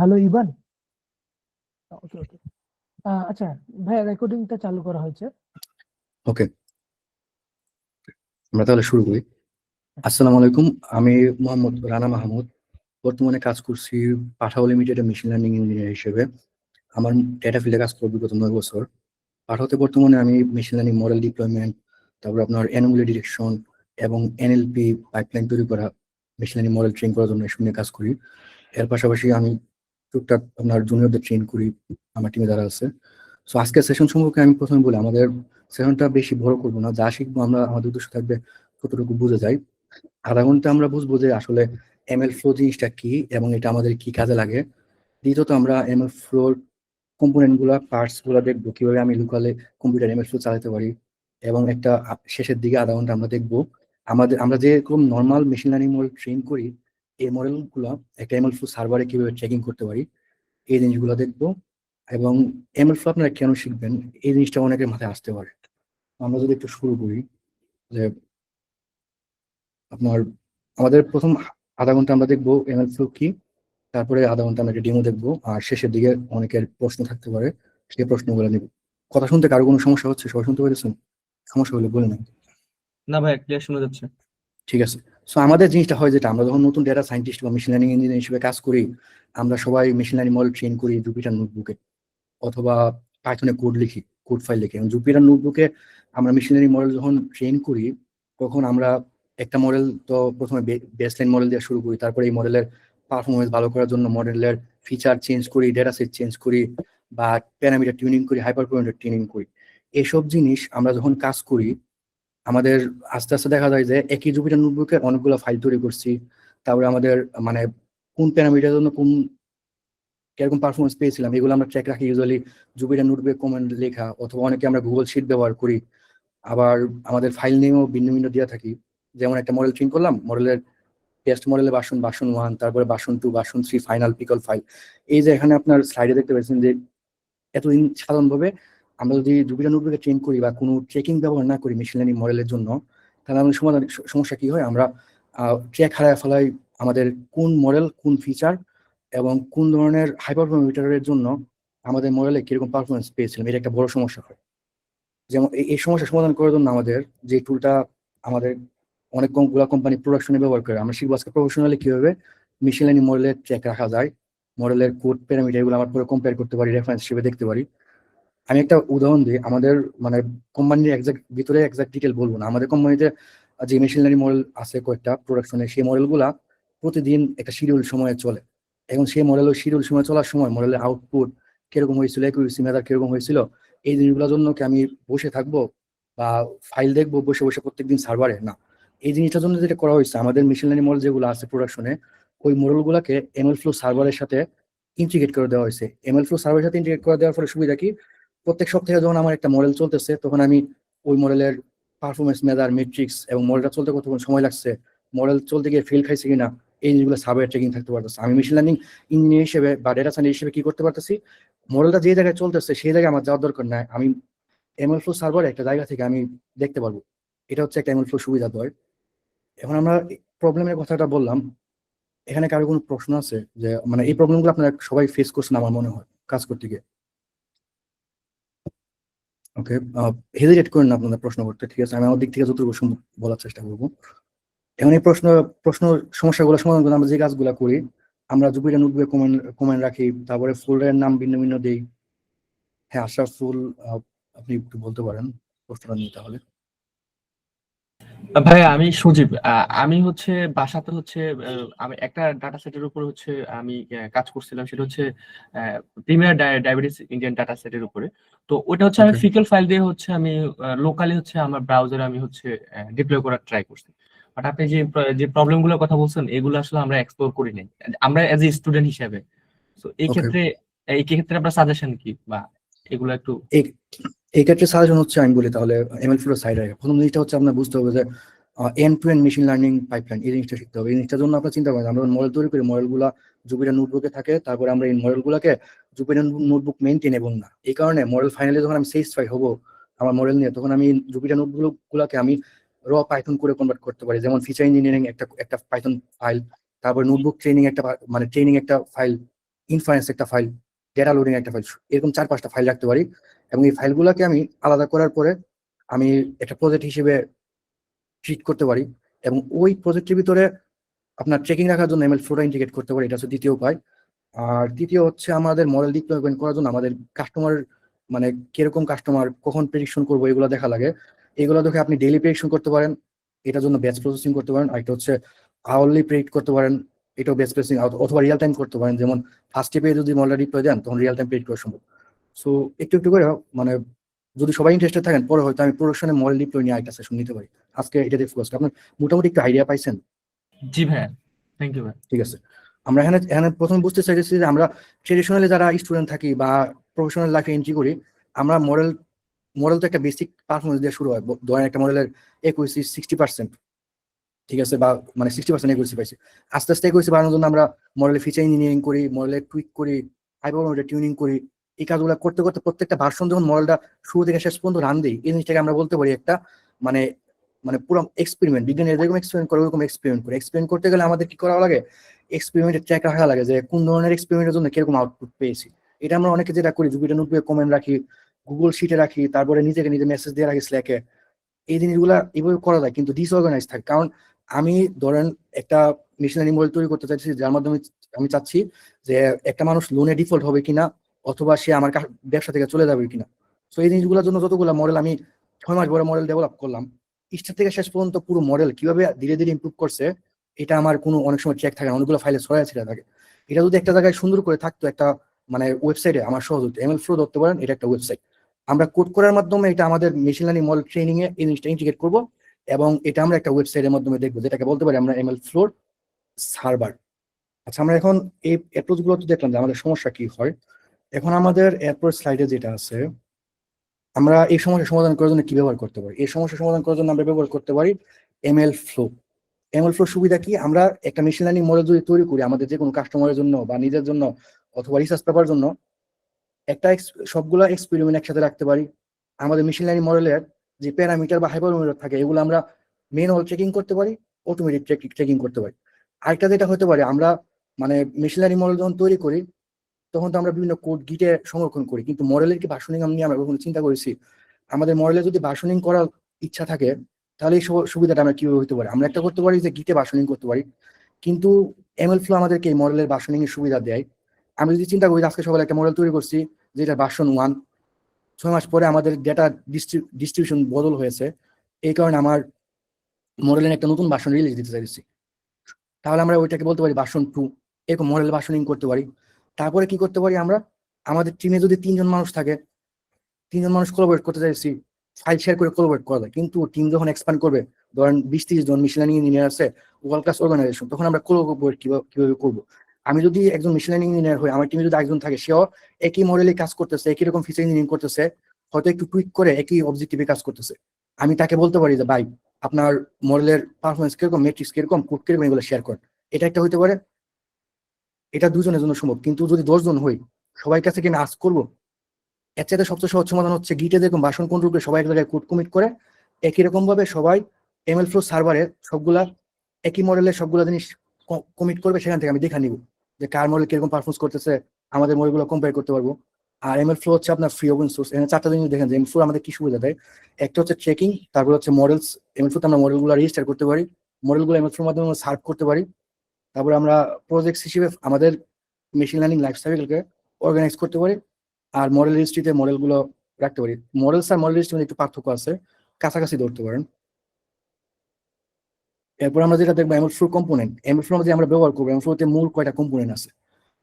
Hello Ivan. ওকে ওকে। আচ্ছা ভাইয়া, রেকর্ডিংটা চালু করা হয়েছে। ওকে, আমরা তাহলে শুরু করি। আসসালামু আলাইকুম। আমি মোহাম্মদ রানা মাহমুদ। বর্তমানে কাজ করছি পাঠাও লিমিটেডে মেশিন লার্নিং ইঞ্জিনিয়ার হিসেবে। আমার ডেটা ফিল্ডে কাজ করবো গত 9 বছর। পাঠাওতে বর্তমানে আমি মেশিন লার্নিং মডেল ডিপ্লয়মেন্ট, তারপর আপনার অ্যানোমালি ডিটেকশন এবং এনএলপি পাইপলাইন তৈরি করা, মেশিন লার্নিং মডেল ট্রেন করার জন্য এসব নিয়ে কাজ করি। এর পাশাপাশি আমি টুকটাক আপনার জুনিয়রদের ট্রেন করি, আমার টিমে যারা আছে। সো আজকের সেশন সম্পর্কে আমি প্রথমে বলি, আমাদের সেশনটা বেশি বড় করবো না, যা শিখবো আমরা আমাদের উদ্দেশ্য থাকবে কতটুকু বুঝে যাই। আধা ঘন্টা আমরা বুঝবো যে আসলে এমএল ফ্লো জিনিসটা কি এবং এটা আমাদের কি কাজে লাগে। দ্বিতীয়ত আমরা এমএল ফ্লোর কম্পোনেন্ট গুলা, পার্টস গুলা দেখবো, কিভাবে আমি লোকালে কম্পিউটার এমএল ফ্লো চালাতে পারি। এবং একটা শেষের দিকে আধা ঘন্টা আমরা দেখবো আমরা যেরকম normal machine learning model train করি, এই মডেল গুলা একটা এমএল ফ্লো সার্ভারে কিভাবে ট্র্যাকিং করতে পারি, এই জিনিসগুলো দেখবো। এবং এমএল ফ্লো আপনারা কেন শিখবেন, এই জিনিসটা অনেকের মাথায় আসতে পারে। আমরা যদি একটু শুরু করি, যে আপনার আমাদের প্রথম আধা ঘন্টা আমরা দেখবো এমএল ফ্লো কি, তারপরে আধা ঘন্টা আমরা একটা ডেমো দেখবো, আর শেষের দিকে অনেকের প্রশ্ন থাকতে পারে, সেই প্রশ্নগুলো নিব। কথা শুনতে কারো কোনো সমস্যা হচ্ছে? সবাই শুনতে পেরেছেন? সমস্যা হলে বলে না। না ভাই, ক্লিয়ার শোনা যাচ্ছে। ঠিক আছে। সো আমাদের জিনিসটা হয় যেটা, আমরা যখন নতুন ডেটা সায়েন্টিস্ট বা মেশিন লার্নিং ইঞ্জিনিয়ার হিসেবে কাজ করি, আমরা সবাই মেশিন লার্নিং মডেল ট্রেন করি জুপিটার নোটবুকে, অথবা পাইথনে কোড লিখি, কোড ফাইল লিখি। এবং জুপিটার নোটবুকে আমরা মেশিন লার্নিং মডেল যখন ট্রেন করি, তখন আমরা একটা মডেল তো প্রথমে বেসলাইন মডেল দিয়ে শুরু করি, তারপরে এই মডেলের পারফরমেন্স ভালো করার জন্য মডেলের ফিচার চেঞ্জ করি, ডেটা সেট চেঞ্জ করি, বা প্যারামিটার টিউনিং করি, হাইপার প্যারামিটার টিউনিং করি। এসব জিনিস আমরা যখন কাজ করি, আমাদের আস্তে আস্তে দেখা যায় যে একই জুপিটার নোটবুকে অনেকগুলো ফাইল তৈরি করছি। তারপরে আমাদের মানে কোন প্যারামিটারের জন্য কোন কিরকম পারফরমেন্স পেয়েছিলাম, এগুলো আমরা ট্র্যাক রাখি ইউজুয়ালি জুপিটার নোটবুকে কমেন্ট লেখা, অথবা অনেকে আমরা গুগল শিট ব্যবহার করি। আবার আমাদের ফাইল নেমও ভিন্ন ভিন্ন দিয়ে থাকি। যেমন একটা মডেল ট্রেন করলাম, মডেলের টেস্ট মডেলের ভার্সন 1, তারপরে version 2, version 3, final pickle file. এই যে এখানে আপনার স্লাইডে দেখতে পাচ্ছেন যে এতদিন সাধারণভাবে আমরা যদি জুপিটার নোটবুকে ট্রেন করি বা কোনো ট্রেকিং ব্যবহার না করি মেশিন লার্নিং মডেলের জন্য, তাহলে আমাদের সমস্যা কি হয়, আমরা ট্র্যাক হারায় ফেলাই আমাদের কোন মডেল, কোন ফিচার এবং কোন ধরনের হাইপার প্যারামিটারের জন্য আমাদের মডেলে কিরকম পারফরমেন্স পেয়েছিলাম। এটা একটা বড় সমস্যা হয়। যেমন এই সমস্যা সমাধান করার জন্য আমাদের যে টুলটা আমাদের অনেকগুলো কোম্পানি প্রোডাকশনে ব্যবহার করে, আমরা শিখবো আজকে প্রফেশনালি কিভাবে মেশিন লার্নিং মডেলের ট্র্যাক রাখা যায়, মডেলের কোড প্যারামিটার এগুলো আমরা পুরো কম্পেয়ার করতে পারি, রেফারেন্স হিসেবে দেখতে পারি। আমি একটা উদাহরণ দিই, আমাদের মানে কোম্পানির এক্সাক্ট ভিতরে এক্সাক্ট ডিটেল বলবো না, আমাদের কোম্পানিতে যে মেশিন লার্নিং মডেল আছে কয়েকটা প্রোডাকশনে, সেই মডেলগুলা প্রতিদিন একটা শিডিউল সময়ে চলে। এখন সেই মডেল ওই শিডিউল সময় চলার সময় মডেলের আউটপুট কিরকম হয়েছিল, অ্যাকুরেসি মেজার কিরকম হয়েছিল, এই জিনিসগুলোর জন্য কি আমি বসে থাকবো বা ফাইল দেখবো বসে বসে প্রত্যেকদিন সার্ভারে? না। এই জিনিসটার জন্য যেটা করা হয়েছে, আমাদের মেশিন লার্নিং মডেল যেগুলো আছে প্রোডাকশনে, ওই মডেলগুলোকে এমএল ফ্লো সার্ভারের সাথে ইন্টিগ্রেট করে দেওয়া হয়েছে। এমএল ফ্লো সার্ভারের সাথে ইন্টিগ্রেট করে দেওয়ার ফলে সুবিধা কি, প্রত্যেক সপ্তাহে যখন আমার একটা মডেল চলতেছে, তখন আমি ওই মডেলের পারফরমেন্স মেজার, মেট্রিক্স এবং মডেলটা চলতে কতক্ষণ সময় লাগছে, মডেল চলতে গিয়ে ফেল খাইছে কিনা, এই জিনিসগুলো সার্ভারে ট্রেকিং থাকতে পারতেছে। আমি মেশিন লার্নিং ইঞ্জিনিয়ার হিসেবে বা ডেটা সায়েন্স হিসেবে কি করতে পারতেছি, মডেলটা যে জায়গায় চলতেছে সেই জায়গায় আমার যাওয়ার দরকার নাই, আমি এমএল ফ্লো সার্ভারে একটা জায়গা থেকে আমি দেখতে পারবো। এটা হচ্ছে একটা এমএল ফ্লো সুবিধা দেয়। এখন আমরা প্রবলেমের কথাটা বললাম, এখানে কারো কোনো প্রশ্ন আছে? যে মানে এই প্রবলেমগুলো আপনারা সবাই ফেস করছেন আমার মনে হয় কাজ করতে গিয়ে। ওকে, হেজিটেট করেন না আপনাদের প্রশ্ন করতে, ঠিক আছে? আমি আমার দিক থেকে যতটুকু সম্ভব বলার চেষ্টা করবো। এখন এই প্রশ্ন সমস্যাগুলো সমাধান করে আমরা যে কাজগুলো করি, আমরা জুপিটার নোটবুকে কমেন্ট রাখি, তারপরে ফোল্ডারের নাম ভিন্ন ভিন্ন দিই। হ্যাঁ আশরাফুল, আপনি একটু বলতে পারেন প্রশ্নটা নিয়ে তাহলে। ভাই আমি সুজীব। আমি হচ্ছে বাসাতে হচ্ছে আমি একটা ডাটা সেটের উপর হচ্ছে আমি কাজ করছিলাম, সেটা হচ্ছে প্রিমিয়ার ডায়াবেটিস ইন্ডিয়ান ডাটা সেটের উপরে। তো ওটা হচ্ছে আমি ওকে ফিকেল ফাইল দিয়ে হচ্ছে আমি লোকালি হচ্ছে আমার ব্রাউজারে আমি হচ্ছে ডিপ্লয় করার ট্রাই করছি। বাট আপনি যে প্রবলেম গুলোর কথা বলছেন, এগুলো আসলে আমরা এক্সপ্লোর করি নাই আমরা এজ এ স্টুডেন্ট হিসেবে। তো ওকে এই ক্ষেত্রে আপনার সাজেশন কি, বা এগুলো একটু। এই এই ক্ষেত্রে সাজেশন হচ্ছে, আমি বলি তাহলে এমএল ফ্লো সাইড রাখা। প্রথম জিনিসটা হচ্ছে আপনার বুঝতে হবে যে end to end machine learning pipeline, এই জিনিসটা শিখতে হবে। এই জিনিসটার জন্য আপনার চিন্তা করেন, আমরা মডেল তৈরি করি, মডেলগুলা জুপিটার নোটবুকে থাকে, তারপরে আমরা এই মডেলগুলোকে জুপিটার নোটবুক মেইনটেনেবল না, এই কারণে মডেল ফাইনালি যখন আমি স্যাটিসফাই হবো আমার মডেল নিয়ে, তখন আমি জুপিটার নোটবুকগুলোকে আমি র পাইথন করে কনভার্ট করতে পারি। যেমন ফিচার ইঞ্জিনিয়ারিং একটা পাইথন ফাইল, তারপরে নোটবুক ট্রেনিং একটা মানে ট্রেনিং একটা ফাইল, ইনফারেন্স একটা ফাইল, ডেটা লোডিং একটা ফাইল, এরকম 4-5টা ফাইল রাখতে পারি। এবং এই ফাইলগুলোকে আমি আলাদা করার পরে আমি একটা প্রজেক্ট হিসেবে ট্রিট করতে পারি, এবং ওই প্রজেক্টের ভিতরে আপনার ট্রেকিং রাখার জন্য এমএল ফ্লোটা ইন্টিগ্রেট করতে পারি। এটা হচ্ছে দ্বিতীয় উপায়। আর তৃতীয় হচ্ছে আমাদের মডেল ডিপ্লয়মেন্ট করার জন্য আমাদের কাস্টমার, মানে কিরকম কাস্টমার, কখন প্রেডিকশন করবো, এগুলো দেখা লাগে। এগুলো দেখে আপনি ডেইলি প্রেডিকশন করতে পারেন, এটার জন্য ব্যাচ প্রসেসিং করতে পারেন। আর একটা হচ্ছে আওয়ারলি প্রেডিক্ট করতে পারেন, এটাও ব্যাচ প্রসেসিং, অথবা রিয়েল টাইম করতে পারেন। যেমন ফার্স্ট স্টেপে যদি মডেল ডিপ্লয় দেন তখন রিয়েল টাইম প্রেডিক্ট করা সম্ভব। সো একটু একটু করে, মানে যদি সবাই ইন্টারেস্টেড থাকেন, পরে হয়তো আমি প্রোডাকশনে মডেল ডিপ্লয় নিয়ে একটা সেশন নিতে পারি। আজকে এটাতে ফোকাস, আপনার মোটামুটি একটু আইডিয়া পাইছেন? জি ভাইয়া, থ্যাংক ইউ ভাই। ঠিক আছে, আমরা এখানে এখানে প্রথমে বুঝতে চাইছি যে আমরা ট্রেডিশনালি যারা স্টুডেন্ট থাকি বা প্রফেশনাল লাইফে এন্ট্রি করি, আমরা মডেল তো একটা বেসিক পারফরমেন্স দিয়ে শুরু হয়। ধরেন একটা মডেলের একুরেসি 60%, ঠিক আছে, বা মানে 60% একুরেসি পাইছি। আস্তে আস্তে একুরেসি বাড়ানোর জন্য আমরা মডেলের ফিচার ইঞ্জিনিয়ারিং করি, মডেলের টুইক করি, হাইপারমোডেল টিউনিং করি। এই কাজগুলো করতে করতে প্রত্যেকটা ভার্সন যখন মডেলটা শুরু থেকে শেষ পর্যন্ত রান দিই, এই জিনিসটাকে আমরা বলতে পারি একটা মানে মানে পুরো এক্সপেরিমেন্ট। বিজ্ঞানী যেরকম এক্সপেরিমেন্ট করে ওরকম এক্সপেরিমেন্ট করে। এক্সপেরিমেন্ট করতে গেলে আমাদের কি করা লাগে, এক্সপেরিমেন্টের ট্র্যাক রাখা লাগে যে কোন ধরনের এক্সপেরিমেন্টের জন্য কিরকম আউটপুট পেয়েছি। এটা আমরা অনেকে যেটা করি, জুপিটার নোটবুকে কমেন্ট রাখি, গুগল শিটে রাখি, তারপরে নিজেকে নিজে মেসেজ দিয়ে রাখি স্ল্যাকে। এই জিনিসগুলা এইভাবে করা যায়, কিন্তু ডিসঅর্গানাইজ থাকে। কারণ আমি ধরেন একটা মেশিন লার্নিং মডেল তৈরি করতে চাইছি, যার মাধ্যমে আমি চাচ্ছি যে একটা মানুষ লোনে ডিফল্ট হবে কিনা, অথবা সে আমার ব্যবসা থেকে চলে যাবে কিনা। তো এই জিনিসগুলোর জন্য যতগুলো মডেল আমি 6 মাস পরে মডেল ডেভেলপ করলাম, স্টার্ট থেকে শেষ পর্যন্ত পুরো মডেল কিভাবে ধীরে ধীরে ইমপ্রুভ করছে, এটা আমার কোনো অনেক সময় ট্র্যাক থাকে না, অনেকগুলো ফাইলে ছড়ায় ছিটা থাকে। এটা যদি একটা জায়গায় সুন্দর করে থাকতো, একটা মানে ওয়েবসাইটে, আমার সহজ হতো। এমএল ফ্লো ধরতে পারেন, এটা একটা ওয়েবসাইট। আমরা কোড করার মাধ্যমে এটা আমাদের মেশিন লার্নিং মডেল ট্রেনিং এ এই জিনিসটা ইন্টিগ্রেট করবো, এবং এটা আমরা একটা ওয়েবসাইটের মাধ্যমে দেখবো, যেটাকে বলতে পারি আমরা এমএল ফ্লোর সার্ভার। আচ্ছা, আমরা এখন এই অ্যাপ্রোচ গুলো তো দেখলাম যে আমাদের সমস্যা কি হয়। এখন আমাদের অ্যাপ্রোচ স্লাইডে যেটা আছে, আমরা এই সমস্যা সমাধান করার জন্য কি ব্যবহার করতে পারি? এই সমস্যা সমাধান করার জন্য আমরা ব্যবহার করতে পারি এমএল ফ্লো। এমএল ফ্লো সুবিধা কি, আমরা একটা মেশিন লার্নিং মডেল যদি তৈরি করি আমাদের যে কোনো কাস্টমারের জন্য বা নিজের জন্য অথবা রিসার্চ পেপার জন্য, একটা সবগুলা এক্সপেরিমেন্ট একসাথে রাখতে পারি। আমাদের মেশিন লার্নিং মডেলের যে প্যারামিটার বা হাইপারমিটার থাকে, এগুলো আমরা ম্যানুয়াল চেকিং করতে পারি, অটোমেটিক চেকিং করতে পারি। আরেকটা যেটা হতে পারে, আমরা মানে মেশিন লার্নিং মডেল যখন তৈরি করি তখন তো আমরা বিভিন্ন কোড গিটে সংরক্ষণ করি, কিন্তু মডেলের কি ভার্সনিং নিয়ে আমরা কখনো চিন্তা করেছি? আমাদের মডেলে যদি ভার্সনিং করার ইচ্ছা থাকে, তাহলে এই সুবিধাটা আমরা কিভাবে হতে পারে? আমরা একটা করতে পারি যে গিটে ভার্সনিং করতে পারি, কিন্তু এমএল ফ্লো আমাদেরকে এই মডেলের ভার্সনিং এর সুবিধা দেয়। আমি যদি চিন্তা করি আজকে সকালে একটা মডেল তৈরি করছি যেটা ভার্সন 1, 6 মাস পরে আমাদের ডেটা ডিস্ট্রিবিউশন বদল হয়েছে, এই কারণে আমার মডেলের একটা নতুন ভার্সন রিলিজ দিতে চাইছি, তাহলে আমরা ওইটাকে বলতে পারি ভার্সন 2। এরকম মডেল ভার্সনিং করতে পারি। তারপরে কি করতে পারি, আমরা আমাদের টিমে যদি 3 জন মানুষ থাকে, 3 জন মানুষ কোলাবরেট করতে চাইছি, ফাইল শেয়ার করে কোলাবরেট করা যায়। কিন্তু টিম যখন এক্সপ্যান্ড করবে, ধরেন 20-30 জন মেশিন লার্নিং ইঞ্জিনিয়ার আছে, ওয়ার্ল্ড ক্লাস অর্গানাইজেশন, তখন আমরা কোলাবরেট কিভাবে করবো? আমি যদি একজন মেশিন লার্নিং ইঞ্জিনিয়ার হই, আমার টিমে যদি একজন থাকে, সেও একই মডেলে কাজ করতেছে, একই রকম ফিচার ইঞ্জিনিয়ারিং করতেছে, হয়তো একটু টুইক করে একই অবজেক্টিভে কাজ করতেছে, আমি তাকে বলতে পারি যে ভাই, আপনার মডেলের পারফরমেন্স কিরকম, মেট্রিক্স কিরকম, কোড কিরকম, এগুলো শেয়ার করেন। এটা একটা হইতে পারে, এটা 2 জনের জন্য সম্ভব। কিন্তু যদি 10 জন হই, সবাই কাছে কি আমি আস্ক করবো? এর চাইতে সবচেয়ে সহজ সমাধান হচ্ছে গিটে দেখুন ভার্সন কন্ট্রোল করে সবাই এক জায়গায় কোড কমিট করে, একই রকম ভাবে সবাই এমএল ফ্লো সার্ভারে সবগুলা একই মডেলের সবগুলা জিনিস কমিট করবে। সেখান থেকে আমি দেখে নিব যে কার মডেল কিরকম পারফরমেন্স করতেছে, আমাদের মডেলগুলো কম্পেয়ার করতে পারবো। আর এমএল ফ্লো হচ্ছে আপনার ফ্রি ওপেন সোর্স। এখানে 4টা জিনিস দেখেন যে এমএল ফ্লো আমাদের কি সুবিধা দেয়। একটা হচ্ছে ট্রেকিং, তারপর হচ্ছে মডেলস। এমএল ফ্লোতে আমরা মডেলগুলো রেজিস্টার করতে পারি, মডেলগুলো এমএল ফ্লোর মাধ্যমে সার্ভ করতে পারি। তারপরে আমরা প্রজেক্ট হিসেবে আমাদের মেশিন লার্নিং লাইফ সাইকেলকে অর্গানাইজ করতে পারি, আর মডেল রেজিস্ট্রিতে মডেলগুলো রাখতে পারি। মডেলস আর মডেল রেজিস্ট্রি একটু পার্থক্য আছে, কাছাকাছি ধরতে পারেন। এরপর আমরা যেটা দেখবো ML flow component. ML flow যে আমরা ব্যবহার করবো, এমএল ফ্লোতে মূল কয়টা কম্পোনেন্ট আছে?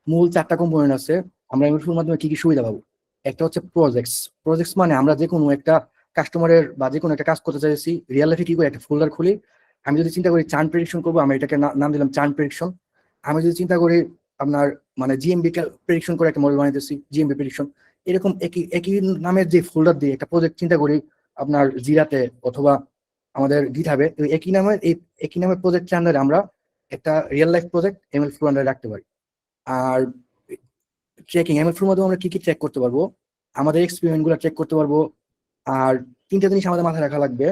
মূল 4টা কম্পোনেন্ট আছে। আমরা এমএল ফ্লোর মাধ্যমে কি কি সুবিধা পাবো? একটা হচ্ছে প্রজেক্টস। প্রজেক্টস মানে আমরা যে কোনো একটা কাস্টমারের বা যে কোনো একটা কাজ করতে চাইছি, রিয়েল লাইফে কি করে একটা ফোল্ডার খুলি। আমি যদি চিন্তা করি চার্ন প্রেডিকশন করবো, আমি এটাকে নাম দিলাম চার্ন প্রেডিকশন। আমি যদি চিন্তা করি আপনার মানে জিএমবি প্রেডিকশন করে একটা মডেল বানাইতেছি, জিএমবি প্রেডিকশন, এরকম একই একই নামের যে ফোল্ডার দিয়ে একটা প্রজেক্ট চিন্তা করি আপনার জিরাতে অথবা আমাদের গিটহাবে, একই নামের প্রজেক্টের আন্ডারে আমরা একটা real life project ML flow আন্ডারে রাখতে পারি। আর ট্র্যাকিং, এমএল ফ্লোর মাধ্যমে আমরা কি কি ট্র্যাক করতে পারবো? আমাদের এক্সপেরিমেন্ট গুলো ট্র্যাক করতে পারবো। আর 3টা জিনিস আমাদের মাথায় রাখা লাগবে,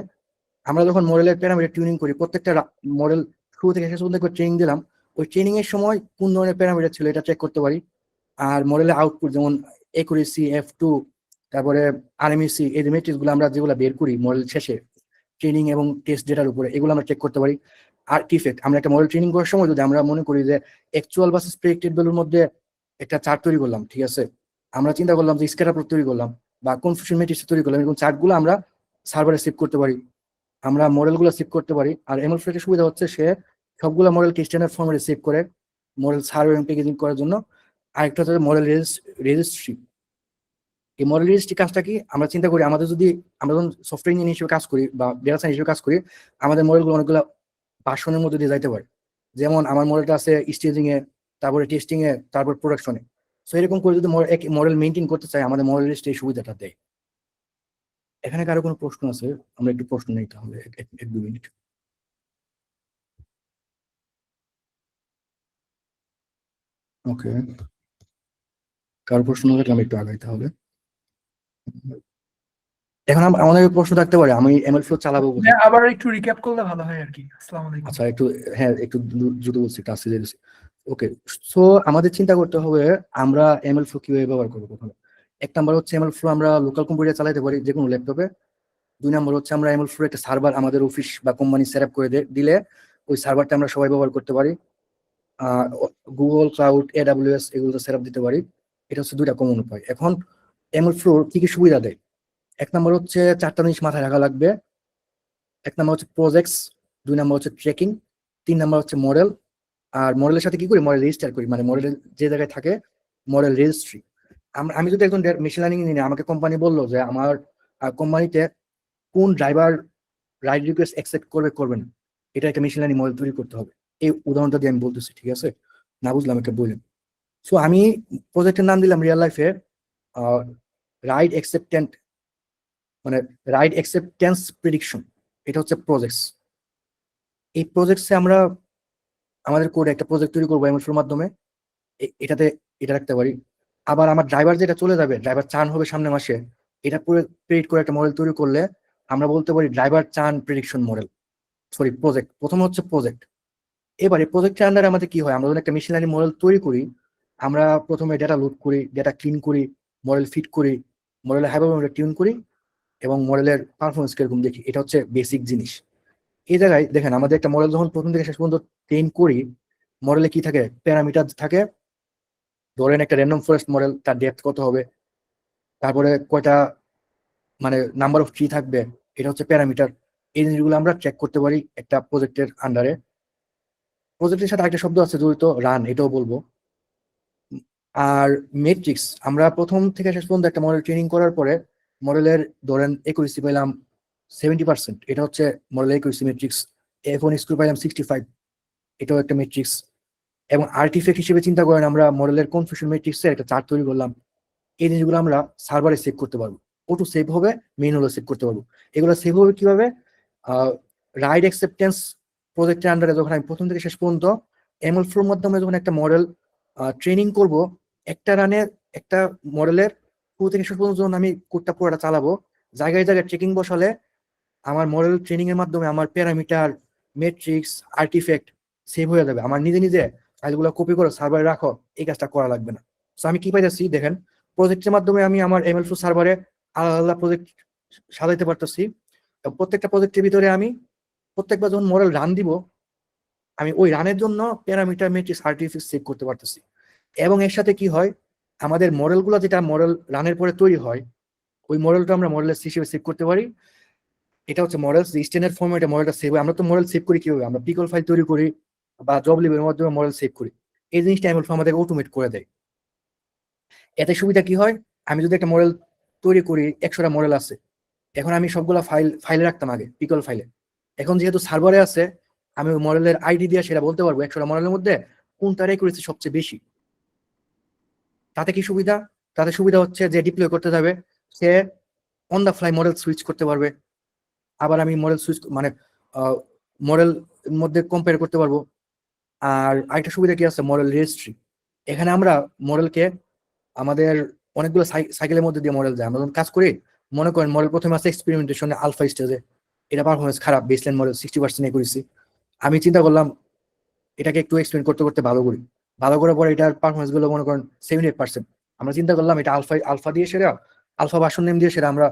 আমরা যখন মডেলের প্যারামিটার টিউনিং করি, প্রত্যেকটা মডেল শুরু থেকে শেষ পর্যন্ত ট্রেনিং দিলাম, ওই ট্রেনিং এর সময় কোন ধরনের প্যারামিটার ছিল এটা চেক করতে পারি। আর মডেলের আউটপুট যেমন একুরেসি, F2, তারপরে আরএমএসি, এই মেট্রিক্স গুলো আমরা যেগুলো বের করি মডেল শেষে ট্রেনিং এবং টেস্ট ডেটার উপরে, এগুলো আমরা চেক করতে পারি। আর্টিফেক্ট, আমরা একটা মডেল ট্রেনিং করার সময় যদি আমরা মনে করি যে অ্যাকচুয়াল ভার্সেস প্রেডিক্টেড ভ্যালুর মধ্যে একটা চার্ট তৈরি করলাম, ঠিক আছে, আমরা চিন্তা করলাম যে স্ক্যাটার প্লট তৈরি করলাম বা কনফিউশন ম্যাট্রিক্স তৈরি করলাম, এরকম চার্টগুলো আমরা সার্ভারে সেভ করতে পারি, আমরা মডেলগুলো সেভ করতে পারি। আর এমএল ফ্লোটের সুবিধা হচ্ছে সে সবগুলো মডেলকে স্ট্যান্ডার্ড ফরম্যাটে সেভ করে মডেল সার্ভ এবং প্যাকেজিং করার জন্য। আরেকটা হচ্ছে মডেল রেজিস্ট্রি। এই মডেল রেজিস্ট্রি কাজটা কি, আমরা চিন্তা করি আমাদের যদি আমরা যখন সফটওয়্যার ইঞ্জিনিয়ার হিসেবে কাজ করি বা ডেটা সায়েন্স হিসেবে কাজ করি, আমাদের মডেলগুলো অনেকগুলো ভার্সনের মধ্যে দিয়ে যাইতে পারে। যেমন আমার মডেলটা আছে স্টেজিং এ, তারপরে টেস্টিং এ, তারপর প্রোডাকশনে। সো এরকম করে যদি মডেল মেনটেন করতে চাই, আমাদের মডেল রেজিস্ট্রি এই সুবিধাটা দেয়। এখানে কারো কোনো প্রশ্ন আছে? আমরা একটু প্রশ্ন নিই তাহলে, এক দু মিনিট। ওকে, কারো প্রশ্ন থাকলে আমি একটু আগাইতে হবে। এখন আমাদের প্রশ্ন থাকতে পারে আমি এমএল ফ্লো চালাবো কোথায়? হ্যাঁ, আবার একটু রিক্যাপ করলে ভালো হয় আর কি। আসসালামু আলাইকুম। আচ্ছা, একটু হ্যাঁ একটু দ্রুত বলছি, একটু আস্তে দিয়েছি। ওকে, সো আমাদের চিন্তা করতে হবে আমরা এমএল ফ্লো কিভাবে ব্যবহার করবো। প্রথমে এক নাম্বার হচ্ছে এমএল ফ্লো আমরা লোকাল কম্পিউটারে চালাতে পারি, যে কোনো ল্যাপটপে। দুই নম্বর হচ্ছে আমরা এমএল ফ্লো একটা সার্ভার আমাদের অফিস বা কোম্পানি সেট আপ করে দিলে ওই সার্ভারটা আমরা সবাই ব্যবহার করতে পারি। গুগল ক্লাউড, AWS এগুলো সেট আপ দিতে পারি। এটা হচ্ছে দুইটা কমন উপায়। এখন এমএল ফ্লো কি কি সুবিধা দেয়? এক নম্বর হচ্ছে চারটা জিনিস মাথায় রাখা লাগবে। এক নম্বর হচ্ছে প্রজেক্টস, দুই নম্বর হচ্ছে ট্রেকিং, তিন নম্বর হচ্ছে মডেল। আর মডেলের সাথে কি করি, মডেল রেজিস্টার করি, মানে মডেল যে জায়গায় থাকে মডেল রেজিস্ট্রি। আমি যদি একজন মেশিন লার্নিং ইঞ্জিনিয়ার, আমাকে কোম্পানি বললো যে আমার কোম্পানিতে কোন ড্রাইভার রাইড রিকোয়েস্ট অ্যাকসেপ্ট করবে করবে না, এটা একটা মেশিন লার্নিং মডেল তৈরি করতে হবে। এই উদাহরণটা দিয়ে আমি বলতেছি, ঠিক আছে? না বুঝলাম একটা বললেন। সো আমি প্রজেক্টের নাম দিলাম রিয়েল লাইফে রাইড অ্যাকসেপ্টেন্ট, মানে রাইড অ্যাকসেপ্টেন্স প্রেডিকশন। এটা হচ্ছে প্রজেক্টস। এই প্রজেক্টসে আমরা আমাদের কোড একটা প্রজেক্ট তৈরি করবো এমএলফ্লোর মাধ্যমে, এটাতে এটা রাখতে পারি। আবার আমার ড্রাইভার যেটা চলে যাবে, ড্রাইভার চান হবে সামনের মাসে, এটা পুরো প্রেডিক্ট করে একটা মডেল তৈরি করলে আমরা বলতে পারি ড্রাইভার চান প্রেডিকশন মডেল, সরি প্রজেক্ট। প্রথম হচ্ছে প্রজেক্ট। এবারে প্রজেক্টের আন্ডারে আমাদের কি হয়, আমরা যখন একটা মেশিন লার্নিং মডেল তৈরি করি, আমরা প্রথমে ডেটা লোড করি, ডেটা ক্লিন করি, মডেল ফিট করি, মডেলের হাইপারপারফরম্যান্স টিউন করি এবং মডেলের পারফরমেন্স কিরকম দেখি। এটা হচ্ছে বেসিক জিনিস। এই জায়গায় দেখেন আমাদের একটা মডেল যখন প্রথম থেকে শেষ পর্যন্ত ট্রেন করি, মডেলে কি থাকে, প্যারামিটার থাকে। ধরেন একটা র্যান্ডম ফরেস্ট মডেল, তার ডেপথ কত হবে, তারপরে কয়টা মানে নাম্বার অফ ট্রি থাকবে, এটা হচ্ছে প্যারামিটার। এই জিনিসগুলো আমরা চেক করতে পারি একটা প্রজেক্টের আন্ডারে। প্রজেক্টের সাথে একটা শব্দ আছে জড়িত, রান, এটাও বলবো। আর মেট্রিক্স, আমরা প্রথম থেকে শেষ পর্যন্ত একটা মডেল ট্রেনিং করার পরে মডেলের ধরেন একুরেসি পেলাম 70%, এটা হচ্ছে মডেলের একুরেসি মেট্রিক্স। F1 স্কোর পাইলাম 65, এটাও একটা মেট্রিক্স। এবং আর্টিফ্যাক্ট হিসেবে চিন্তা করেন আমরা মডেলের কনফিউশন মেট্রিক্সের একটা চার্ট তৈরি করলাম। এই জিনিসগুলো আমরা সার্ভারে সেভ করতে পারবো, অটো সেভ হবে, মেনুয়ালে সেভ করতে পারবো। এগুলো সেভ হবে কিভাবে, রাইড অ্যাকসেপ্টেন্স প্রজেক্টের আন্ডারে যখন আমি প্রথম থেকে শেষ পর্যন্ত এমএল ফ্লোর মাধ্যমে যখন একটা মডেল ট্রেনিং করব, একটা রানে একটা মডেলের শুরু থেকে শেষ পর্যন্ত যখন আমি কোডটা পুরোটা চালাবো, জায়গায় জায়গায় ট্রেকিং বসালে আমার মডেল ট্রেনিং এর মাধ্যমে আমার প্যারামিটার, মেট্রিক্স, আর্টিফ্যাক্ট সেভ হয়ে যাবে। আমার নিজে নিজে ফাইলগুলো কপি করে সার্ভারে রাখো, এই কাজটা করা লাগবে না। সো আমি কি পাইতেছি দেখেন, প্রজেক্টের মাধ্যমে আমি আমার এমএল ফ্লো সার্ভারে আলাদা আলাদা প্রজেক্ট সাজাইতে পারতেছি। প্রত্যেকটা প্রজেক্টের ভিতরে আমি প্রত্যেকবার যখন মডেল রান দিব, আমি ওই রানের জন্য প্যারামিটার, মেট্রিক্স, আর্টিফ্যাক্ট সেভ করতে পারতেছি। এবং এর সাথে কি হয়, আমাদের মডেলগুলো যেটা মডেল রানের পরে তৈরি হয়, ওই মডেলটা আমরা মডেলের হিসেবে সেভ করতে পারি। এটা হচ্ছে মডেল স্ট্যান্ডার্ড ফরম্যাটে মডেলটা সেভ হয়। আমরা তো মডেল সেভ করি কিভাবে, আমরা পিকল ফাইল তৈরি করি বা জব লিভের মাধ্যমে মডেল সেভ করি। এই জিনিসটা এমএল আমাদের অটোমেট করে দেয়। এতে সুবিধা কি হয়, আমি যদি একটা মডেল তৈরি করি, 100টা মডেল আছে, এখন আমি সবগুলা ফাইলে রাখতাম আগে পিকল ফাইলে। এখন যেহেতু সার্ভারে আছে, আমি ওই মডেলের আইডি দিয়ে সেটা বলতে পারবো 100টা মডেলের মধ্যে কোনটার অ্যাকুরেসি সবচেয়ে বেশি। তাতে কি সুবিধা, তাতে সুবিধা হচ্ছে যে ডিপ্লয় করতে যাবে সে on the fly model switch করতে পারবে। আবার আমি মডেল সুইচ মানে মডেল মধ্যে কম্পেয়ার করতে পারবো। আর আরেকটা সুবিধা কি আছে, মডেল রেজিস্ট্রি। এখানে আমরা মডেলকে আমাদের অনেকগুলো সাইকেলের মধ্যে দিয়ে মডেল যায়। আমরা যখন কাজ করি, মনে করেন মডেল প্রথমে আছে এক্সপেরিমেন্টেশনে আলফা স্টেজে, এটা পারফরমেন্স খারাপ, বেসলাইন মডেল 60% করেছি। আমি চিন্তা করলাম এটাকে একটু এক্সপ্লেন করতে করতে ভালো করি, ভালো করে পরে এটার পারফরমেন্স গুলো মনে করেন 78%। আমরা চিন্তা করলাম এটা আলফা দিয়ে সেরা, আলফা ভার্সন নেম দিয়ে সেটা আমরা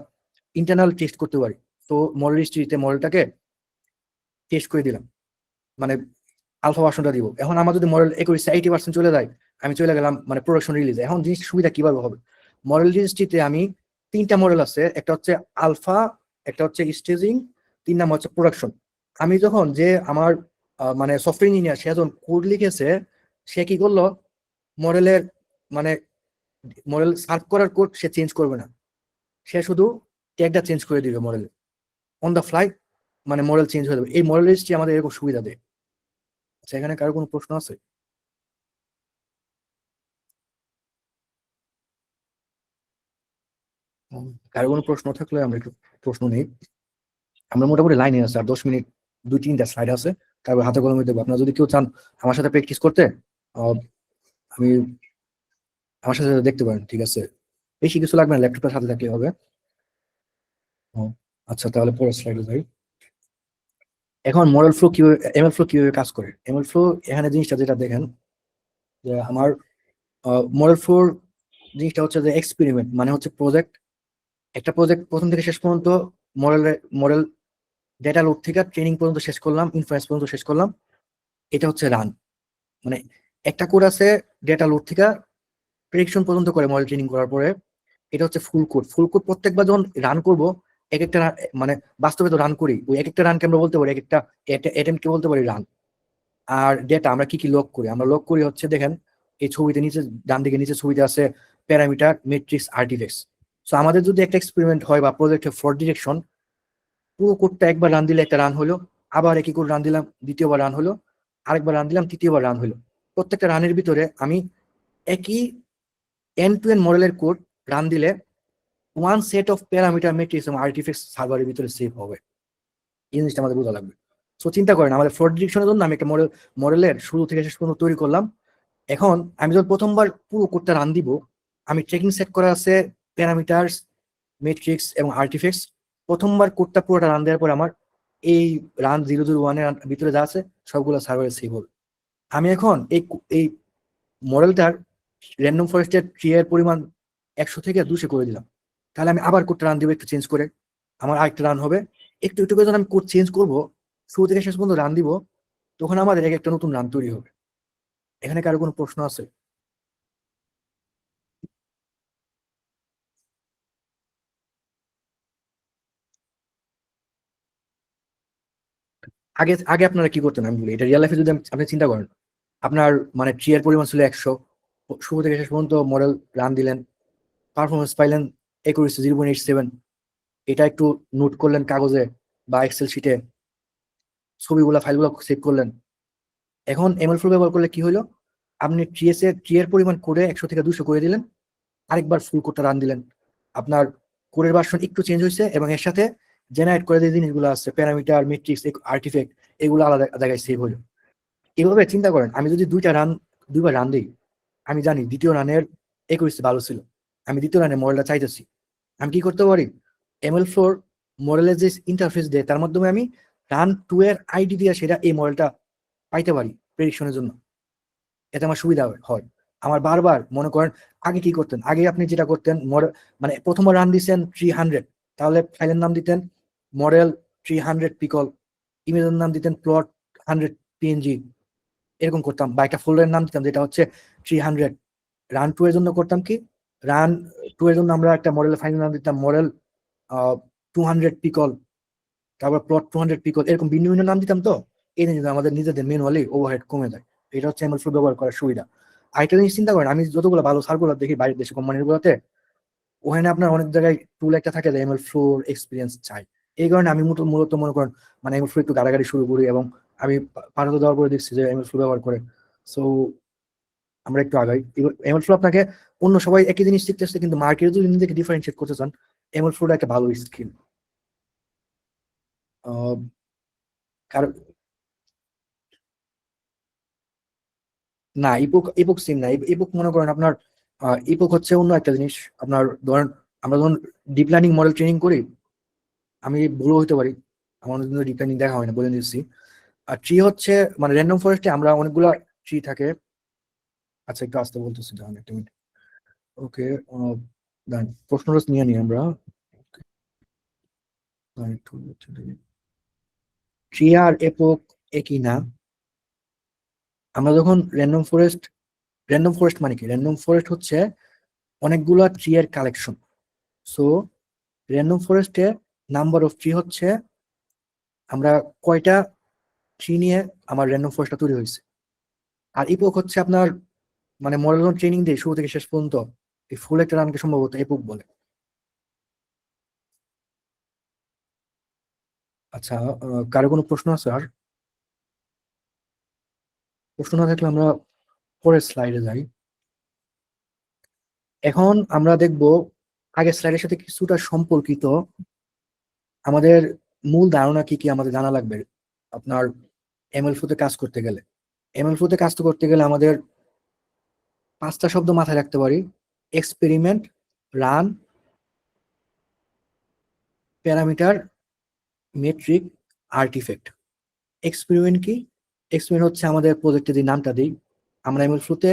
ইন্টারনাল টেস্ট করতে পারি। তো মডেল হিস্ট্রিতে মডেলটাকে টেস্ট করে দিলাম, মানে আলফা ভার্সনটা দিব। এখন আমার যদি মডেল 80% চলে যায়, আমি চলে গেলাম মানে প্রোডাকশন রিলিজে। এখন জিনিস সুবিধা কিভাবে হবে, মডেল রেজিস্ট্রিতে আমি 3টা মডেল আছে, একটা হচ্ছে আলফা, একটা হচ্ছে স্টেজিং, 3 নাম্বার হচ্ছে প্রোডাকশন। আমি যখন যে আমার মানে সফটওয়্যার ইঞ্জিনিয়ার সে যখন কোড লিখেছে, সে কি করলো, মডেলের মানে মডেল সার্ভ করার কোড সে চেঞ্জ করবে না, সে শুধু ট্যাগটা চেঞ্জ করে দিবে মডেলে, অন দ্য ফ্লাই মানে মডেল চেঞ্জ হয়ে যাবে। এই মডেল রেজিস্ট্রি আমাদের এরকম সুবিধা দেয়। আচ্ছা, এখানে কারো কোনো প্রশ্ন আছে? কারো কোনো প্রশ্ন থাকলে আমরা একটু প্রশ্ন নেই। আমরা মোটামুটি লাইনে আছে, আর 10 মিনিট 2-3টা স্লাইড আছে, তারপর হাতে কলমে দেবো। আপনারা যদি কেউ চান আমার সাথে প্র্যাকটিস করতে, আহ, আমি আমার সাথে দেখতে পারেন, ঠিক আছে? বেশি কিছু লাগবে না, ল্যাপটপের সাথে থাকলে হবে। ও, আচ্ছা, তাহলে পরের স্লাইডে যাই। এখন মডেল ফ্লো কিভাবে, এমএল ফ্লো কিভাবে কাজ করে। এমএল ফ্লো এখানে জিনিসটা যেটা দেখেন, যে আমার মডেল ফ্লোর জিনিসটা হচ্ছে যে এক্সপেরিমেন্ট, মানে হচ্ছে প্রজেক্ট। একটা প্রজেক্ট প্রথম থেকে শেষ পর্যন্ত মডেল ডেটা লোড থেকে ট্রেনিং পর্যন্ত শেষ করলাম, ইনফারেন্স পর্যন্ত শেষ করলাম, এটা হচ্ছে রান। মানে একটা কোড আছে ডেটা লোড থেকে প্রেডিকশন পর্যন্ত করে মডেল ট্রেনিং করার পরে, এটা হচ্ছে ফুল কোড। ফুল কোড প্রত্যেকবার যখন রান করবো, এক একটা মানে বাস্তবে তো রান করি, ওই এক একটা রানকে আমরা বলতে পারি, এক একটা অ্যাটেম্পটকে বলতে পারি রান। আর ডেটা আমরা কি কি লক করি, আমরা লক করি হচ্ছে দেখেন এই ছবিতে নিচে, ডান দিকে নিচে ছবিতে আছে প্যারামিটার, মেট্রিক্স, আর্টিফ্যাক্টস। সো আমাদের যদি একটা এক্সপেরিমেন্ট হয় বা প্রজেক্টে ফর ডিরেকশন, পুরো কোডটা একবার রান দিলে একটা রান হলো, আবার একই কোড রান দিলাম, দ্বিতীয়বার রান হলো, আরেকবার রান দিলাম, তৃতীয়বার রান হলো। প্রত্যেকটা রানের ভিতরে আমি একই এন্ড টু এন্ড মডেলের কোড রান দিলে one set of parameter, metrics এবং আর্টিফ্যাক্টস সার্ভারের ভিতরে সেভ হবে। এই জিনিসটা আমাদের বোঝা লাগবে। সো চিন্তা করেন, আমাদের ফ্রড ডিটেকশনের জন্য আমি একটা মডেলের শুরু থেকে শেষ পর্যন্ত তৈরি করলাম। এখন আমি যখন প্রথমবার পুরো কোডটা রান দিব, আমি ট্রেকিং সেট করা আছে প্যারামিটারস, মেট্রিক্স এবং আর্টিফ্যাক্টস। প্রথমবার কোডটা পুরোটা রান দেওয়ার পর আমার এই রান 001 এর ভিতরে যা আছে সবগুলো সার্ভারে সেভ হবে। আমি এখন এই মডেলটার র্যান্ডম ফরেস্টের ট্রি এর পরিমাণ 100 থেকে 200 করে দিলাম। তাহলে আমি আবার কোডটা রান দিব একটু চেঞ্জ করে, আমার আরেকটা রান হবে। একটু একটু করে যখন আমি কোড চেঞ্জ করবো, শুরু থেকে শেষ পর্যন্ত রান দিব, তখন আমাদের একটা নতুন রান তৈরি হবে। এখানে কারো কোনো প্রশ্ন আছে? আগে আগে আপনারা কি করতেন আমি বলি, এটা রিয়েল লাইফে যদি আপনি চিন্তা করেন, আপনার মানে ট্রি এর পরিমাণ ছিল 100, শুরু থেকে শেষ পর্যন্ত মডেল রান দিলেন, পারফরমেন্স পাইলেন 0.87, এটা একটু নোট করলেন কাগজে বা এক্সেল শিটে, ছবিগুলা ফাইলগুলো সেভ করলেন। এখন এমএল ফ্লো ব্যবহার করলে কি হলো, আপনি ট্রি এর পরিমাণ করে 100 থেকে 200 করে দিলেন, আরেকবার ফুল কোডটা রান দিলেন, আপনার কোডের ভার্সন একটু চেঞ্জ হয়েছে এবং এর সাথে জেনারেট করে যে জিনিসগুলো আছে প্যারামিটার, মেট্রিক্স, আর্টিফ্যাক্ট, এগুলো আলাদা জায়গায় সেভ হলো। এভাবে চিন্তা করেন, আমি যদি দুইবার রান দিই, আমি জানি দ্বিতীয় রানের একুরেসি ভালো ছিল, আমি দ্বিতীয় রানের মডেলটা চাইতেছি, আমি কি করতে পারি, এমএল ফ্লোর মডেলের যে ইন্টারফেস দেয় তার মাধ্যমে আমি রান 2 এর আইডি দিয়ে সেটা এই মডেলটা পাইতে পারি প্রেডিকশনের জন্য। এতে আমার সুবিধা হয়। আমার বারবার মনে করেন, আগে কি করতেন, আগে আপনি যেটা করতেন মানে প্রথমবার রান দিচ্ছেন 300, তাহলে ফাইলের নাম দিতেন মডেল 300 পিকল, ইমেজের নাম দিতেন প্লট 100 PNG, এরকম করতাম, বা একটা ফোল্ডারের নাম দিতাম যেটা হচ্ছে 300। রান 2 এর জন্য করতাম কি, রান 2 এর জন্য আমরা একটা মডেলের ফাইলের নাম দিতাম মডেল 200 পিকল, তারপর প্লট 200 পিকল, এরকম ভিন্ন ভিন্ন নাম দিতাম। তো এই জিনিস আমাদের নিজেদের ম্যানুয়ালি ওভারহেড কমে যায়। এটা হচ্ছে এমএল ফ্লো ব্যবহার করার সুবিধা। আরেকটা জিনিস চিন্তা করেন, আমি যতগুলো ভালো সার্কুলার দেখি বাইরের দেশে কোম্পানির গুলোতে, ওখানে আপনার অনেক জায়গায় টুল একটা থাকে যে এমএল ফ্লোর এক্সপিরিয়েন্স চাই। এই কারণে আমি মূলত মনে করেন মানে এমএল ফ্লো একটু গাড়াগাড়ি শুরু করি, এবং আমি পাঠাতে দেওয়ার পরে দেখছি যে এমএল ফ্লো ব্যবহার করে। সো আমরা একটু আগাই। এমএল ফ্লো আপনাকে, অন্য সবাই একই জিনিস শিখতেছে, কিন্তু মার্কেটে যদি নিজেকে ডিফারেন্সিয়েট করতে চান, এমএল ফ্লোটা একটা ভালো স্কিল। কারণ না, ইপুক ইপুক সিম না, ইপুক মনে করেন আপনার, ইপুক হচ্ছে অন্য একটা জিনিস। আপনার ধরেন, আমরা যখন ডিপ লার্নিং মডেল ট্রেনিং করি, আমি ভুলও হইতে পারি, আমার অনেকদিন ডিপ লার্নিং দেখা হয় না, বলে দিচ্ছি। আর ট্রি হচ্ছে মানে র্যান্ডম ফরেস্টে আমরা অনেকগুলা ট্রি থাকে, আচ্ছা একটু আসতে বলতেছি, দাঁড়ান একটা মিনিট। ওকে, দাঁড়ান প্রশ্নটা নিয়ে নিই আমরা। ট্রি আর এপক একই না। আমরা যখন র্যান্ডম ফরেস্ট মানে কি? র্যান্ডম ফরেস্ট হচ্ছে অনেকগুলা ট্রি এর কালেকশন। সো র্যান্ডম ফরেস্টে নাম্বার অফ ট্রি হচ্ছে আমরা কয়টা ট্রি নিয়ে আমার র্যান্ডম ফরেস্টটা তৈরি হয়েছে। আর ইপক হচ্ছে আপনার মানে মডেল ট্রেনিং দিয়ে শুরু থেকে শেষ পর্যন্ত এই ফুল একটা রানকে সম্ভবত এপক বলে। আচ্ছা, কারো কোনো প্রশ্ন আছে? আর প্রশ্ন না থাকলে আমরা পরের স্লাইডে যাই। এখন আমরা দেখব আগের স্লাইডের সাথে কিছুটা সম্পর্কিত আমাদের মূল ধারণা কি কি আমাদের জানা লাগবে আপনার এমএল ফ্লোতে কাজ করতে গেলে। এমএল ফ্লোতে কাজ করতে গেলে আমাদের 5টা শব্দ মাথায় রাখতে পারি: experiment, run, parameter, metric, artifact. Experiment কি? এক্সপেরিমেন্ট হচ্ছে আমাদের প্রজেক্টে যে নামটা দিই। আমরা এমএল ফ্লোতে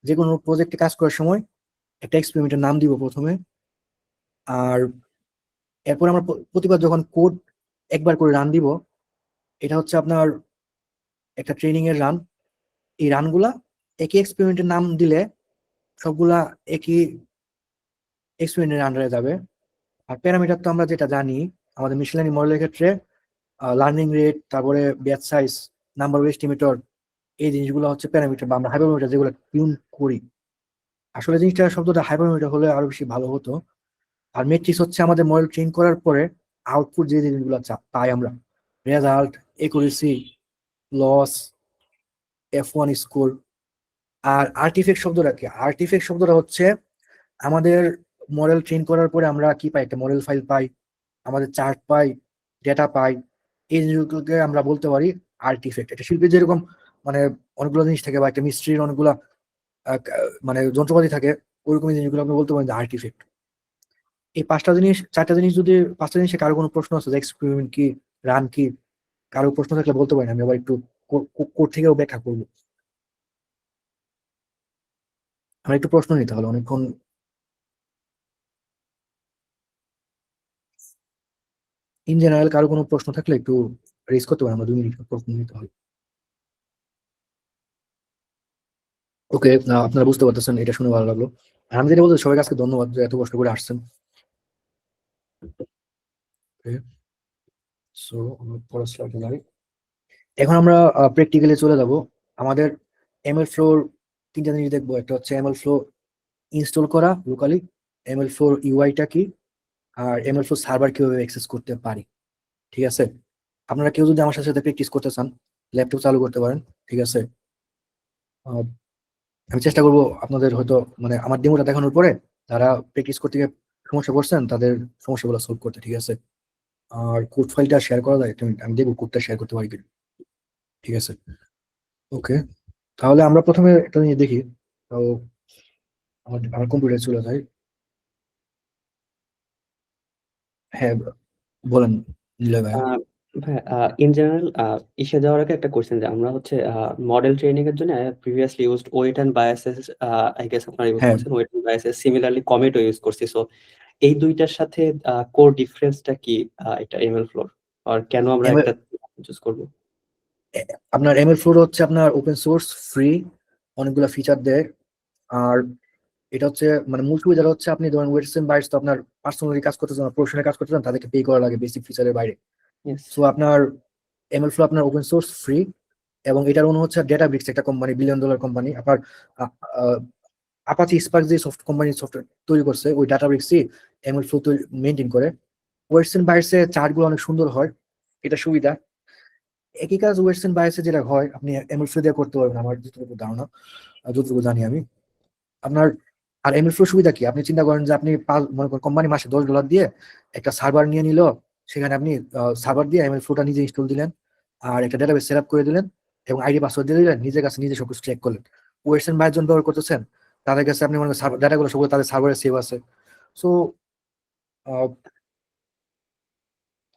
যে কোনো প্রজেক্টে কাজ করার সময় একটা এক্সপেরিমেন্টের নাম দিব প্রথমে। আর এরপর আমরা প্রতিবার যখন কোড একবার করে রান দিব, এটা হচ্ছে আপনার একটা ট্রেনিং এর রান। এই রানগুলা একই এক্সপেরিমেন্টের নাম দিলে সবগুলা একই এক্সপেরিমেন্টের আন্ডারে যাবে। আর প্যারামিটার তো আমরা যেটা জানি আমাদের মেশিন লার্নিং মডেলের ক্ষেত্রে লার্নিং রেট, তারপরে batch size, number of estimator, এই জিনিসগুলো হচ্ছে প্যারামিটার বা আমরা হাইপারমিটার যেগুলো টিউন করি। আসলে জিনিসটা শব্দটা হাইপারমিটার হলে আরো বেশি ভালো হতো। আর মেট্রিক্স হচ্ছে আমাদের মডেল ট্রেন করার পরে আউটপুট যে জিনিসগুলো পাই আমরা, result, accuracy, loss, F1 score. আর আর্টিফেক্ট শব্দটা কি? আর্টিফেক্ট শব্দটা হচ্ছে আমাদের মডেল ট্রেন করার পরে আমরা কি পাই? একটা মডেল ফাইল পাই, আমাদের চার্ট পাই, ডেটা পাই। এই জিনিসগুলোকে আমরা বলতে পারি আর্টিফেক্ট। এটা শিল্পের যেরকম মানে অনেকগুলো জিনিস থাকে বা একটা মিস্ত্রির অনেকগুলো মানে যন্ত্রপাতি থাকে, ওইরকম জিনিসগুলো আপনি বলতে পারেন যে আর্টিফেক্ট। এই 4টা জিনিস যদি 5টা জিনিসে কারো কোনো প্রশ্ন আছে, এক্সপেরিমেন্ট কি, রান কি, কারো প্রশ্ন থাকলে বলতে পারেন, আমি আবার একটু কোড থেকেও ব্যাখ্যা করবো। আমরা একটু প্রশ্ন নিতে হলে অনেকক্ষণ। ইন জেনারেল কারো কোনো প্রশ্ন থাকলে একটু রেজ করতে পারেন, আমরা 2 মিনিট প্রশ্ন নিতে হবে। ওকে, আপনারা বুঝতে পারতেছেন, এটা শুনে ভালো লাগলো। আর আমি যেটা বলতে সবাইকে আজকে ধন্যবাদ যে এত কষ্ট করে আসছেন। সো আমরা পরের স্লাইডে যাই। এখন আমরা প্র্যাকটিক্যালি চলে যাব। আমাদের এমএল ফ্লোর 3টা জিনিস দেখবো। একটা হচ্ছে এমএল ফ্লো ইনস্টল করা লোকালি, এমএল ফ্লোর ইউআইটা কি, আর এমএল ফ্লো সার্ভার কিভাবে অ্যাক্সেস করতে পারি। ঠিক আছে? আপনারা কেউ যদি আমার সাথে প্র্যাকটিস করতে চান, ল্যাপটপ চালু করতে পারেন। ঠিক আছে? আহ, আমি চেষ্টা করবো আপনাদের হয়তো মানে আমার ডেমোটা দেখানোর পরে যারা প্র্যাকটিস করতে গিয়ে সমস্যা পড়ছেন তাদের সমস্যাগুলো সলভ করতে। ঠিক আছে? আর কোড ফাইলটা শেয়ার করা যায়, আমি দেখবো কোডটা শেয়ার করতে পারি কিনা। ঠিক আছে? ওকে, তাহলে আমরা প্রথমে একটা জিনিস দেখি। তো আমার কম্পিউটারে চলে যাই। হ্যাঁ, বলেন নিলয় ভাই। ইন জেনারেল ইসে যাওয়ার আগে একটা কোশ্চেন, যে আমরা হচ্ছে মডেল ট্রেনিং এর জন্য previously used weight and biases, I guess আপনারা ইউজ হ্যাঁ, করছেন ওয়েট এন্ড বায়াসেস, সিমিলারলি কমেটও ইউজ করছি। সো এই দুইটার সাথে কোর ডিফারেন্সটা কি এটা এমএল ফ্লোর, আর কেন আমরা ML একটা চুজ করব? আপনার এমএল ফ্লোর হচ্ছে আপনার ওপেন সোর্স, ফ্রি, অনেকগুলো ফিচার দেয়। আর এটা হচ্ছে মানে মূল সুবিধাটা হচ্ছে আপনি ধরেন ওয়েটস এন্ড বাইটস তো আপনার পার্সোনালি কাজ করতে চান, প্রফেশনাল কাজ করতে চান, তাদেরকে পে করা লাগে বেসিক ফিচারের বাইরে। ইয়েস। সো আপনার এমএল ফ্লো আপনার ওপেন সোর্স, ফ্রি, এবং এটার অনু হচ্ছে ডেটাব্রিক্স, একটা কোম্পানি, $1 বিলিয়ন কোম্পানি। আপনার আপাচি স্পার্ক যে কোম্পানি সফটওয়্যার তৈরি করছে, ওই ডেটাব্রিক্সই এমএল ফ্লো মেনটেন করে। ওয়েটস এন্ড বাইটস এর চার্টগুলো অনেক সুন্দর হয়, এটা সুবিধা। একই কাজ ওয়েটস এন্ড বাইটস যেটা হয় আপনি এমএল ফ্লো দিয়ে করতে পারবেন, আমার যতটুকু ধারণা, যতটুকু জানি আমি। আপনার আর এমএল ফ্লো সুবিধা কি? আপনি চিন্তা করেন যে আপনি মনে করেন কোম্পানি মাসে $10 দিয়ে একটা সার্ভার নিয়ে নিল, সেখানে আপনি সার্ভার দিয়ে এমএল ফ্লোটা নিজে ইনস্টল দিলেন, আর একটা ডেটাবেস সেট আপ করে দিলেন, এবং আইডি পাসওয়ার্ড দিয়ে দিলেন, নিজের কাছে নিজে সবকিছু চেক করলেন। ওয়েটস এন্ড বাইটস ব্যবহার করতেছেন, তাদের কাছে আপনি মনে করেন ডাটাগুলো সব তাদের সার্ভারে সেভ আছে। সো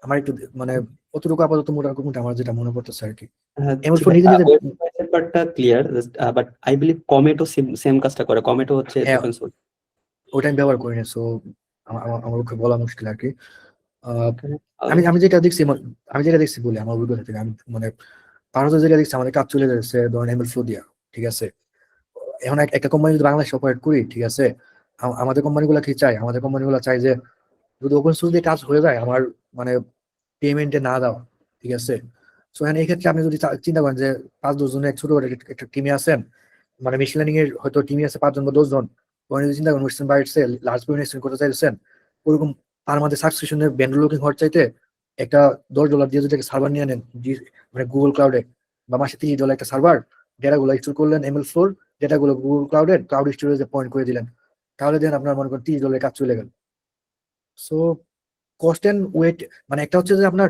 আমার একটু মানে অতটুকু আপাতত মোটামুটি আমার যেটা মনে পড়তেছে আর কি। এমএল ফ্লো নিজে নিজে ব্যাপারটা ক্লিয়ার, বাট আই বিলিভ কমেটও সেম কাজটা করে। কমেটও হচ্ছে হ্যাঁ। Open source. ওটা আমি ব্যবহার করি না, সো আমার পক্ষে বলা মুশকিল আর কি। আমি যেটা দেখছি বলি আমার অভিজ্ঞতা থেকে, আমি মানে ভারতে যেটা দেখছি আমাদের কাজ চলে যাচ্ছে ধরেন এমএল ফ্লো দিয়া, ঠিক আছে। এখন একটা কোম্পানি যদি বাংলাদেশে অপারেট করি, ঠিক আছে, আমাদের কোম্পানিগুলো কি চাই, আমাদের কোম্পানিগুলো চাই যে যদি ওপেন সোর্স দিয়ে কাজ হয়ে যায় আমার মানে পেমেন্টে না দাও, ঠিক আছে। সো এখানে এই ক্ষেত্রে আপনি যদি চিন্তা করেন যে 5-10 জনের এক ছোট একটা টিমে আছেন, মানে মেশিন লার্নিং এর হয়তো টিমে আছে 5 জন বা 10 জন, তখন যদি চিন্তা করেন ওয়েস্টার্ন বাইটসে লার্জ পেমেন্ট এক্সচেঞ্জ করতে চাইছেন, ওরকম তার মধ্যে সাবস্ক্রিপশনের ভেন্ডর লুকিং হওয়ার চাইতে একটা $10 দিয়ে যদি সার্ভার নিয়ে নেন, মানে গুগল ক্লাউডে, বা মাসে $30 একটা সার্ভার, ডেটাগুলো স্টোর করলেন এমএল ফ্লোর, ডেটাগুলো গুগল ক্লাউডের ক্লাউড স্টোরেজে পয়েন্ট করে দিলেন, তাহলে দেন আপনার মনে করেন $30 কাজ চলে গেল। সো কস্ট এন্ড ওয়েট, মানে একটা হচ্ছে যে আপনার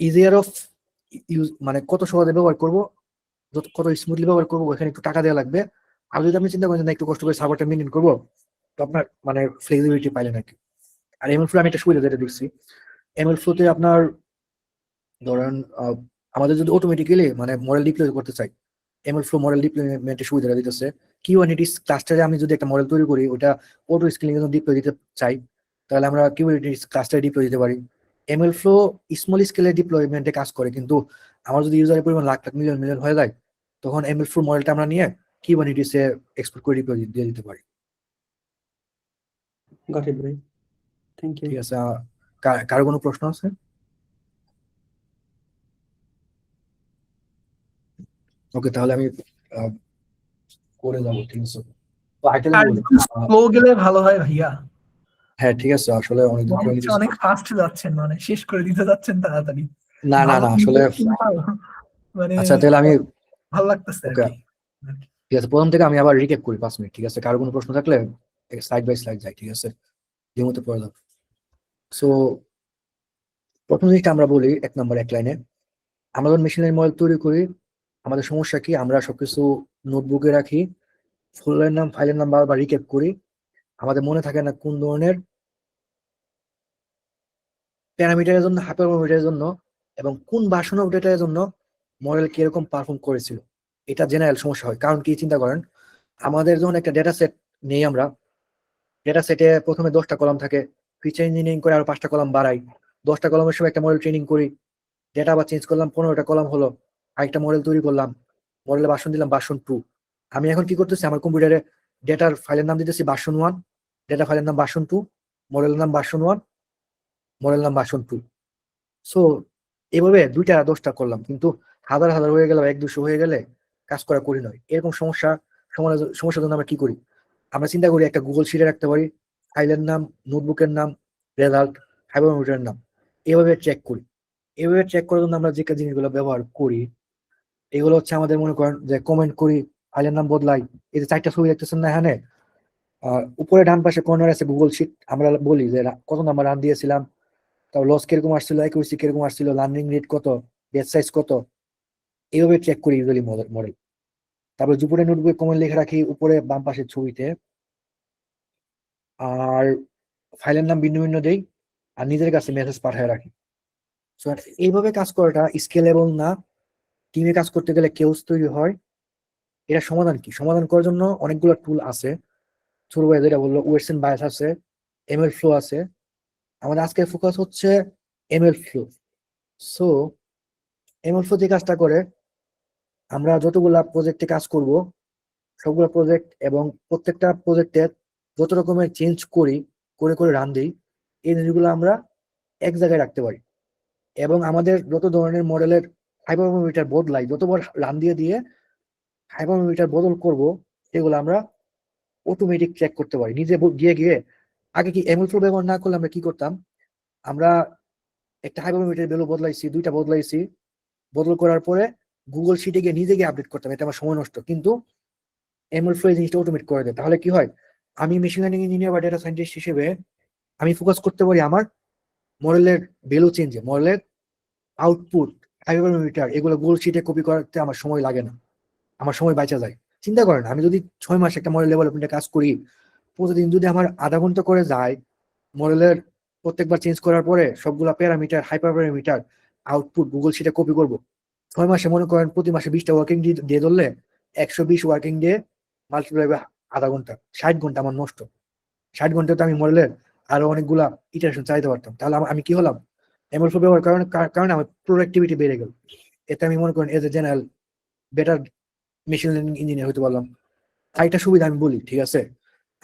ইজিয়ার অফ ইউজ, মানে কত সহজে ব্যবহার করবো, কত স্মুথলি ব্যবহার করবো, ওখানে একটু টাকা দেওয়া লাগবে। আর যদি আপনি চিন্তা করেন না একটু কষ্ট করে সার্ভারটা মেনটেন করবো, তো আপনার মানে ফ্লেক্সিবিলিটি পাইলেন আর কি। আর এমএল ফ্লো আমি একটা সুবিধা যেটা দেখছি, এমএল ফ্লোতে আপনার ধরেন আমাদের যদি অটোমেটিক্যালি মানে মডেল ডিপ্লয় করতে চাই, এমএল ফ্লো মডেল ডিপ্লয়মেন্টের সুবিধাটা দিতেছে। কিউআরনিটিস ক্লাস্টারে আমি যদি একটা মডেল তৈরি করি, ওটা অটো স্কেলিং এর জন্য ডিপ্লয় দিতে চাই, তাহলে আমরা কিউআরনিটিস ক্লাস্টারে ডিপ্লয় দিতে পারি। এমএল ফ্লো স্মল স্কেলের ডিপ্লয়মেন্টে কাজ করে, কিন্তু আমার যদি ইউজারের পরিমাণ লাখ লাখ মিলিয়ন মিলিয়ন হয়ে যায়, তখন এমএল ফ্লো মডেলটা আমরা নিয়ে কিউআরনিটিসে এক্সপোর্ট করে ডিপ্লয় দিয়ে দিতে পারি। গট ইট ভাই, থ্যাংক ইউ। ঠিক আছে, কারো কোনো প্রশ্ন আছে? ওকে, তাহলে আমি করে যাবো, ঠিক আছে। তো আরেকটা আর জিনিস বলি, স্লো গেলে ভালো হয় ভাইয়া। হ্যাঁ ঠিক আছে, আসলে অনেক মনে হচ্ছে অনেক ফাস্ট যাচ্ছেন, মানে শেষ করে দিতে যাচ্ছেন তাড়াতাড়ি। না ভালো আসলে মানে আচ্ছা তাহলে আমি ভালো লাগতেছে আর ওকে, কি। ঠিক আছে, প্রথম থেকে আমি আবার রিক্যাপ করি 5 মিনিট, ঠিক আছে। কারো কোনো প্রশ্ন থাকলে স্লাইড বাই স্লাইড যাই, ঠিক আছে, যে মতো পড়ে যাবো। সো প্রথম জিনিসটা আমরা বলি 1 নম্বর এক লাইনে, আমরা যখন মেশিন লার্নিং মডেল তৈরি করি, আমাদের সমস্যা কি, আমরা সবকিছু নোটবুকে রাখি, ফাইলের নাম বারবার রিক্যাপ করি, আমাদের মনে থাকে না কোন ধরনের প্যারামিটারের জন্য, হাইপারপ্যারামিটারের জন্য এবং কোন ভার্সন অফ ডেটার জন্য মডেল কিরকম পারফর্ম করেছিল। এটা জেনারেল সমস্যা হয়, কারণ কি চিন্তা করেন, আমাদের যখন একটা ডেটা সেট নেই, আমরা ডেটা সেটে প্রথমে 10টা কলাম থাকে, ফিচার ইঞ্জিনিয়ারিং করে আরো 5টা কলাম বাড়াই, 10টা কলামের সময় একটা মডেল ট্রেনিং করি, ডেটা আবার চেঞ্জ করলাম, 15টা কলাম হলো, আরেকটা মডেল তৈরি করলাম, মডেলে ভার্সন দিলাম ভার্সন 2। আমি এখন কি করতেছি, আমার কম্পিউটারে ডেটার ফাইলের নাম দিতেছি ভার্সন 1, ডেটা ফাইলের নাম ভার্সন 2, মডেলের নাম ভার্সন 1, মডেল নাম ভার্সন 2। সো এভাবে 2টা 10টা করলাম, কিন্তু হাজার হাজার হয়ে গেল, 1-200 হয়ে গেলে কাজ করি নয়। এরকম সমস্যার জন্য আমরা কি করি, আমরা চিন্তা করি একটা গুগল শিটে রাখতে পারি, ফাইলের নাম, নোটবুকের নাম, রেজাল্ট, হাইপারমিটারের নাম, এভাবে ট্র্যাক করি। এভাবে ট্র্যাক করার জন্য আমরা যে জিনিসগুলো ব্যবহার করি, এগুলো হচ্ছে আমাদের মনে করেন যে কমেন্ট করি, ফাইলের নাম বদলাই। এই যে 4টা ছবি দেখতেছেন না এখানে, উপরে ডান পাশে কর্নার আছে গুগল শিট, আমরা বলি যে কত নাম্বার রান দিয়েছিলাম, তাও লস কিরকম আসছিল, অ্যাকুরেসি কিরকম আসছিল, লার্নিং রেট কত, বেস সাইজ কত, এইভাবে ট্র্যাক করি ইউজুয়ালি মডেল। তারপর উপরে নোটবুকে কমেন্ট লিখে রাখি উপরে বাম পাশের ছবিতে, আর ফাইলের নাম ভিন্ন ভিন্ন দেই, আর নিজের কাছে মেসেজ পাঠায় রাখি। সো এইভাবে কাজ করাটা স্কেলেবল না, টিমে কাজ করতে গেলে কেউস তৈরি হয়। এটা সমাধান কি, সমাধান করার জন্য অনেকগুলো টুল আছে। ছোট ভাই যেটা বললো, ওয়েটস এন্ড বায়াস আছে, এমএল ফ্লো আছে। আমাদের আজকের ফোকাস হচ্ছে ML flow. So ML flow যে কাজটা করে, আমরা যতগুলা প্রজেক্টে কাজ করব, সবগুলো প্রজেক্ট এবং প্রত্যেকটা প্রজেক্টে যত রকমের চেঞ্জ করি, করে রান দিই, এই জিনিসগুলো আমরা এক জায়গায় রাখতে পারি। এবং আমাদের যত ধরনের মডেলের হাইপারমিটার বদলাই, যতবার রান দিয়ে হাইপারমিটার বদল করব, সেগুলো আমরা অটোমেটিক চেক করতে পারি নিজে গিয়ে। আগে কি এমএল ফ্লো ব্যবহার না করলে আমরা কি করতাম, আমরা একটা হাইপারমিটার ভ্যালু বদলাইছি, 2টা বদলাইছি, বদল করার পরে গুগল শিটে গিয়ে নিজে গিয়ে আপডেট করতাম, এটা আমার সময় নষ্ট। কিন্তু এমএল ফ্লো এই জিনিসটা অটোমেট করে দেয়। তাহলে কি হয়, আমি মেশিন লার্নিং ইঞ্জিনিয়ার বা ডেটা সায়েন্টিস্ট হিসেবে আমি ফোকাস করতে পারি আমার মডেলের ভ্যালু চেঞ্জে, মডেলের আউটপুট, হাইপারমিটার, এগুলো গুগল শিটে কপি করতে আমার সময় লাগে না, আমার সময় বাঁচা যায়। চিন্তা করেন, আমি যদি 6 মাস একটা মডেল ডেভেলপমেন্টে কাজ করি, প্রতিদিন যদি আমার আধা ঘন্টা করে যায় মডেলের প্রত্যেকবার চেঞ্জ করার পরে সবগুলা parameter, hyper parameter, output Google শিটে কপি করব, 6 মাসে মনে করেন প্রতি মাসে 20টা ওয়ার্কিং ডে ধরলে 120 ওয়ার্কিং ডে মাল্টিপ্লাই বাই আধা ঘন্টা, 60 ঘন্টা আমার নষ্ট। 60 ঘন্টাতে আমি মডেলের আরো অনেকগুলা ইটারেশন চাইতে পারতাম। তাহলে আমি কি হলাম, ML4 ব্যবহার কারণে আমার প্রোডাক্টিভিটি বেড়ে গেল। এতে আমি মনে করেন as a general better machine learning engineer হতে পারলাম। আরেকটা সুবিধা আমি বলি, ঠিক আছে,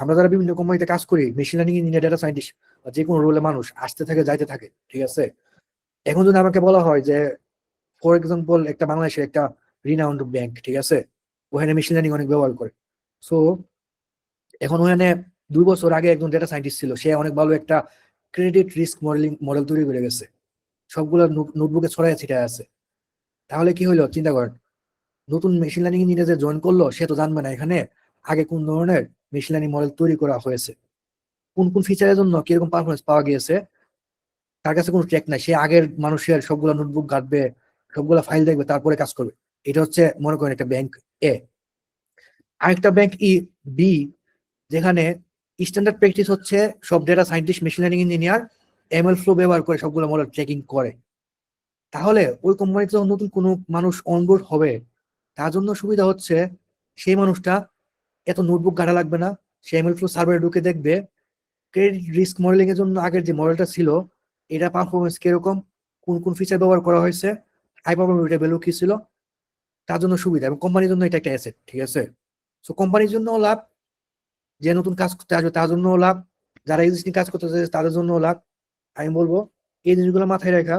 আমরা যারা বিভিন্ন কোম্পানিতে কাজ করি, machine learning engineer, data scientist, যে কোনো রোলে মানুষ আসতে থাকে যাইতে থাকে, ঠিক আছে। এখন যদি আমাকে বলা হয় যে ফর এক্সাম্পল একটা বাংলাদেশের একটা রিনাউন্ড ব্যাংক, ঠিক আছে, ওখানে মেশিন লার্নিং অনেক ব্যবহার করে। সো এখন ওখানে 2 বছর আগে একজন ডেটা সায়েন্টিস্ট ছিল, সে অনেক ভালো একটা ক্রেডিট রিস্ক মডেল তৈরি করে গেছে, সবগুলো নোটবুকে ছড়ায় ছিটায় আছে। তাহলে কি হইলো চিন্তা করেন, নতুন মেশিন লার্নিং ইঞ্জিনিয়ার যে জয়েন করলো সে তো জানবে না এখানে আগে কোন ধরনের মেশিন লার্নিং মডেল তৈরি করা হয়েছে, কোন কোন ফিচারের জন্য কিরকম পারফরমেন্স পাওয়া গিয়েছে, তার কাছে কোনো ট্র্যাক নাই। সে আগের মানুষের সবগুলো নোটবুক ঘাটবে, সবগুলো ফাইল দেখবে, তারপরে কাজ করবে। এটা হচ্ছে মনে করেন একটা ব্যাংক এ। আরেকটা ব্যাংক বি, যেখানে স্ট্যান্ডার্ড প্র্যাকটিস হচ্ছে সব data scientist, machine learning engineer ML4 ব্যবহার করে সবগুলো মডেল ট্র্যাকিং করে। তাহলে ওই কোম্পানিতে যখন নতুন কোনো মানুষ অনবোর্ড হবে, তার জন্য সুবিধা হচ্ছে সেই মানুষটা এত নোটবুক ঘাটা লাগবে না, সে ML4 সার্ভারে ঢুকে দেখবে ক্রেডিট রিস্ক মডেলিং এর জন্য আগের যে মডেলটা ছিল এটা পারফরমেন্স কিরকম, কোন কোন ফিচার ব্যবহার করা হয়েছে, হাই প্রবাবিলিটি ভ্যালু কি ছিল, তার জন্য সুবিধা। এবং কোম্পানির জন্য এটা একটা অ্যাসেট, ঠিক আছে। সো কোম্পানির জন্য লাভ, যে নতুন কাজ করতে আসবে তার জন্য লাভ, যারা এক্সিস্টিং কাজ করতে চাচ্ছে তাদের জন্য লাভ। আমি বলবো এই জিনিসগুলো মাথায় রাখা,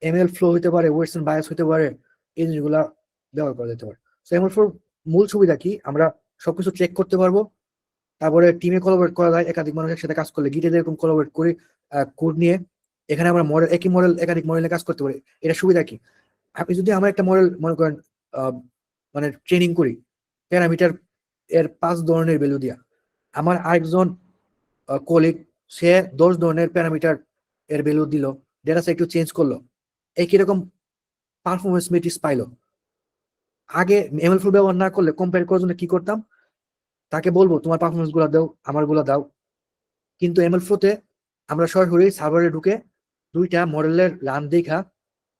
ML4 হতে পারে, ওয়েস্টার্ন বায়াস হতে পারে, এই জিনিসগুলা ব্যবহার করা যেতে পারে। সো ML4 মূল সুবিধা কি, আমরা সবকিছু চেক করতে পারবো, তারপরে টিমে কোলাবরেট করা যায়, একাধিক মানুষের সাথে কাজ করলে গিটে যেরকম কোলাবরেট করি কোড নিয়ে, এখানে আমরা মডেল, একই মডেল একাধিক মডেলে কাজ করতে পারি। এটা সুবিধা কি, আপনি যদি আমার একটা মডেল মনে করেন মানে ট্রেনিং করি প্যারামিটার এর 5 ধরনের ভ্যালু দিয়া, আমার আরেকজন কলিগ সে 10 ধরনের প্যারামিটার এর ভ্যালু দিল, ডেটা সেট একটু চেঞ্জ করলো, একই রকম পারফরমেন্স মেট্রিক্স পাইলো। আগে ML4 ব্যবহার না করলে কম্পেয়ার করার জন্য কি করতাম, তাকে বলবো তোমার পারফরমেন্স গুলা দাও, আমার গুলা দাও। কিন্তু ML4 তে আমরা সরাসরি সার্ভারে ঢুকে দুইটা মডেলের রান দেখা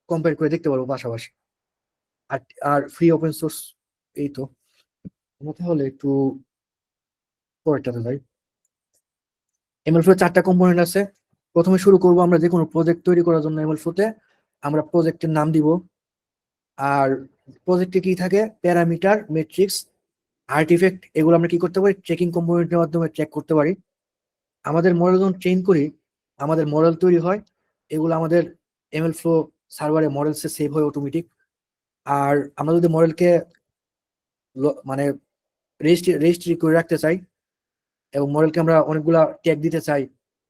কম্পেয়ার করে দেখতে পারবো পাশাপাশি। আর আর ফ্রি ওপেন সোর্স এই তো। তাহলে একটু পরেরটাতে যাই। ML4 4টা কম্পোনেন্ট আছে। প্রথমে শুরু করবো আমরা যে কোনো প্রজেক্ট তৈরি করার জন্য ML4 তে আমরা প্রজেক্টের নাম দিব, আর প্রজেক্টে কি থাকে প্যারামিটার, মেট্রিক্স, আর্টিফ্যাক্ট, এগুলো আমরা কি করতে পারি ট্রেকিং কম্পোনেন্টের মাধ্যমে ট্র্যাক করতে পারি। আমাদের মডেল যখন ট্রেন করি, আমাদের মডেল তৈরি হয়, এগুলো আমাদের ML4 সার্ভারে মডেলসে সেভ হয় অটোমেটিক। আর আমরা যদি মডেলকে মানে রেজিস্ট্রি করে রাখতে চাই এবং মডেলকে আমরা অনেকগুলা ট্যাগ দিতে চাই,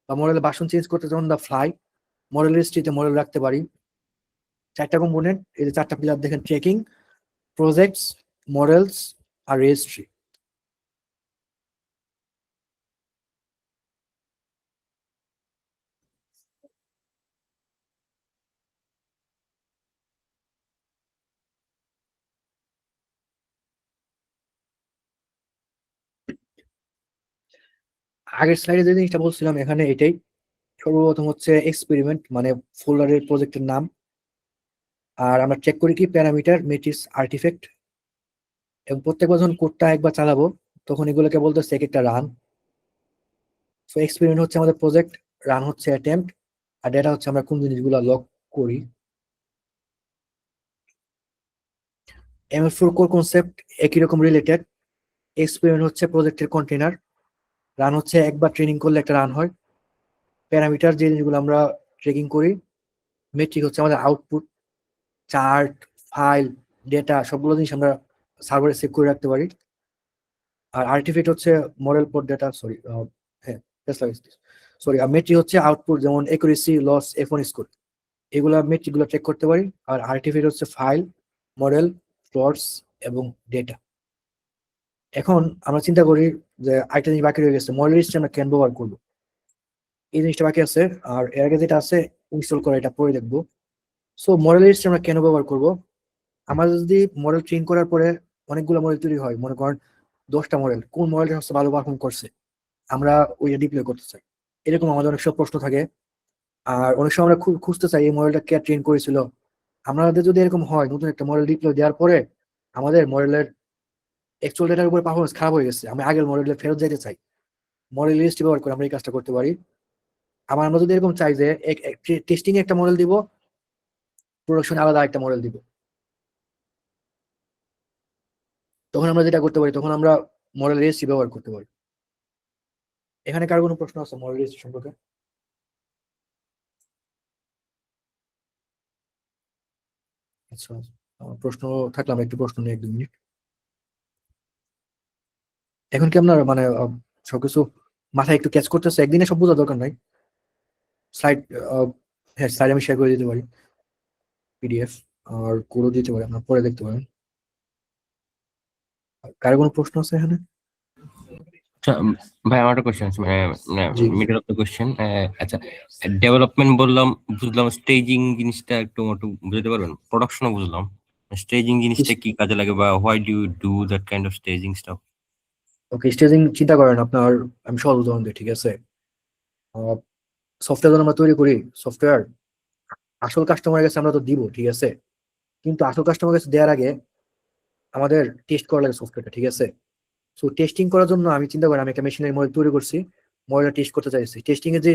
বা মডেলের ভার্সন চেঞ্জ করতে চাই, আমরা ফ্লাই মডেল রেজিস্ট্রিতে মডেল রাখতে পারি। 4টা কম্পোনেন্ট, এই যে 4টা পিলার দেখেন, ট্রেকিং, প্রজেক্টস, মডেলস আর রেজিস্ট্রি। আগের স্লাইডে যে জিনিসটা বলছিলাম এখানে এটাই। সর্বপ্রথম হচ্ছে এক্সপেরিমেন্ট, মানে ফোল্ডারের প্রজেক্টের নাম, আর আমরা চেক করি কি প্যারামিটার, মেট্রিক্স, আর্টিফ্যাক্ট। এবং প্রত্যেকবার যখন কোডটা একবার চালাবো তখন এগুলোকে বলতেছে এক একটা রান। সো এক্সপেরিমেন্ট হচ্ছে আমাদের প্রজেক্ট, রান হচ্ছে অ্যাটেম্প্ট, আর ডেটা হচ্ছে আমরা কোন জিনিসগুলো লগ করি। ML4 কোর কনসেপ্ট একই রকম রিলেটেড। এক্সপেরিমেন্ট হচ্ছে প্রজেক্টের কন্টেনার, রান হচ্ছে একবার ট্রেনিং করলে একটা রান হয়। প্যারামিটার যে জিনিসগুলো আমরা ট্রেকিং করি, মেট্রিক হচ্ছে আমাদের আউটপুট, চার্ট, ফাইল, ডেটা, সবগুলো জিনিস আমরা সার্ভারে সেভ করে রাখতে পারি। আর আর্টিফ্যাক্ট হচ্ছে মডেল পর ডেটা, হ্যাঁ সরি, আর মেট্রিক হচ্ছে আউটপুট, যেমন একুরেসি, লস, F1 স্কোর, এগুলা মেট্রিকগুলো চেক করতে পারি। আর আর্টিফ্যাক্ট হচ্ছে ফাইল, মডেল, প্লটস এবং ডেটা। এখন আমরা চিন্তা করি যে আরেকটা জিনিস বাকি রয়ে গেছে, মডেল রেজিস্ট্রি আমরা কেন ব্যবহার করবো, এই জিনিসটা বাকি আছে। আর এর আগে যেটা আছে ইনস্টল করে এটা পরে দেখবো। সো মডেল রেজিস্ট্রি আমরা কেন ব্যবহার করবো, আমরা যদি মডেল ট্রেন করার পরে অনেকগুলো মডেল তৈরি হয়, মনে করেন 10টা মডেল, কোন মডেলটা সবচেয়ে ভালো পারফর্ম করছে আমরা ওইটা ডিপ্লয় করতে চাই, এরকম আমাদের অনেক সব প্রশ্ন থাকে। আর অনেক সময় আমরা খুঁজতে চাই এই মডেলটা কে ট্রেন করেছিল, আমাদের যদি এরকম হয় নতুন একটা মডেল ডিপ্লয় দেওয়ার পরে আমাদের মডেলের অ্যাকচুয়াল ডেটার উপর পারফরমেন্স খারাপ হয়ে গেছে, আমি আগের মডেলে ফেরত যেতে চাই, মডেল লিস্ট ব্যবহার করে আমরা এই কাজটা করতে পারি। আবার আমরা যদি এরকম চাই যে টেস্টিং একটা মডেল দিব, প্রোডাকশনে আলাদা একটা মডেল দিব, তখন আমরা যেটা করতে পারি, তখন আমরা মডেল রেজিস্ট্রি ব্যবহার করতে পারি। এখানে কার কোনো প্রশ্ন আছে মডেল রেজিস্ট্রি সম্পর্কে? আচ্ছা, আমার প্রশ্ন থাকলে আমি একটু প্রশ্ন নিয়ে 1-2 মিনিট। এখন কি আপনার মানে সবকিছু মাথায় একটু ক্যাচ করতেছে? একদিনে সব বোঝার দরকার নাই। স্লাইড, হ্যাঁ স্লাইড আমি শেয়ার করে দিতে পারি, পিডিএফ আর কোডও দিতে পারি, আপনার পরে দেখতে পারেন। কার কোনো প্রশ্ন আছে এখানে? আচ্ছা, ভাই আমার একটা কোশ্চেন আছে, জি। Middle of the question. আচ্ছা, ডেভেলপমেন্ট বললাম, বুঝলাম, স্টেজিং জিনিসটা একটু একটু বুঝতে পারবেন? প্রোডাকশনও বুঝলাম, স্টেজিং জিনিসটা কি কাজে লাগে, বা why do you do that kind of staging stuff? Okay, staging চিন্তা করেন আপনার, আমি সহজ উদাহরণ দিই, ঠিক আছে? সফটওয়্যার যখন আমরা তৈরি করি, সফটওয়্যার আসল কাস্টমারের কাছে আমরা তো দিব, ঠিক আছে, কিন্তু আসল কাস্টমারের কাছে দেওয়ার আগে আমাদের টেস্ট করা লাগে সফটওয়্যারটা, ঠিক আছে? সো টেস্টিং করার জন্য আমি চিন্তা করি, আমি একটা মেশিনারি মডেল তৈরি করছি, মডেলটা টেস্ট করতে চাইছি। টেস্টিং এর যে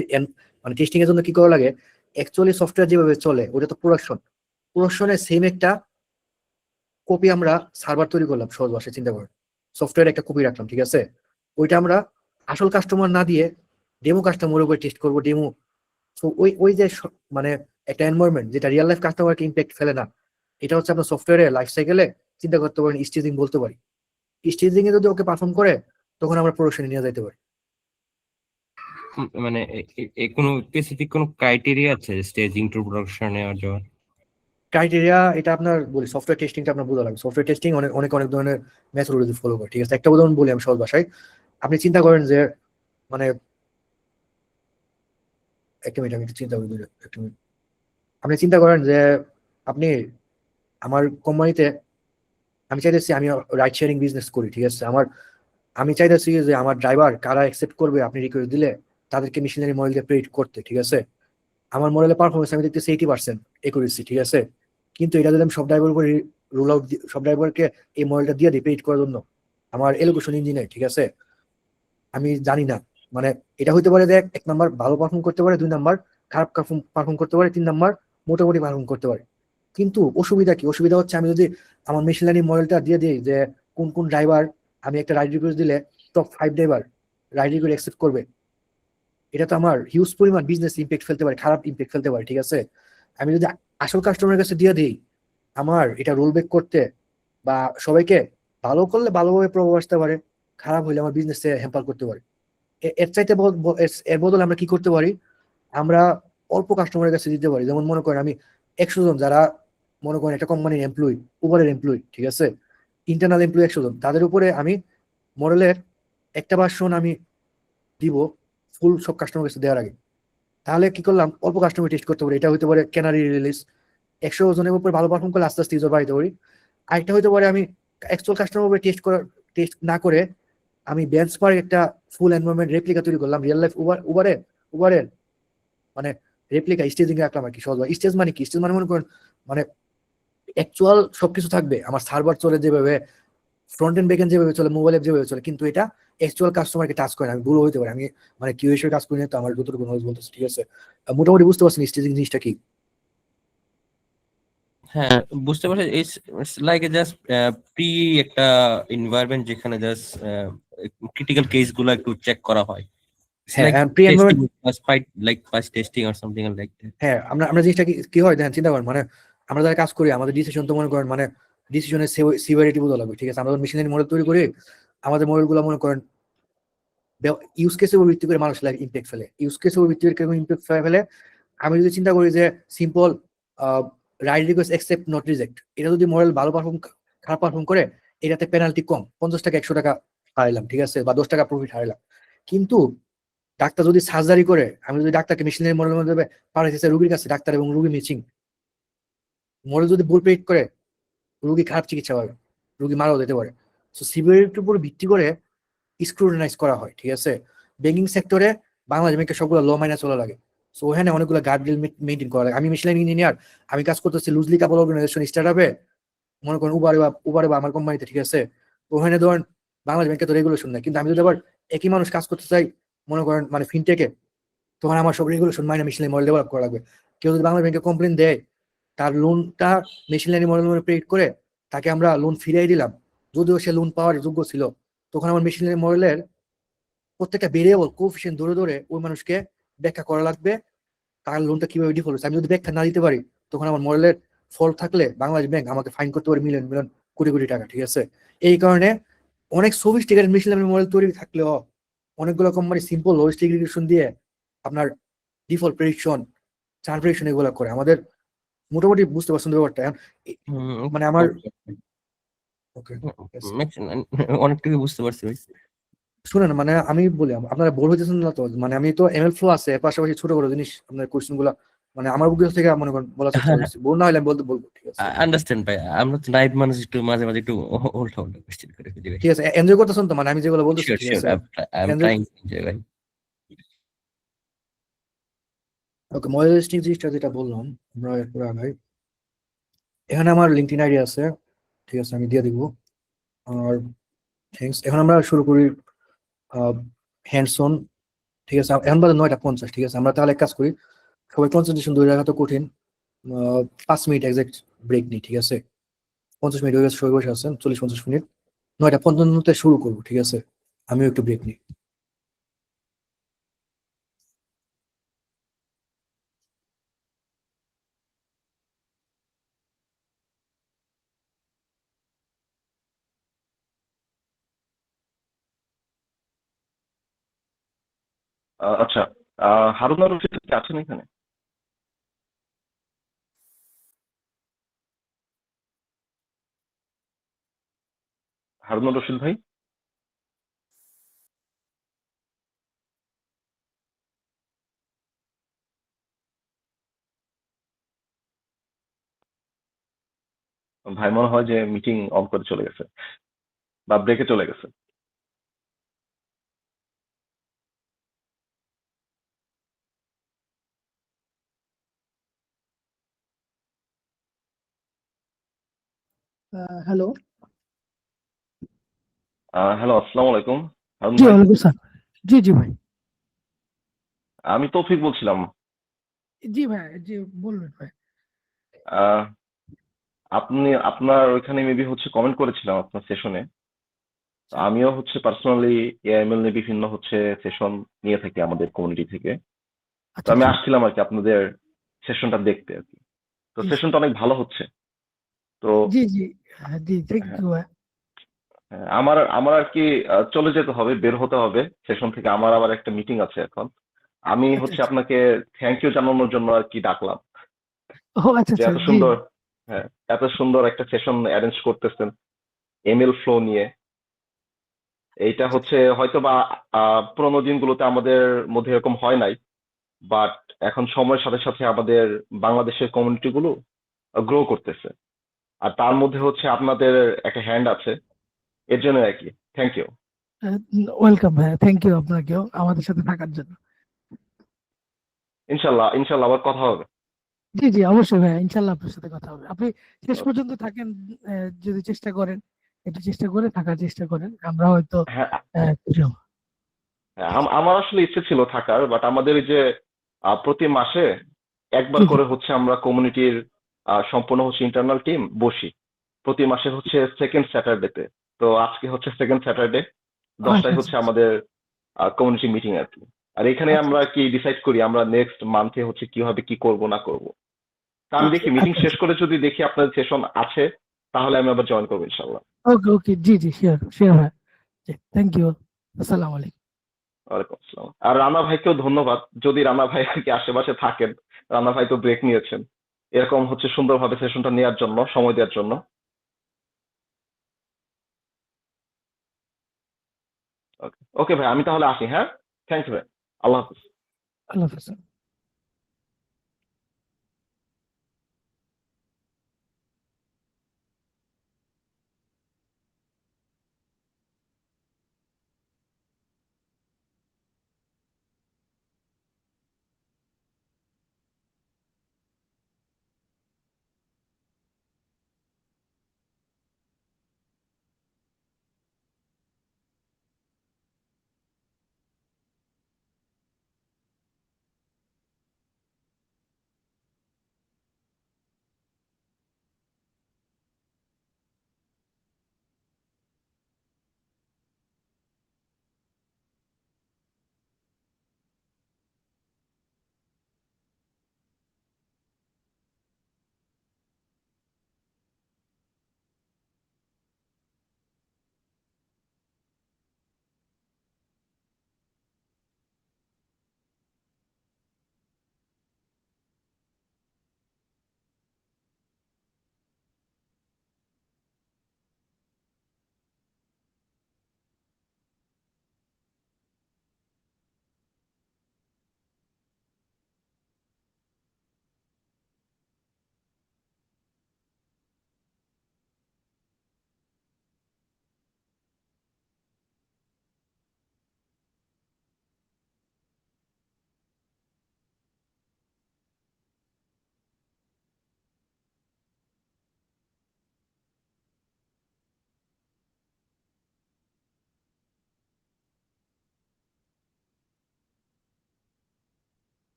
মানে টেস্টিং এর জন্য কি করা লাগে, অ্যাকচুয়ালি সফটওয়্যার যেভাবে চলে ওটা তো প্রোডাকশনের সেম একটা কপি আমরা সার্ভার তৈরি করলাম, সহজ ভাষায় চিন্তা করেন, সফটওয়্যার একটা কপি রাখলাম, ঠিক আছে? ওইটা আমরা আসল কাস্টমার না দিয়ে ডেমো কাস্টমারের উপর টেস্ট করবো, ডেমো। সো ওই ওই যে মানে একটা এনভায়রনমেন্ট যেটা রিয়েল লাইফ কাস্টমারকে ইম্প্যাক্ট ফেলে না, এটা হচ্ছে আপনার সফটওয়্যারের লাইফ সাইকেলে চিন্তা করতে পারেন, স্টেজিং বলতে পারি। স্টেজিং এ যদি ওকে পারফর্ম করে তখন আমরা প্রোডাকশনে নিয়ে যেতে পারি। মানে কোনো স্পেসিফিক কোনো ক্রাইটেরিয়া আছে স্টেজিং টু প্রোডাকশন নেওয়ার জন্য? ক্রাইটেরিয়া এটা আপনার বলি, সফটওয়্যার টেস্টিংটা আপনার বোঝা লাগবে। সফটওয়্যার টেস্টিং অনেক অনেক অনেক ধরনের মেথোডলজি ফলো করে, ঠিক আছে? একটা উদাহরণ বলি আমি সহজ ভাষায়। আপনি চিন্তা করেন যে মানে একটা মিনিট, আমি একটু চিন্তা করি, একটা মিনিট। আপনি চিন্তা করেন যে আপনি আমার কোম্পানিতে, আমি চাইতেছি আমি রাইড শেয়ারিং বিজনেস করি, ঠিক আছে? আমি চাইতেছি যে আমার ড্রাইভার কারা অ্যাকসেপ্ট করবে আপনি রিকোয়েস্ট দিলে তাদেরকে মেশিনারি মডেল দিয়ে প্রেডিক্ট করতে, ঠিক আছে? আমার মডেলের পারফরমেন্স আমি দেখতেছি 80% একুরেসি, ঠিক আছে? কিন্তু এটা যদি আমি সব ড্রাইভার উপরে রোল আউট, সব ড্রাইভারকে এই মডেলটা দিয়ে দিই প্রেডিক্ট করার জন্য, আমার এলোকেশন ইঞ্জিনে, ঠিক আছে, আমি জানি না, মানে এটা হইতে পারে যে 1 নাম্বার ভালো পারফর্ম করতে পারে, 2 নাম্বার খারাপ পারফর্ম করতে পারে, 3 নাম্বার মোটামুটি পারফর্ম করতে পারে। কিন্তু অসুবিধা কি? অসুবিধা হচ্ছে আমি যদি আমার মেশিন লার্নিং মডেলটা দিয়ে দিই যে কোন কোন ড্রাইভার, আমি একটা রাইড রিকোয়েস্ট দিলে top 5 driver ride request accept করবে, এটা তো আমার হিউজ পরিমাণ বিজনেস ইম্প্যাক্ট ফেলতে পারে, খারাপ ইম্প্যাক্ট ফেলতে পারে, ঠিক আছে? আমি যদি আসল কাস্টমারের কাছে দিয়ে দিই, আমার এটা রোল ব্যাক করতে বা সবাইকে ভালো করলে ভালোভাবে প্রভাব আসতে পারে, খারাপ হলে আমার বিজনেসে হ্যাম্পার করতে পারে। এর চাইতে এর বদলে আমরা কি করতে পারি, আমরা অল্প কাস্টমারের কাছে দিতে পারি। যেমন মনে করেন আমি 100 জন যারা মনে করেন একটা কোম্পানির এমপ্লয়ি, উবারের এমপ্লয়ি, ঠিক আছে, ইন্টারনাল এমপ্লয়ি 100 জন, তাদের উপরে আমি মডেলের একটা ভার্সন আমি দিব ফুল সব কাস্টমার কাছে দেওয়ার আগে। তাহলে কি করলাম, অল্প কাস্টমার টেস্ট করতে পারি, এটা হতে পারে ক্যানারি রিলিজ, 100 জনের উপরে ভালো পারফর্ম করলে আস্তে আস্তে ইউজার বাড়াইতে পারি। আরেকটা হতে পারে আমি অ্যাকচুয়াল কাস্টমার উপরে টেস্ট না করে আমি বেঞ্চমার্ক একটা ফুল এনভায়রনমেন্ট রেপ্লিকা তৈরি করলাম, রিয়েল লাইফ উবারের মানে রেপ্লিকা স্টেজিং রাখলাম আর কি। সহজ স্টেজ মানে কি? স্টেজ মানে মনে করেন মানে অ্যাকচুয়াল সবকিছু থাকবে, আমার সার্ভার চলে যেভাবে, ফ্রন্ট এন্ড ব্যাক এন্ড যেভাবে চলে, মোবাইল অ্যাপ যেভাবে চলে, কিন্তু এটা অ্যাকচুয়াল কাস্টমারকে টাচ করে না। আমি ভুল হইতে পারে, আমি মানে কিউ হিসেবে কাজ করি না, তো আমার যতটুকু নলেজ বলতেছে, ঠিক আছে? মোটামুটি বুঝতে পারছেন স্টেজিং জিনিসটা কি? হ্যাঁ, বুঝতে পারছি। ইটস লাইক জাস্ট প্রি একটা এনভায়রনমেন্ট যেখানে জাস্ট ক্রিটিক্যাল কেস গুলো একটু চেক করা হয়। হ্যাঁ, like pre testing, environment. Pass testing or something like that. হ্যাঁ, আমরা জিনিসটা কি হয় দেখেন, চিন্তা করেন মানে আমরা যারা কাজ করি আমাদের ডিসিশন তো মনে করেন মানে ডিসিশনের সিভিয়ারিটি বোঝা লাগবে, ঠিক আছে? আমরা মেশিনারি মডেল তৈরি করি, আমাদের মডেল গুলো মনে করেন ইউজ কেসের উপর ভিত্তি করে মানুষ ইম্প্যাক্ট ফেলে, ইউজ কেসের উপর ভিত্তি করে কেমন ইম্প্যাক্ট ফেলে। আমি যদি চিন্তা করি যে simple right request accept not reject, এটা যদি মডেল ভালো খারাপ পারফর্ম করে, এটাতে পেনাল্টি কম, 50 টাকা 100 টাকা হারাইলাম, ঠিক আছে, বা 10 টাকা প্রফিট হারাইলাম। কিন্তু ডাক্তার যদি সার্জারি করে, আমি যদি ডাক্তারকে মেশিনারি মডেলের মধ্যে পাঠাইতেছে রুগীর কাছে, ডাক্তার এবং রুগী ম্যাচিং, মডেল যদি ভুল প্রেডিক্ট করে রুগী খারাপ চিকিৎসা পাবে, রুগী মারাও যেতে পারে। সো সিভিয়ারিটির উপর ভিত্তি করে স্ক্রুটিনাইজ করা হয়, ঠিক আছে? ব্যাংকিং সেক্টরে বাংলাদেশ ব্যাংকের সবগুলো ল মাইনা চলা লাগে। সো ওখানে অনেকগুলো গার্ডরেল মেনটেন করা লাগে। আমি মেশিন লার্নিং ইঞ্জিনিয়ার, আমি কাজ করতেছি লুজলি কাপল অর্গানাইজেশন স্টার্টআপে, মনে করেন উবারে বা আমার কোম্পানিতে, ঠিক আছে? তো ওখানে ধরেন বাংলাদেশ ব্যাংকে তো রেগুলেশন নেই, কিন্তু আমি যদি আবার একই মানুষ কাজ করতে চাই মনে করেন মানে ফিনটেকে, তখন আমার সব রেগুলেশন মাইনে মেশিন লার্নিং মডেল ডেভেলপ করা লাগবে। কেউ যদি বাংলাদেশ ব্যাংকে কমপ্লেন দেয়, তার লোনটা মেশিন লার্নিং মডেল প্রেডিক্ট করে তাকে আমরা লোন ফিরিয়ে দিলাম, যদিও সে লোন পাওয়ার যোগ্য ছিল, তখন আমার মেশিন লার্নিং মডেলের প্রত্যেকটা ভেরিয়েবল কোএফিসিয়েন্ট ধরে ধরে ওই মানুষকে ব্যাখ্যা করা লাগবে তার লোনটা কিভাবে ডিফল্ট হচ্ছে। আমি যদি ব্যাখ্যা না দিতে পারি, তখন আমার মডেলের ফল্ট থাকলে বাংলাদেশ ব্যাংক আমাকে ফাইন করতে পারে মিলিয়ন মিলিয়ন কোটি কোটি টাকা, ঠিক আছে? এই কারণে অনেক সফিস্টিকেটেড মেশিন লার্নিং মডেল তৈরি থাকলেও অনেকগুলো কোম্পানি সিম্পল লজিস্টিক রিগ্রেশন দিয়ে আপনার ডিফল্ট প্রেডিকশন, চার্ট প্রেডিকশন এগুলো করে। আমাদের মোটামুটি বুঝতে পারছেন ব্যাপারটা এখন মানে আমার ওকে অনেকটুকু বুঝতে পারছি ভাই। শুনেন, মানে আমি বলি আপনারা বোর হইতেছেন না তো? মানে আমি তো এমএল ফ্লো আছে, এর পাশাপাশি ছোট বড় জিনিস আপনার কোশ্চেন গুলা মানে আমার বুক থেকে মনে করেন বলার চেষ্টা করছি। বোর না হলে আমি বলবো, ঠিক আছে? আন্ডারস্ট্যান্ড ভাই, আমরা তো নাইট মানুষ, একটু মাঝে মাঝে একটু উল্টা উল্টা কোশ্চেন করে ফেলি ভাই। ঠিক আছে, এনজয় করতেছেন তো? মানে আমি যেগুলো বলতেছি, শিওর ঠিক শিওর, আছে? I am trying to enjoy ভাই। ওকে, মডেল টেস্টিং জিনিসটা যেটা বললাম, আমরা এরপরে আগাই। এখানে আমার লিঙ্কডইন আইডি আছে, ঠিক আছে? আমি দিয়ে দিব। আর থ্যাংকস। এখন আমরা শুরু করি হ্যান্ডস অন, ঠিক আছে? এখন বাজে 9:50, ঠিক আছে? আমরা তাহলে এক কাজ করি, সবাই কনসেন্ট্রেশন ধরে রাখা তো কঠিন, 5 মিনিট এক্সাক্ট ব্রেক নিই, ঠিক আছে? 50 মিনিট হয়ে গেছে, সবাই বসে আছেন, 40-50 মিনিট, 9:55 শুরু করবো, ঠিক আছে? আমিও একটু ব্রেক নিই। আচ্ছা, হারুন আর রশিদ কি আছেন এখানে? হারুন আর রশিদ ভাই? ভাই মনে হয় যে মিটিং অন করে চলে গেছে বা ব্রেকে চলে গেছে। হ্যালো। হ্যালো, আসসালামু আলাইকুম হারুন জি ভাই। ওয়ালাইকুম স্যার। জি জি ভাই। আমি তৌফিক বলছিলাম। জি ভাই, জি বলবেন ভাই। আহ, আপনার ওইখানে মেবি হচ্ছে কমেন্ট করেছিলাম আপনার সেশনে। আমিও হচ্ছে পার্সোনালি এআইএমএল নিয়ে বিভিন্ন হচ্ছে সেশন নিয়ে থাকি আমাদের কমিউনিটি থেকে। তো আচ্ছা আমি আচ্ছা। আসছিলাম আর কি আপনাদের সেশনটা দেখতে আর কি। তো জি সেশনটা অনেক ভালো হচ্ছে। তো জি জি। জি থ্যাংক হ্যাঁ, ইউ ভাই। হ্যাঁ, আমার আমার আর কি চলে যেতে হবে, বের হতে হবে সেশন থেকে। আমার আবার একটা মিটিং আছে এখন। আমি আচ্ছা হচ্ছে আচ্ছা। আপনাকে থ্যাংক ইউ জানানোর জন্য আর কি ডাকলাম, ও আচ্ছা যে আচ্ছা। এত জি সুন্দর, হ্যাঁ, এত সুন্দর একটা সেশন অ্যারেঞ্জ করতেছেন এমএল ফ্লো নিয়ে। এইটা আচ্ছা হচ্ছে হয়তো বা পুরোনো দিনগুলোতে আমাদের মধ্যে এরকম হয় নাই, বাট এখন সময়ের সাথে সাথে আমাদের বাংলাদেশের কমিউনিটি গুলো গ্রো করতেছে। আর তার মধ্যে হচ্ছে আপনাদের একটা হ্যান্ড আছে, এর জন্য আর কি থ্যাংক ইউ। ওয়েলকাম ভাই, থ্যাংক ইউ আপনাকেও আমাদের সাথে থাকার জন্য। ইনশাল্লাহ ইনশাল্লাহ আবার কথা হবে। জি জি অবশ্যই ভাই, ইনশাল্লাহ আপনার সাথে কথা হবে। আপনি শেষ Okay. পর্যন্ত থাকেন, যদি চেষ্টা করেন, একটু চেষ্টা করে থাকার চেষ্টা করেন, আমরা হয়তো হ্যাঁ, খুশি হব। হ্যাঁ, আমার আসলে ইচ্ছে ছিল থাকার, বাট আমাদের এই যে প্রতি মাসে একবার জি জি। করে হচ্ছে আমরা কমিউনিটির সম্পূর্ণ হচ্ছে ইন্টারনাল টিম বসি প্রতি মাসে হচ্ছে সেকেন্ড স্যাটারডেতে। তো আজকে হচ্ছে সেকেন্ড স্যাটারডে, আচ্ছা 10টায় আচ্ছা হচ্ছে আমাদের কমিউনিটি মিটিং আর কি। আর এখানে আচ্ছা আমরা কি ডিসাইড করি আমরা নেক্সট মান্থে হচ্ছে কিভাবে কি করব না করব। তা আমি দেখি মিটিং আচ্ছা। শেষ করে যদি দেখি আপনার সেশন আছে, তাহলে আমি আবার জয়েন করবো ইনশাল্লাহ। ওকে ওকে, জি জি শিওর শিওর ভাই। জি থ্যাংক ইউ। আসসালামু আলাইকুম। ওয়ালাইকুম আসসালাম। আর রানা ভাইকেও ধন্যবাদ, যদি রানা ভাই আর কি আশেপাশে থাকেন। রানা ভাই তো ব্রেক নিয়েছেন এরকম হচ্ছে সুন্দরভাবে সেশনটা নেওয়ার জন্য, সময় দেওয়ার জন্য। ওকে ওকে ভাই, আমি তাহলে আসি। হ্যাঁ, থ্যাংকস ভাই। আল্লাহ হাফিজ। আল্লাহ হাফেজ।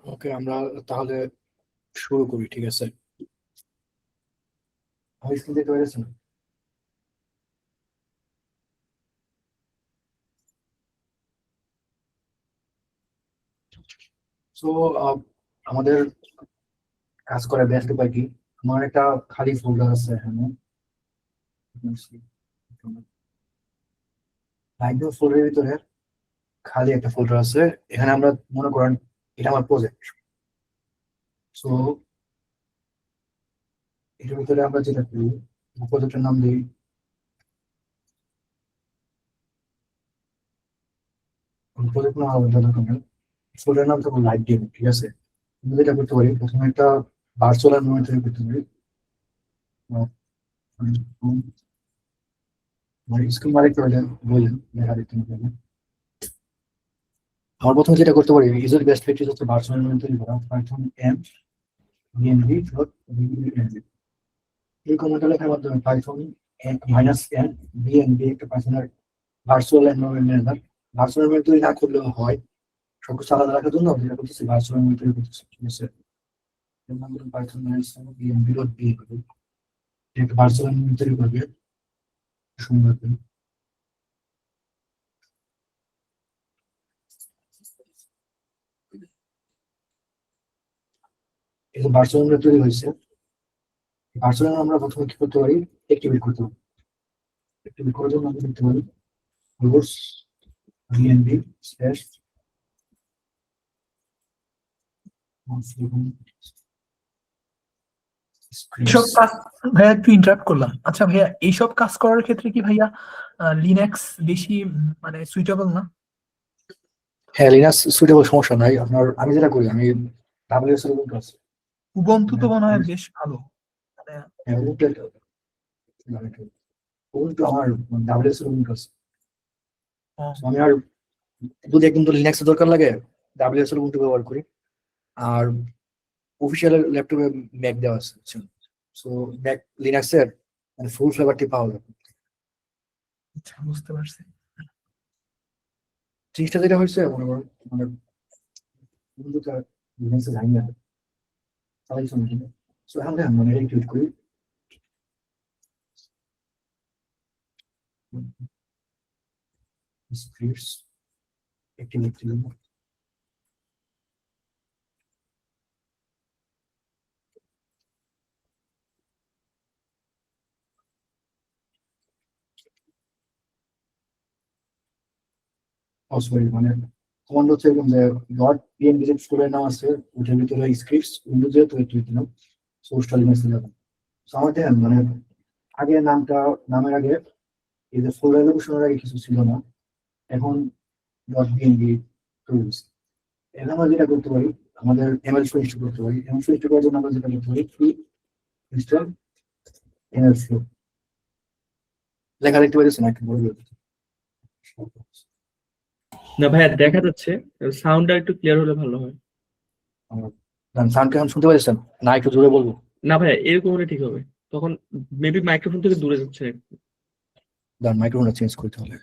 ওকে, আমরা তাহলে শুরু করি, ঠিক আছে? আমি স্ক্রিন দেখতে পেরেছেন? সো আমাদের কাজ করার বেস্ট উপায় কি? আমার একটা খালি ফোল্ডার আছে এখানে, লাইব্রেরি ফোল্ডারের ভিতরে খালি একটা ফোল্ডার আছে। এখানে আমরা মনে করেন এটা আমার প্রজেক্ট। সো এটার ভিতরে আমরা যেটা করি, প্রজেক্টের নাম দিই, প্রজেক্ট নাম আলাদা রকমের, ফোল্ডার নাম তখন লাইভ গেম, ঠিক আছে? আমরা যেটা করতে পারি, প্রথমে একটা ভার্চুয়াল এনভায়রনমেন্ট তৈরি করতে পারি। মানে স্ক্রিন আরেকটু বললেন দেখা দিতে হবে। আমার প্রথমে যেটা করতে পারি, ইউজার বেস্ট প্র্যাকটিস হচ্ছে ভার্চুয়াল এনভায়রনমেন্ট তৈরি করা, Python M BNB dot BNB. এই কমান্ডটা লেখার মাধ্যমে পাইথন -n বিএনবি একটা পাইথনের virtual environment manager. Virtual environment তৈরি না করলেও হয়, সবকিছু আলাদা রাখার জন্য যেটা করতেছি ভার্চুয়াল এনভায়রনমেন্ট তৈরি করতেছি, ঠিক আছে? এর নাম হলো পাইথন বিএনবি ডট বিএনবি। একটা ভার্চুয়াল এনভায়রনমেন্ট তৈরি করবে সুন্দর করে। এই যে ভার্চুয়াল এনভায়রনমেন্ট তৈরি হয়েছে, ভার্চুয়াল আমরা প্রথমে কি করতে পারি, অ্যাক্টিভেট করতে পারি। অ্যাক্টিভেট করার জন্য আমরা করতে পারি রুটস বিএনবি স্ল্যাশ এইসব কাজ, ভাইয়া একটু ইন্টারাপ্ট করলাম। আচ্ছা ভাইয়া, এইসব কাজ করার ক্ষেত্রে কি ভাইয়া লিনাক্স বেশি মানে সুইটেবল না? হ্যাঁ, লিনাক্স সুইটেবল, সমস্যা নাই আপনার। আমি যেটা করি, আমি ডাব্লিউএস এর উপর আছে। উবুন্টু তো মনে হয় বেশ ভালো, মানে হ্যাঁ, ubuntu আমার ডাব্লিউএস এর উপর আছে। So, আমি আর যদি একদম তো লিনাক্স দরকার লাগে, ডাব্লিউএস এর উপর ব্যবহার করি। আর অফিসিয়াল ল্যাপটপে ম্যাক দেওয়া আছে, সো ম্যাক লিনাক্সের মানে ফুল ফ্লেভারটি পাওয়া যাবে। আচ্ছা, বুঝতে পারছি। জিনিসটা যেটা হয়েছে মনে করো, মানে ubuntu লিনাক্সে জানি না তাই শুনি। সো এখন দেখেন মানে এক্সিকিউট করি, স্ক্রিপ্টস অ্যাক্টিভেট করি। সরি, মানে কমান্ড হচ্ছে এরকম যে ডট পিএনবি যে স্টোরের নাম আছে, ওটার ভিতরে স্ক্রিপ্টস উইন্ডোজে তো একটু দিলাম, সোর্সটা লিনাক্সে যাবে। তো আমার দেখেন মানে আগে নামের আগে এই যে ফোল্ডার লোকেশনের আগে কিছু ছিল না, এখন ডট বিএনবি টুলস। এখন আমরা যেটা করতে পারি, আমাদের এমএল ফ্লো ইনস্টল করতে পারি। এমএল ফ্লো ইনস্টল করার জন্য আমরা যেটা করতে পারি, ফ্রি ইনস্টল এমএল ফ্লো লেখা দেখতে পাচ্ছেন, একটু বড় করে দিচ্ছি। না ভাইয়া, দেখা যাচ্ছে, সাউন্ডটা একটু ক্লিয়ার হলে ভালো হয়। সাউন্ড কেমন শুনতে পাচ্ছেন না, একটু জোরে বলবো? না ভাইয়া, এরকম হলে ঠিক হবে। তখন মেবি মাইক্রোফোন থেকে দূরে যাচ্ছে। মাইক্রোফোনটা চেঞ্জ করতে হবে।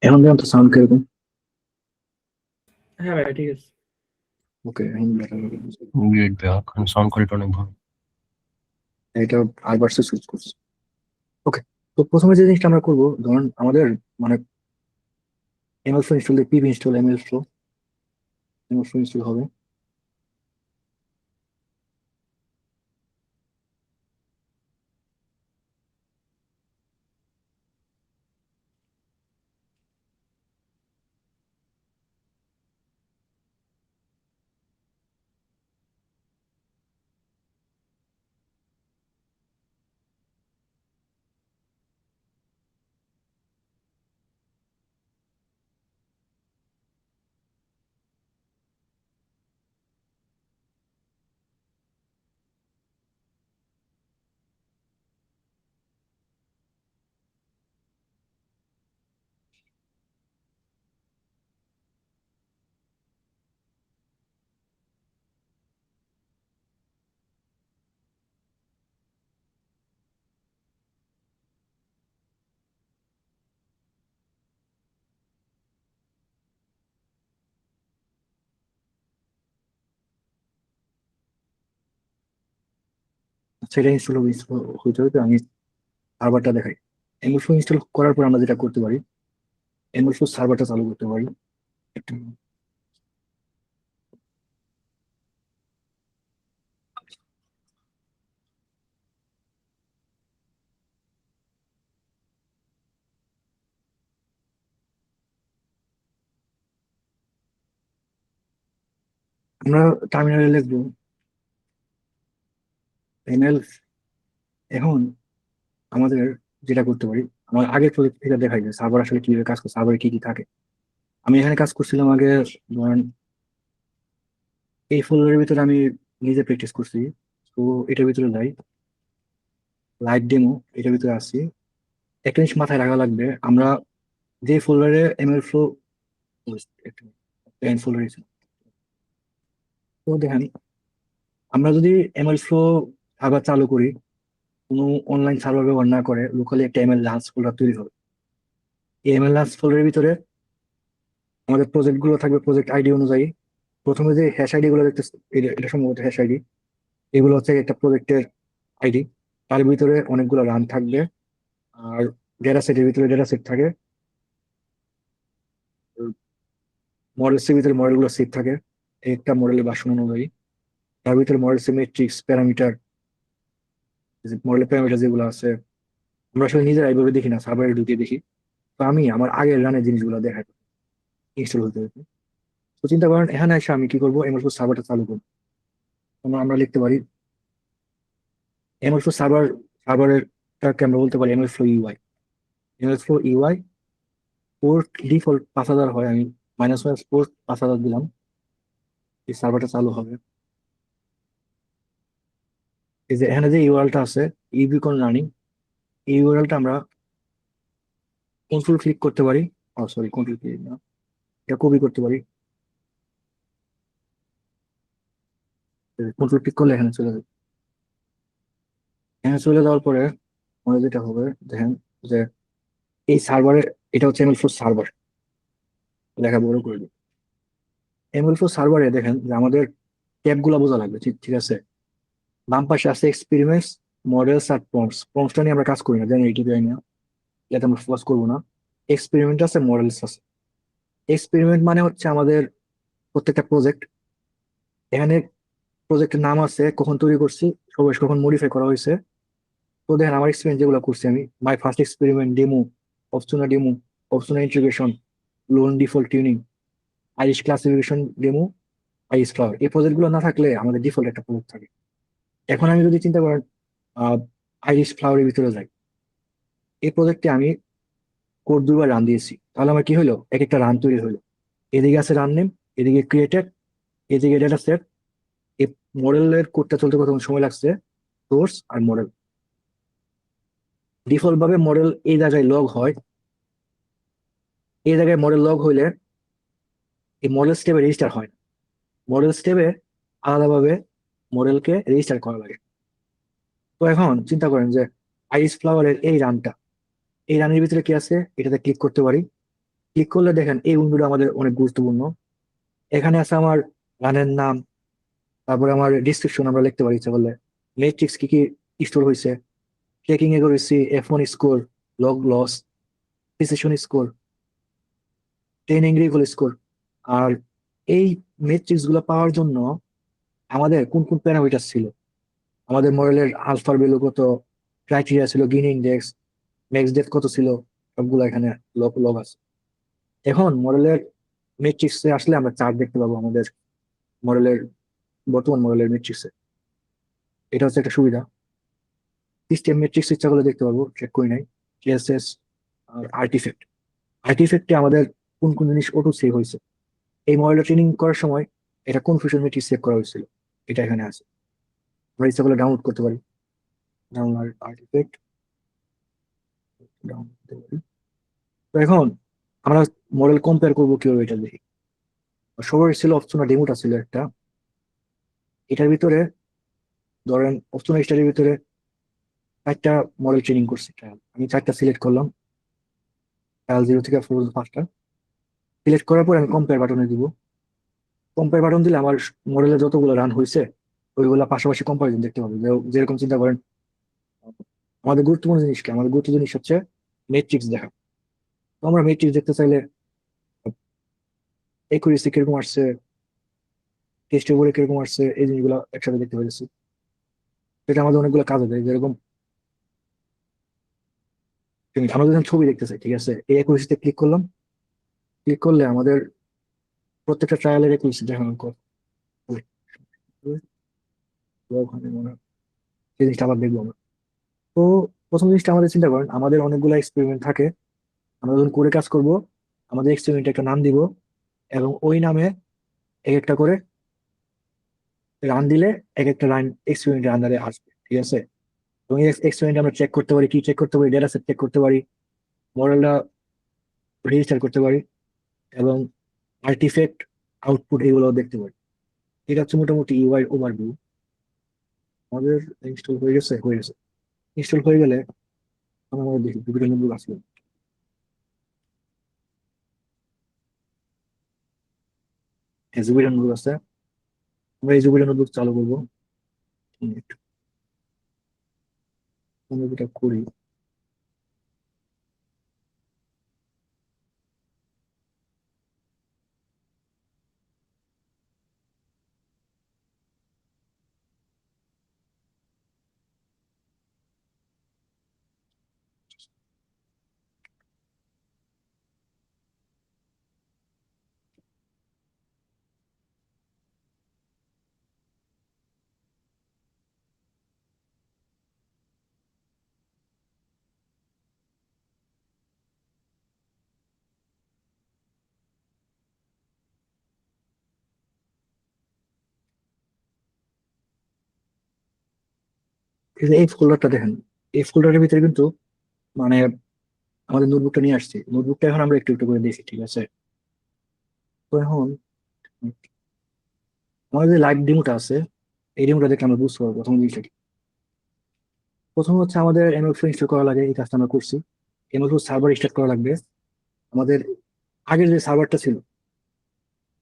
এখন দেখুন তো সাউন্ড কিরকম। হ্যাঁ ভাইয়া, ঠিক আছে। ওকে, এখন better হবে। গ্রেট ভাই, এখন সাউন্ড কোয়ালিটি অনেক ভালো। এটা আইবার্সে সুইচ করছি। ওকে, তো প্রথমে যে জিনিসটা আমরা করবো, ধরুন আমাদের মানে ML flow install, PV install ML flow install হবে। সেটা ইনস্টল হইতে হইতে আমি সার্ভারটা দেখাই। এমএলফ্লো ইনস্টল করার পর আমরা যেটা করতে পারি, এমএলফ্লো সার্ভারটা চালু করতে পারি। একটু আমরা টার্মিনালে লিখবো এমএল। এখন আমাদের যেটা করতে পারি, আমার আগের প্রজেক্ট থেকে দেখাই যে সার্ভার আসলে কিভাবে কাজ করে, সার্ভারে কি কি থাকে। আমি এখানে কাজ করছিলাম আগে, ধরেন এই ফোল্ডারের ভিতরে আমি নিজে প্র্যাকটিস করছি। তো এটার ভিতরে যাই, লাইট ডেমো, এটার ভিতরে আসছি। একটা জিনিস মাথায় রাখা লাগবে, আমরা যে ফোল্ডারে এমএল ফ্লো ফোল্ডারে, তো দেখেন আমরা যদি এমএল ফ্লো আবার চালু করি, কোনো অনলাইন সার্ভার ব্যবহার না করে লোকালি একটা এমএল লান্স ফোল্ডার তৈরি হবে। এই এমএল লান্স ফোল্ডারের ভিতরে আমাদের প্রজেক্ট গুলো থাকবে প্রজেক্ট আইডি অনুযায়ী। প্রথমে যে হ্যাশ আইডি গুলো দেখতে, এটা সম্ভবত হ্যাশ আইডি, এগুলো হচ্ছে একটা প্রজেক্টের আইডি। তার ভিতরে অনেকগুলো রান থাকবে, আর ডেটা সেটের ভিতরে ডেটা সেট থাকে, মডেলসের ভিতরে মডেল গুলো সেট থাকে একটা মডেলের বাসন অনুযায়ী। তার ভিতরে মডেলস মেট্রিক্স প্যারামিটার, মডেলের প্যারামিটার যেগুলো আছে আমরা আসলে নিজেরা এইভাবে দেখি না, সার্ভারে ঢুকিয়ে দেখি। তো আমি আমার আগের রানের জিনিসগুলো দেখাই ইনস্টল হতে হতে। তো চিন্তা করেন এখানে এসে আমি কি করবো, এমএলফ্লো সার্ভারটা চালু করবো। আমরা লিখতে পারি এমএলফ্লো সার্ভারটাকে আমরা বলতে পারি এমএলফ্লো ইউআই। এমএলফ্লো ইউআই পোর্ট ডিফল্ট 5000 হয়, আমি -1 পোর্ট 5000 দিলাম, এই সার্ভারটা চালু হবে। এই যে এখানে যে ইউআরএলটা আছে, ইউবিকন লার্নিং, এই ইউআরএলটা আমরা কন্ট্রোল ক্লিক করতে পারি। সরি, কন্ট্রোল ক্লিক না, এটা কপি করতে পারি। কন্ট্রোল ক্লিক করলে এখানে চলে যাবে। এখানে চলে যাওয়ার পরে আমাদের যেটা হবে দেখেন যে এই সার্ভারে, এটা হচ্ছে এমএলফ্লো সার্ভার, লেখা বড় করে দিই। এমএলফ্লো সার্ভারে দেখেন যে আমাদের ট্যাব গুলা বোঝা লাগবে, ঠিক ঠিক আছে। বাম পাশে আছে এক্সপেরিমেন্টস, মডেলস আর প্রম্পটস। প্রম্পটসটা নিয়ে আমরা কাজ করি না, জেনারেটিভ এআই নিয়ে, যাতে আমরা ফোকাস করবো না। এক্সপেরিমেন্ট আছে, মডেলস আছে। এক্সপেরিমেন্ট মানে হচ্ছে আমাদের প্রত্যেকটা প্রজেক্ট, এখানে প্রজেক্টের নাম আছে, কখন তৈরি করছি, সবাই কখন মডিফাই করা হয়েছে। তো দেখেন আমার এক্সপেরিমেন্ট যেগুলো করছি আমি, my first experiment demo, optional integration, loan default tuning, Irish classification demo, Irish flower. এই প্রজেক্ট গুলো না থাকলে আমাদের ডিফল্ট একটা প্রজেক্ট থাকে। এখন আমি যদি চিন্তা করেন আইরিশ ফ্লাওয়ারের ভিতরে যাই, এই প্রজেক্টে আমি কোড 2বার রান দিয়েছি, তাহলে আমার কি হলো, এক একটা রান তৈরি হলো। এদিকে আছে রান নেম, এদিকে ক্রিয়েটেড, এদিকে ডেটা সেট। এই মডেলের কোডটা চলতে কত সময় লাগছে, সোর্স আর মডেল। ডিফল্ট ভাবে মডেল এই জায়গায় লগ হয়, এই জায়গায় মডেল লগ হইলে এই মডেল স্টেপে রেজিস্টার হয় না। মডেল স্টেপে আলাদাভাবে মডেলকে রেজিস্টার করা লাগে। তো এখন চিন্তা করেন যে আইরিশ ফ্লাওয়ারের এই রানের ভিতরে কি আছে, এটাতে ক্লিক করতে পারি। ক্লিক করলে দেখেন এই উইন্ডোটা আমাদের অনেক গুরুত্বপূর্ণ। এখানে আছে আমার রানের নাম, তারপরে আমার ডিসক্রিপশন আমরা লিখতে পারি ইচ্ছা করলে, মেট্রিক্স কি কি স্টোর হয়েছে, ট্রেকিং এ করেছি, F1 score, log loss, precision score, training recall score. আর এই মেট্রিক্স গুলো পাওয়ার জন্য আমাদের কোন কোন প্যারামিটার ছিল, আমাদের মডেলের আলফার ভ্যালু কত, ক্রাইটেরিয়া ছিল, গিন ইন্ডেক্স, ম্যাক্স ডেপথ কত ছিল, সবগুলো এখানে লগ লগ আছে। এখন মডেলের মেট্রিক্সে আসলে আমরা চার্ট দেখতে পাবো আমাদের মডেলের, বর্তমান মডেলের মেট্রিক্সে। এটা হচ্ছে একটা সুবিধা। সিস্টেম মেট্রিক্স ইচ্ছা করলে দেখতে পারবো, চেক করি নাই। টিএসএস আর আর্টিফেক্টে আমাদের কোন কোন জিনিস অটো সেভ হয়েছে, এই মডেলটা ট্রেনিং করার সময় এটা কোন ফিউশন মেট্রিক্স সেভ করা হয়েছিল, এটা এখানে আছে। আমরা ইচ্ছা করলে ডাউনলোড করতে পারি, ডাউনলোড আর্টিফেক্ট ডাউনলোড করতে পারি। তো এখন আমরা মডেল কম্পেয়ার করবো কিভাবে, এটা দেখি। সবার ছিল অপশনাল ডেমোটা ছিল একটা, এটার ভিতরে ধরেন অপশনাল স্টাডির ভিতরে 4টা মডেল ট্রেনিং করছি ট্রায়াল, আমি 4টা সিলেক্ট করলাম, ট্রায়াল 0 থেকে 5টা সিলেক্ট করার পর আমি কম্পেয়ার বাটনে দিব। কম্পেয়ার বাটন দিলে আমার মডেলে যতগুলো রান হয়েছে ওইগুলা পাশাপাশি কম্পারিজন দেখতে পাবো। যেরকম চিন্তা করেন, আমাদের গুরুত্বপূর্ণ জিনিস কি, আমাদের গুরুত্বপূর্ণ জিনিস হচ্ছে মেট্রিক্স দেখা। তো আমরা মেট্রিক্স দেখতে চাইলে একুরেসি কিরকম আসছে, টেস্ট ওভারে কিরকম আসছে, এই জিনিসগুলো একসাথে দেখতে পাচ্ছি। এটা আমাদের অনেকগুলো কাজে দেয়। যেরকম আমরা যখন ছবি দেখতে চাই, ঠিক আছে, এই একুরেসিতে ক্লিক করলাম, ক্লিক করলে আমাদের প্রত্যেকটা ট্রায়ালের একুরেসি দেখানো করে। ওখানে মনে হয় সেই জিনিসটা আবার দেখবো আমরা। তো প্রথম জিনিসটা আমাদের চিন্তা করেন, আমাদের অনেকগুলো এক্সপেরিমেন্ট থাকে। আমরা যখন করে কাজ করব, আমাদের এক্সপেরিমেন্ট একটা নাম দিব, এবং ওই নামে এক একটা করে রান দিলে এক একটা লাইন এক্সপেরিমেন্টের আন্ডারে আসবে, ঠিক আছে। এবং এই এক্সপেরিমেন্ট আমরা চেক করতে পারি, কি চেক করতে পারি, ডেটা সেট চেক করতে পারি, মডেলটা রেজিস্টার করতে পারি, এবং আর্টিফ্যাক্ট, আউটপুট এগুলো দেখতে পারি। এটা হচ্ছে মোটামুটি ইউআই ওভারভিউ। আমাদের ইনস্টল হয়ে গেছে, হয়ে গেছে। ইনস্টল হয়ে গেলে আমরা দেখি দুটো নোটবুক আসলো। হ্যাঁ, জুপিটার নোটবুক আছে। আমরা এই জুপিটার নোটবুক চালু করবো। একটু আমরা যেটা করি, এই যে এই ফোল্ডারটা দেখেন, এই ফোল্ডারের ভিতরে কিন্তু মানে আমাদের নোটবুকটা নিয়ে আসছি। নোটবুকটা এখন আমরা একটু একটু করে দেখি, ঠিক আছে। তো এখন আমাদের যে লাইভ ডেমোটা আছে, এই ডেমোটা দেখে আমরা বুঝতে পারবো প্রথম জিনিসটা কি। প্রথম হচ্ছে আমাদের এমএলফ্লো ইনস্টল করা লাগে, এই কাজটা আমরা করছি। এমএলফ্লো সার্ভার স্টার্ট করা লাগবে। আমাদের আগের যে সার্ভারটা ছিল,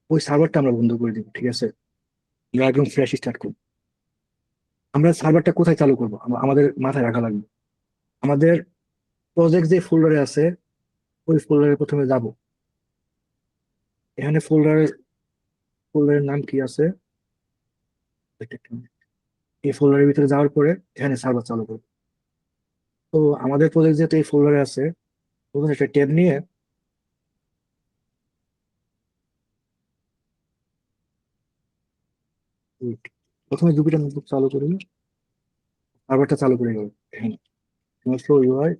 ওই সার্ভারটা আমরা বন্ধ করে দিব, ঠিক আছে। আমরা একদম ফ্রেশ স্টার্ট করবো। আমরা সার্ভারটা কোথায় চালু করবো আমাদের মাথায় রাখা লাগবে। আমাদের প্রজেক্ট যে ফোল্ডারে আছে, ওই ফোল্ডারে প্রথমে যাব। এখানে ফোল্ডারের নাম কি আছে, এই ফোল্ডারের ভিতরে যাওয়ার পরে এখানে সার্ভার চালু করবো। তো আমাদের প্রজেক্ট যেহেতু এই ফোল্ডারে আছে, প্রথমে একটা ট্যাব নিয়ে প্রথমে জুপিটার নোটবুক চালু করি, সার্ভারটা চালু করে গেল। এখানে ফ্লো ইউআই,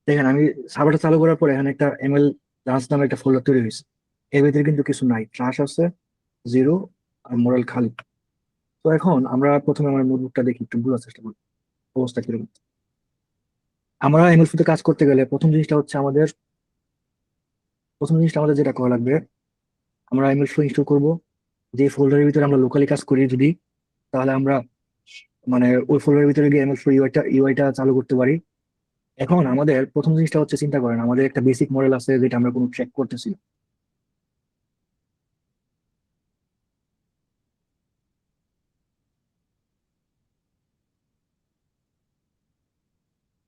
দেখেন আমি সার্ভারটা চালু করার পরে এখানে একটা এমএল লান্স নামে একটা ফোল্ডার তৈরি হয়েছে। এর ভিতরে কিন্তু কিছু নাই, ট্রাশ আছে, জিরো, আর মোরাল খালি। তো এখন আমরা প্রথমে আমার নোটবুকটা দেখি, একটু বোঝার চেষ্টা করি অবস্থা কিরকম। আমরা এমএলসিতে কাজ করতে গেলে প্রথম জিনিসটা আমাদের যেটা করা লাগবে, আমরা এমএলসি ইনস্টল করব। যে ফোল্ডারের ভিতরে আমরা লোকালি কাজ করি যদি, তাহলে আমরা মানে ওই ফোল্ডারের ভিতরে গিয়ে এমএলসি ইউআইটা চালু করতে পারি। এখন আমাদের প্রথম জিনিসটা হচ্ছে, চিন্তা করেন আমাদের একটা বেসিক মডেল আছে যেটা আমরা কোনো ট্র্যাক করতেছি।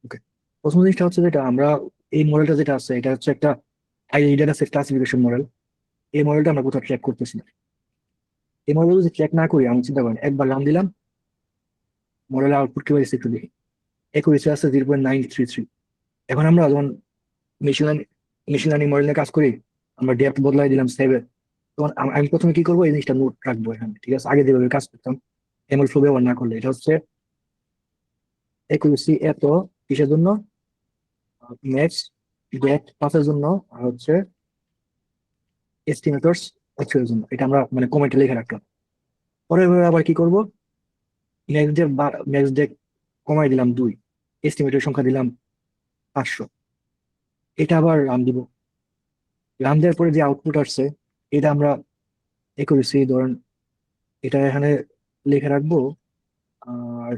ওকে, প্রথম জিনিসটা হচ্ছে যেটা আমরা এই মডেলটা যেটা আছে, এটা হচ্ছে একটা ডেটা সেট ক্লাসিফিকেশন মডেল। এই মডেলটা আমরা কোথাও ট্র্যাক করতেছি না। এই মডেল যদি ট্র্যাক না করি, আমি চিন্তা করেন একবার রান দিলাম, মডেলের আউটপুট কি হয়েছে একটু দেখি। একুরেসি আছে 0.933। এখন আমরা যখন মেশিন মেশিন লার্নিং মডেল নিয়ে কাজ করি, আমরা ডেপথ বদলাই দিলাম 7। তখন আমি প্রথমে কি করবো, এই জিনিসটা নোট রাখবো এখানে, ঠিক আছে। আগে যেভাবে কাজ করতাম এমএল ফ্লো ব্যবহার না করলে, এটা হচ্ছে একুরেসি এত কিসের জন্য, ম্যাক্স ডেপথ পাসের জন্য, আর হচ্ছে এস্টিমেটরস এর জন্য। এটা আমরা মানে কমেন্টে লিখে রাখলাম। পরে আবার কি করবো, নেক্সট ডে কমাই দিলাম 2। এস্টিমেটের সংখ্যা দিলাম 500। এটা আবার রান দিব, রান দেওয়ার পরে যে আউটপুট আসছে এটা আমরা করেছি, ধরেন এটা এখানে লিখে রাখবো, আর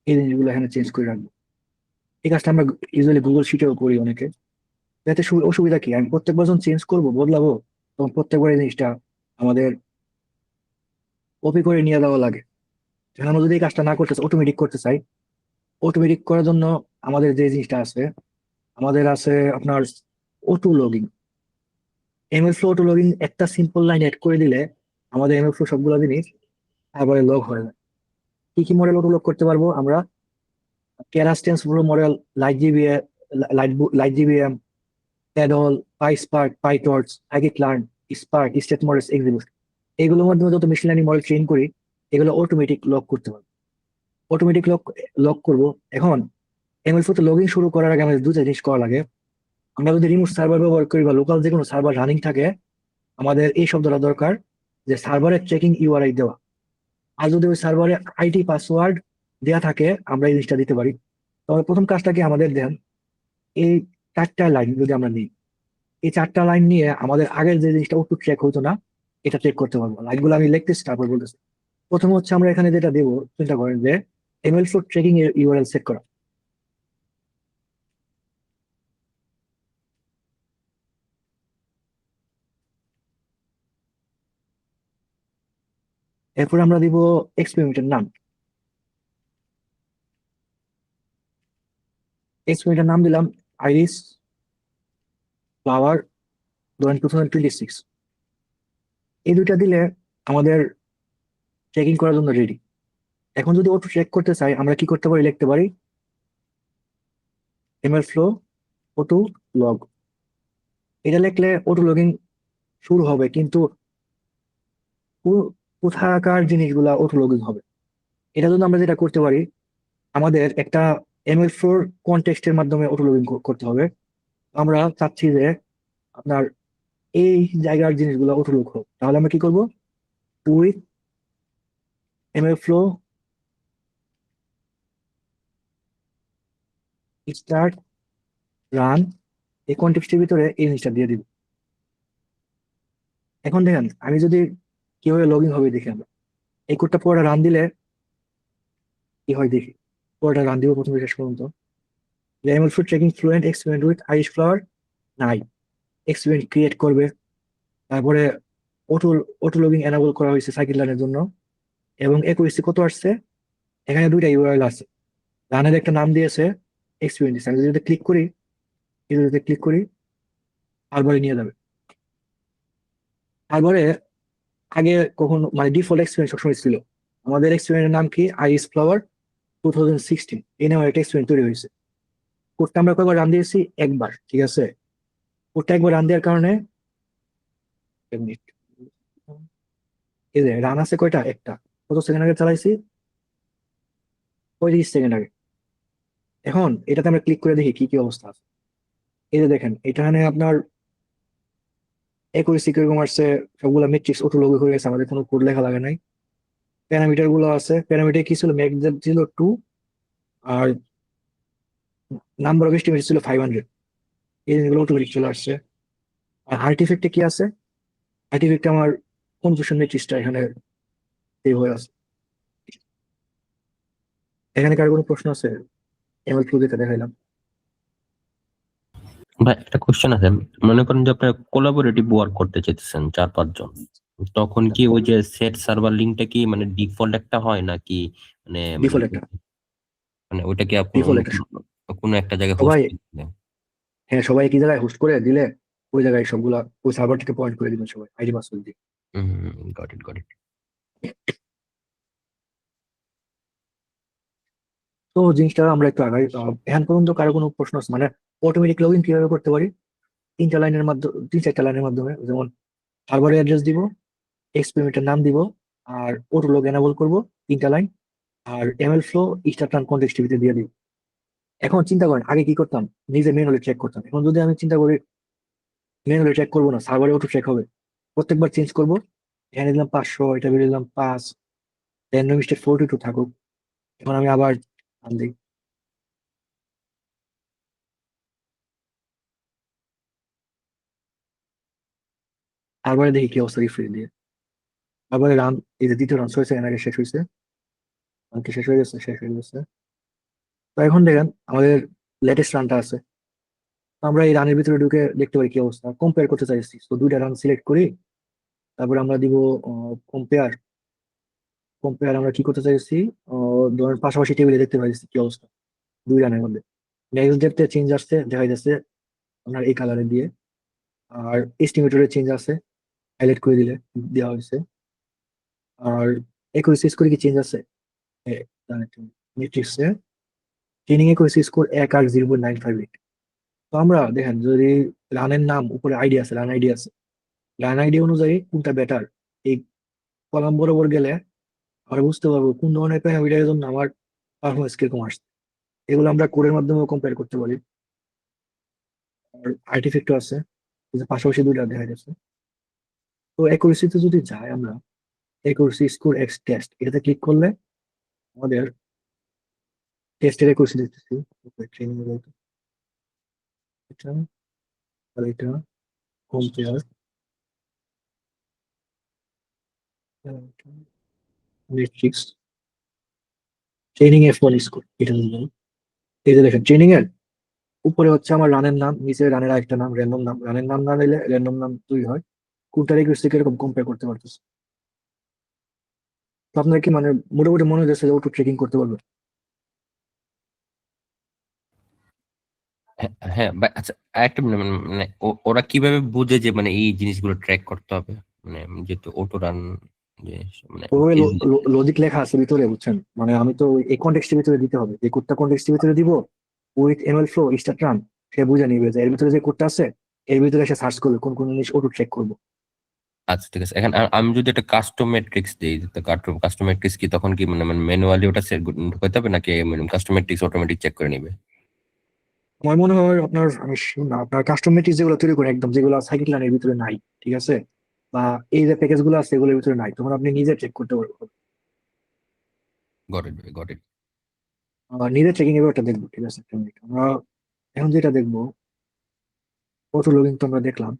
এই জিনিসগুলো এখানে চেঞ্জ করে রাখবো। এই কাজটা আমরা ইউজুয়ালি গুগল শিটেও করি অনেকে। এতে অসুবিধা কি, আমি প্রত্যেকবার যখন চেঞ্জ করবো বদলাবো তখন প্রত্যেকবার এই জিনিসটা আমাদের কপি করে নিয়ে যাওয়া লাগে। এখন আমরা যদি এই কাজটা না করতে অটোমেটিক করতে চাই, অটোমেটিক করার জন্য আমাদের যে জিনিসটা আছে, আমাদের আছে আপনার auto logging. ML flow auto logging একটা সিম্পল লাইন এড করে দিলে আমাদের এমএল ফ্লো সবগুলো জিনিস তারপরে লগ হয়ে যায়। কি কি মডেল অটো লগ করতে পারবো আমরা? Keras TensorFlow model, light GBA, light GBM, paddle, PySpark, PyTorch, scikit-learn, Spark, state models, exhibit, এগুলোর মাধ্যমে যত মেশিন লার্নিং মডেল ট্রেন করি এগুলো অটোমেটিক লক করতে পারবো। অটোমেটিক লক করব। এখন এমএল ফ্লোতে লগইন শুরু করার আগে আমাদের দুটো জিনিস করা লাগে। আমরা যদি রিমোট সার্ভার ব্যবহার করি বা লোকাল যে কোনো সার্ভার রানিং থাকে, আমাদের এই শব্দটা দরকার যে সার্ভারের ট্রেকিং ইউআরআই দেওয়া। আর যদি ওই সার্ভারে আইডি পাসওয়ার্ড দেওয়া থাকে আমরা এই জিনিসটা দিতে পারি। তবে প্রথম কাজটাকে আমাদের দেন, এই 4টা লাইন যদি আমরা নিই, এই 4টা লাইন নিয়ে আমাদের আগের যে জিনিসটা একটু ট্র্যাক হতো না এটা চেক করতে পারবো। লাইনগুলো আমি লিখতেছি তারপর বলতেছি। প্রথম হচ্ছে আমরা এখানে যেটা দেবো, চিন্তা করেন যে এমএল ফ্লো ট্রেকিং এর ইউআরএল সেট করা। এরপর আমরা দিব এক্সপেরিমেন্টের নাম। এক্সপেরিমেন্টের নাম দিলাম আইরিস ফ্লাওয়ার 2026। এই দুইটা দিলে আমাদের ট্রেকিং করার জন্য রেডি। এখন যদি ওটা ট্রেক করতে চাই আমরা কি করতে পারি, লিখতে পারি এমএল ফ্লো অটো লগ। এটা লিখলে অটো লগিং শুরু হবে, কিন্তু কোথাকার জিনিসগুলা অটো লগিং হবে এটার জন্য আমরা যেটা করতে পারি, আমাদের একটা এমএল ফ্লোর কনটেক্সটের মাধ্যমে অটো লগিং করতে হবে। আমরা চাচ্ছি যে আপনার এই জায়গার জিনিসগুলো অটো লগ হোক, তাহলে আমরা কি করব, with ML flow start run, এই কনটেক্সটের ভিতরে এই জিনিসটা দিয়ে দিব। এখন দেখেন আমি যদি কিভাবে লগ ইন হবে দেখি, আমরা এই কোডটা পুরোটা রান দিলে কি হয় দেখি। পুরোটা রান দিব প্রথমে শেষ পর্যন্ত। ML flow trekking fluent experiment with Irish flower নাই, এক্সপেরিমেন্ট ক্রিয়েট করবে। তারপরে অটো অটো লগিং এনাবল করা হয়েছে সাইকিট-লার্নের জন্য, এবং একুরেসি কত আসছে, এখানে দুইটা ইউআরএল আছে, রানের একটা নাম দিয়েছে, এক্সপেরিমেন্ট। আমি যদি ক্লিক করি, যদি ক্লিক করি তারপরে নিয়ে যাবে। তারপরে আগে কখনো মানে ডিফল্ট এক্সপেরিমেন্ট সবসময় ছিল, আমাদের এক্সপেরিমেন্টের নাম কি আইরিশ ফ্লাওয়ার 2016, এই নামে একটা এক্সপেরিমেন্ট তৈরি হয়েছে। কোডটা আমরা কয়েকবার রান দিয়েছি, একবার, ঠিক আছে। কোডটা একবার রান দেওয়ার কারণে এই যে রান আছে কয়টা, একটা। কত সেকেন্ড আগে চালাইছি, 35 সেকেন্ড আগে। এখন এটাতে আমরা ক্লিক করে দেখি কি কি অবস্থা আছে। এই যে দেখেন এখানে আপনার একুরেসি কিরকম আসছে, সবগুলো মেট্রিক্স অটো লগ হয়ে গেছে, আমাদের কোনো কোড লেখা লাগে নাই। প্যারামিটার গুলো আছে, প্যারামিটার কি ছিল, ম্যাক্স ছিল 2, আর নাম্বার অফ এস্টিমেট ছিল 500। এই জিনিসগুলো অটোমেটিক চলে আসছে। আর আর্টিফেক্টে কি আছে, আর্টিফেক্টে আমার কনফিউশন মেট্রিক্সটা এখানে সেভ হয়ে আছে। এখানে কার কোনো প্রশ্ন আছে? এমএল ফ্লো যেটা দেখাইলাম। ভাই একটা কোশ্চেন আছে, মনে করেন যে আপনারা কোলাবোরেটিভ ওয়ার্ক করতে চাইতেছেন 4-5 জন, তখন কি ওই যে সেট সার্ভার লিংকটা কি মানে ডিফল্ট একটা হয় নাকি মানে ডিফল্ট একটা, মানে ওটা কি আপনি ডিফল্ট একটা। কোনো একটা জায়গায় সবাই, হোস্ট করতে? হ্যাঁ সবাই একই জায়গায় হোস্ট করে দিলে ওই জায়গায় সবগুলা ওই সার্ভারটাকে পয়েন্ট করে দিবেন সবাই আইডি পাসওয়ার্ড দিয়ে। Got it, got it. তো জিনিসটা আমরা একটু আগাই। এখন পর্যন্ত কারো কোনো প্রশ্ন আছে, মানে অটোমেটিক লগ ইন কিভাবে করতে পারি? 3টা লাইনের মাধ্যমে, 3-4টা লাইনের মাধ্যমে, যেমন সার্ভারের অ্যাড্রেস দিব, এক্সপেরিমেন্টের নাম দিব, আর অটো লগ এনাবল করবো 3টা লাইন, আর ML flow start run context টিভিতে দিয়ে দিব। এখন চিন্তা করেন আগে কি করতাম, নিজে ম্যানুয়ালি চেক করতাম। এখন যদি আমি চিন্তা করি ম্যানুয়ালি চেক করবো না, সার্ভারে অটো চেক হবে, প্রত্যেকবার চেঞ্জ করবো। এখানে দিলাম 500, এটা বেরিয়ে দিলাম 5, র্যান্ডম স্টেট 42 থাকুক। এখন আমি আবার আন দিই, তারপরে দেখি কি অবস্থা রিফ্রেশ দিয়ে। তারপরে রান, এই যে দ্বিতীয় রান 6 সেকেন্ড আগে শেষ হয়েছে, রান কি শেষ হয়ে গেছে? শেষ হয়ে গেছে। তো এখন দেখেন আমাদের লেটেস্ট রানটা আছে। তো আমরা এই রানের ভিতরে ঢুকে দেখতে পারি কি অবস্থা, কম্পেয়ার করতে চাইছি। তো দুইটা রান সিলেক্ট করি, তারপর আমরা দিব কম্পেয়ার। কম্পেয়ার আমরা কি করতে চাইছি, ধরেন পাশাপাশি টেবিলে দেখতে পাইছি কি অবস্থা দুই রানের মধ্যে। নেক্সট ডেতে চেঞ্জ আসছে, দেখা যাচ্ছে আপনার এই কালারে দিয়ে। আর এস্টিমেটরের চেঞ্জ আছে, হাইলাইট করে দিলে দেওয়া হয়েছে। আর একুরেসি স্কোরে কি চেঞ্জ আছে, ম্যাট্রিক্সে ট্রেনিং একুরেসি স্কোর 1 আর 0.958। তো আমরা দেখেন যদি রানের নাম উপরে আইডি আছে, রান আইডি আছে, রান আইডি অনুযায়ী কোনটা বেটার, এই কলাম বরাবর গেলে আমরা বুঝতে পারবো কোন ধরনের প্যারামিটারের জন্য আমার পারফরমেন্স কিরকম আসছে। এগুলো আমরা কোডের মাধ্যমে কম্পেয়ার করতে পারি। আর আর্টিফ্যাক্টও আছে, এই যে পাশাপাশি দুইটা দেখা যাচ্ছে। তো একুরেসিতে যদি যাই আমরা, একুরেসি স্কোর এক্স টেস্ট এটাতে ক্লিক করলে আমাদের টেস্টের একুরেসি দেখতেছি। ট্রেনিং এটা, আর এটা compare matrix training F1 score, এটা দিলাম। এই যে দেখেন ট্রেনিং এর উপরে হচ্ছে আমার রানের নাম, নিচে রানের আরেকটা নাম, র্যান্ডম নাম। রানের নাম না দিলে র্যান্ডম নাম তৈরি হয়। কোনটার একুরেসি কিরকম কম্পেয়ার করতে পারতেছে। তো আপনার কি মানে মোটামুটি মনে হচ্ছে যে ওটু ট্রেকিং করতে পারবে? হ্যাঁ হ্যাঁ, আচ্ছা একটা মিনিট, মানে ওরা কিভাবে বুঝে যে মানে এই জিনিসগুলো ট্র্যাক করতে হবে, মানে যেহেতু অটো রান যে মানে ওই লজিক লেখা আছে ভিতরে, বুঝছেন? মানে আমি তো এই কন্টেক্সটের ভিতরে দিতে হবে, এই কোডটা কন্টেক্সটের ভিতরে দিব। With ML flow start run, সে বুঝে নিবে যে এর ভিতরে যে কোডটা আছে, এর ভিতরে সে সার্চ করবে কোন কোন জিনিস অটো ট্রেক করবো। আচ্ছা ঠিক আছে। এখন আমি যদি একটা কাস্টম ম্যাট্রিক্স দিই, তো কাস্টম ম্যাট্রিক্স কি তখন কি মানে ম্যানুয়ালি ওটা সেট ঢুকাতে হবে, নাকি মানে কাস্টম ম্যাট্রিক্স অটোমেটিক চেক করে নিবে? আমার মনে হয় আপনার, আমি sure না, আপনার কাস্টম ম্যাট্রিক্স যেগুলো তৈরি করেন একদম, যেগুলো সাইকেল রানের ভিতরে নাই, ঠিক আছে, বা এই যে প্যাকেজ গুলো আছে এগুলোর ভিতরে নাই, তখন আপনি নিজে চেক করতে পারবেন। Got it, got it. নিজে ট্রেকিং এর একটা দেখবো, ঠিক আছে, একটা মিনিট। আমরা এখন যেটা দেখবো, অটো লগিং তো আমরা দেখলাম।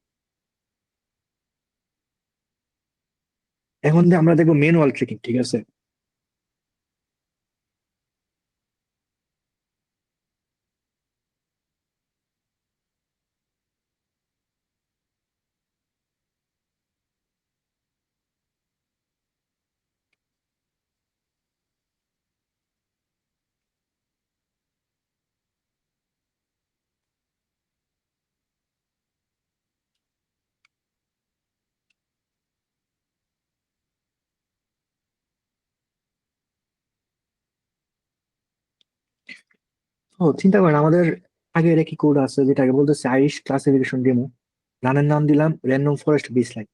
এখন আমরা দেখবো ম্যানুয়াল ট্রেকিং, ঠিক আছে। ও চিন্তা করেন, আমাদের আগে এটা কি কোড আছে, যেটাকে বলতেছে আইরিশ ক্লাসিফিকেশন ডেমো। রানের নাম দিলাম র্যান্ডম ফরেস্ট বেস লাইন।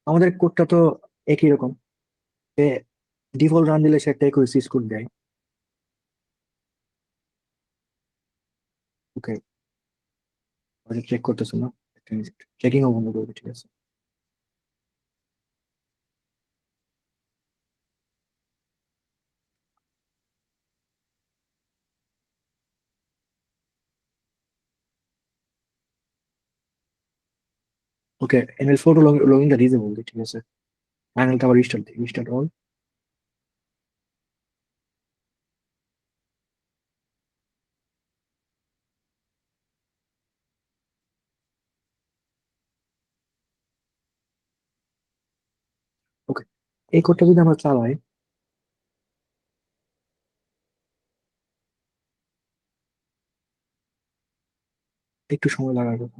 আমাদের কোডটা তো একই রকম। ডিফল্ট রান দিলে সে একটা একুরেসি স্কোর দেয়। ওকে, চেক করতেছে না, চেকিং ও বন্ধ করবে, ঠিক আছে। ওকে, এনএল ফোর লগইনটা ডিসেবল দিই, ঠিক আছে। প্যানেলটা আবার রিস্টার্ট দিই, রিস্টার্ট অল। ওকে, এই কোডটা যদি আমরা চালাই, একটু সময় লাগার কথা।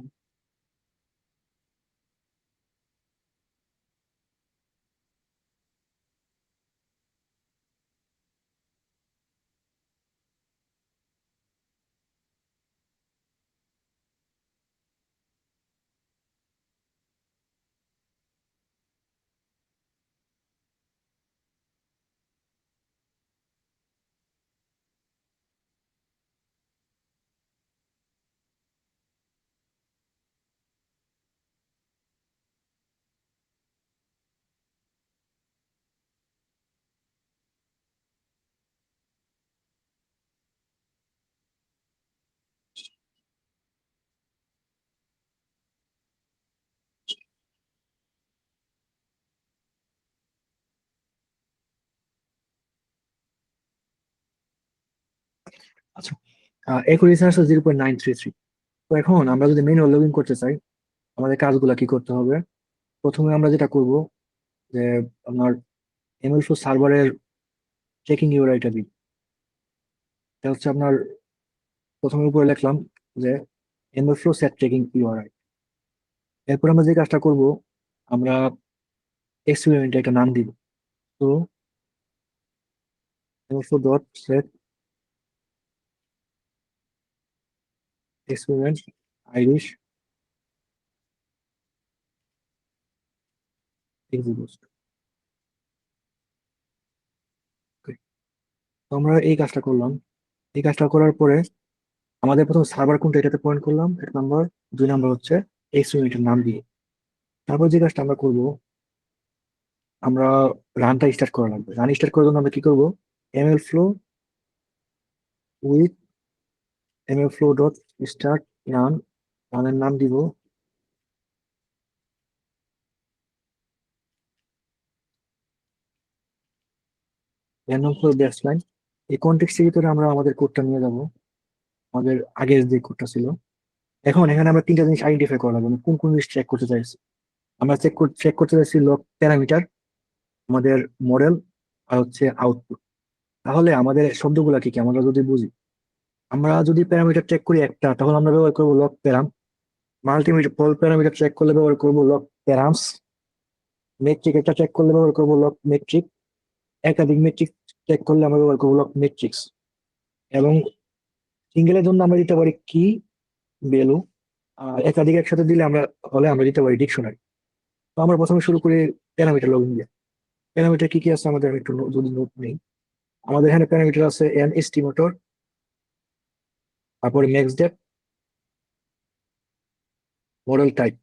আচ্ছা, একুরেসি আসলে 0.933। তো এখন আমরা যদি ম্যানুয়াল লগ ইন করতে চাই, আমাদের কাজগুলো কি করতে হবে? প্রথমে আমরা যেটা করব যে আপনার এমএল4 সার্ভারের চেকিং ইউআইটা দিই। এটা হচ্ছে আপনার প্রথমে উপরে লিখলাম যে এমএল4 সেট চেকিং ইউআরআই। এরপর আমরা যে কাজটা করব, আমরা এক্সপেরিমেন্টে একটা নাম দিব। তো এমএল4 dot set experiment iris execute. তো আমরা এই কাজটা করলাম। এই কাজটা করার পরে আমাদের প্রথম সার্ভার কোনটা এটাতে পয়েন্ট করলাম 1 নম্বর। 2 নম্বর হচ্ছে এক্সপেরিমেন্টের নাম দিয়ে। তারপর যে কাজটা আমরা করব, আমরা রানটা স্টার্ট করা লাগবে। রান স্টার্ট করার জন্য আমরা কি করব, ML flow with ML flow dot start run. রানের নাম দিব র্যান্ডম ফ্লো ব্যাকস্ল্যাশ। এই কনটেক্সটের ভিতরে আমরা আমাদের কোডটা নিয়ে যাব, আমাদের আগের যে কোডটা ছিল। এখন এখানে আমরা তিনটা জিনিস আইডেন্টিফাই করা লাগবে, কোন কোন জিনিস চেক করতে চাইছি। আমরা চেক করতে চাইছি লগ প্যারামিটার, আমাদের মডেল, আর হচ্ছে আউটপুট। তাহলে আমাদের শব্দগুলো কি কি আমরা যদি বুঝি, আমরা যদি প্যারামিটার চেক করি একটা, তাহলে আমরা ব্যবহার করবো log param. Multimeter parameter check করলে ব্যবহার করবো লগ প্যারামস। মেট্রিক একটা চেক করলে ব্যবহার করবো লগ মেট্রিক। একাধিক মেট্রিক চেক করলে আমরা ব্যবহার করবো লগ মেট্রিক্স। এবং সিঙ্গেলের জন্য আমরা দিতে পারি কি ভ্যালু, আর একাধিক একসাথে দিলে আমরা দিতে পারি ডিকশনারি। তো আমরা প্রথমে শুরু করি প্যারামিটার লগইন দিয়ে। প্যারামিটার কি কি আছে আমাদের আমি একটু যদি নোট নেই। আমাদের এখানে প্যারামিটার আছে এন এস্টিমেটর, তারপরে ম্যাক্স ডেপ, মডেল টাইপ।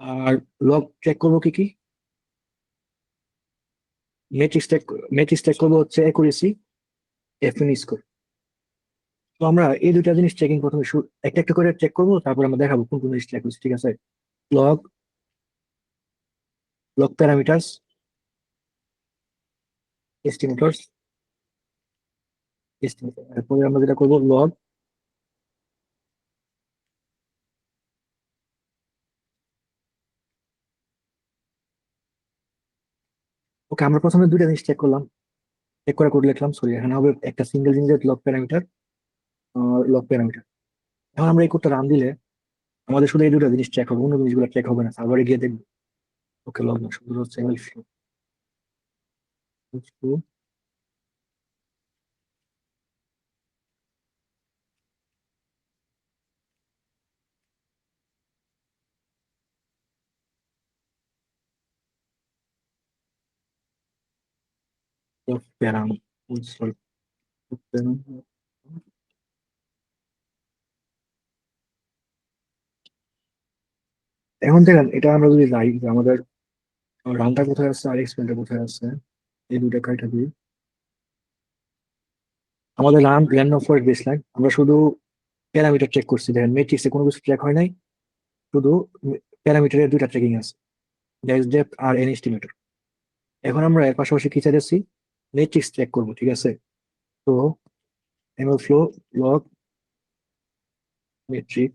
আর লগ চেক করবো কি কি, ম্যাট্রিক্স চেক করবো হচ্ছে অ্যাকুরেসি, এফএন স্কোর। তো আমরা এই দুইটা জিনিস চেকিং প্রথমে একটা একটা করে চেক করবো, তারপর আমরা দেখাবো কোন কোন জিনিস চেক করছি, ঠিক আছে? Log log parameters, estimators, estimator. তারপরে আমরা যেটা করবো লগ ওকে। আমরা প্রথমে দুইটা জিনিস চেক করলাম, চেক করে কোড লিখলাম। সরি, এখানে হবে একটা সিঙ্গেল জিনিসের লগ প্যারামিটার, লগ প্যারামিটার। এখন আমরা এই কোডটা রান দিলে আমাদের শুধু এই দুটো জিনিস চেক হবে, অন্য জিনিসগুলো চেক হবে না। সার্ভারে গিয়ে দেখবো। ওকে, লগ না, শুধু হচ্ছে এমএল ফ্লো প্যারাম। এখন দেখেন, এটা আমরা যদি যাই যে আমাদের রানটা কোথায় আছে আর এক্সপেন্ডটা কোথায় আছে, এই দুইটা কাইটা দিই। আমাদের রান র্যান্ডম ফরেস্ট বেসলাইন, আমরা শুধু প্যারামিটার চেক করছি। দেখেন মেট্রিক্সে কোনো কিছু চেক হয় নাই, শুধু প্যারামিটারের দুইটা চেকিং আছে, ড্যাশ ডেপথ আর এন এস্টিমেটর। এখন আমরা এর পাশাপাশি কি চাইছি, মেট্রিক্স চেক করবো, ঠিক আছে? তো ML flow log metric.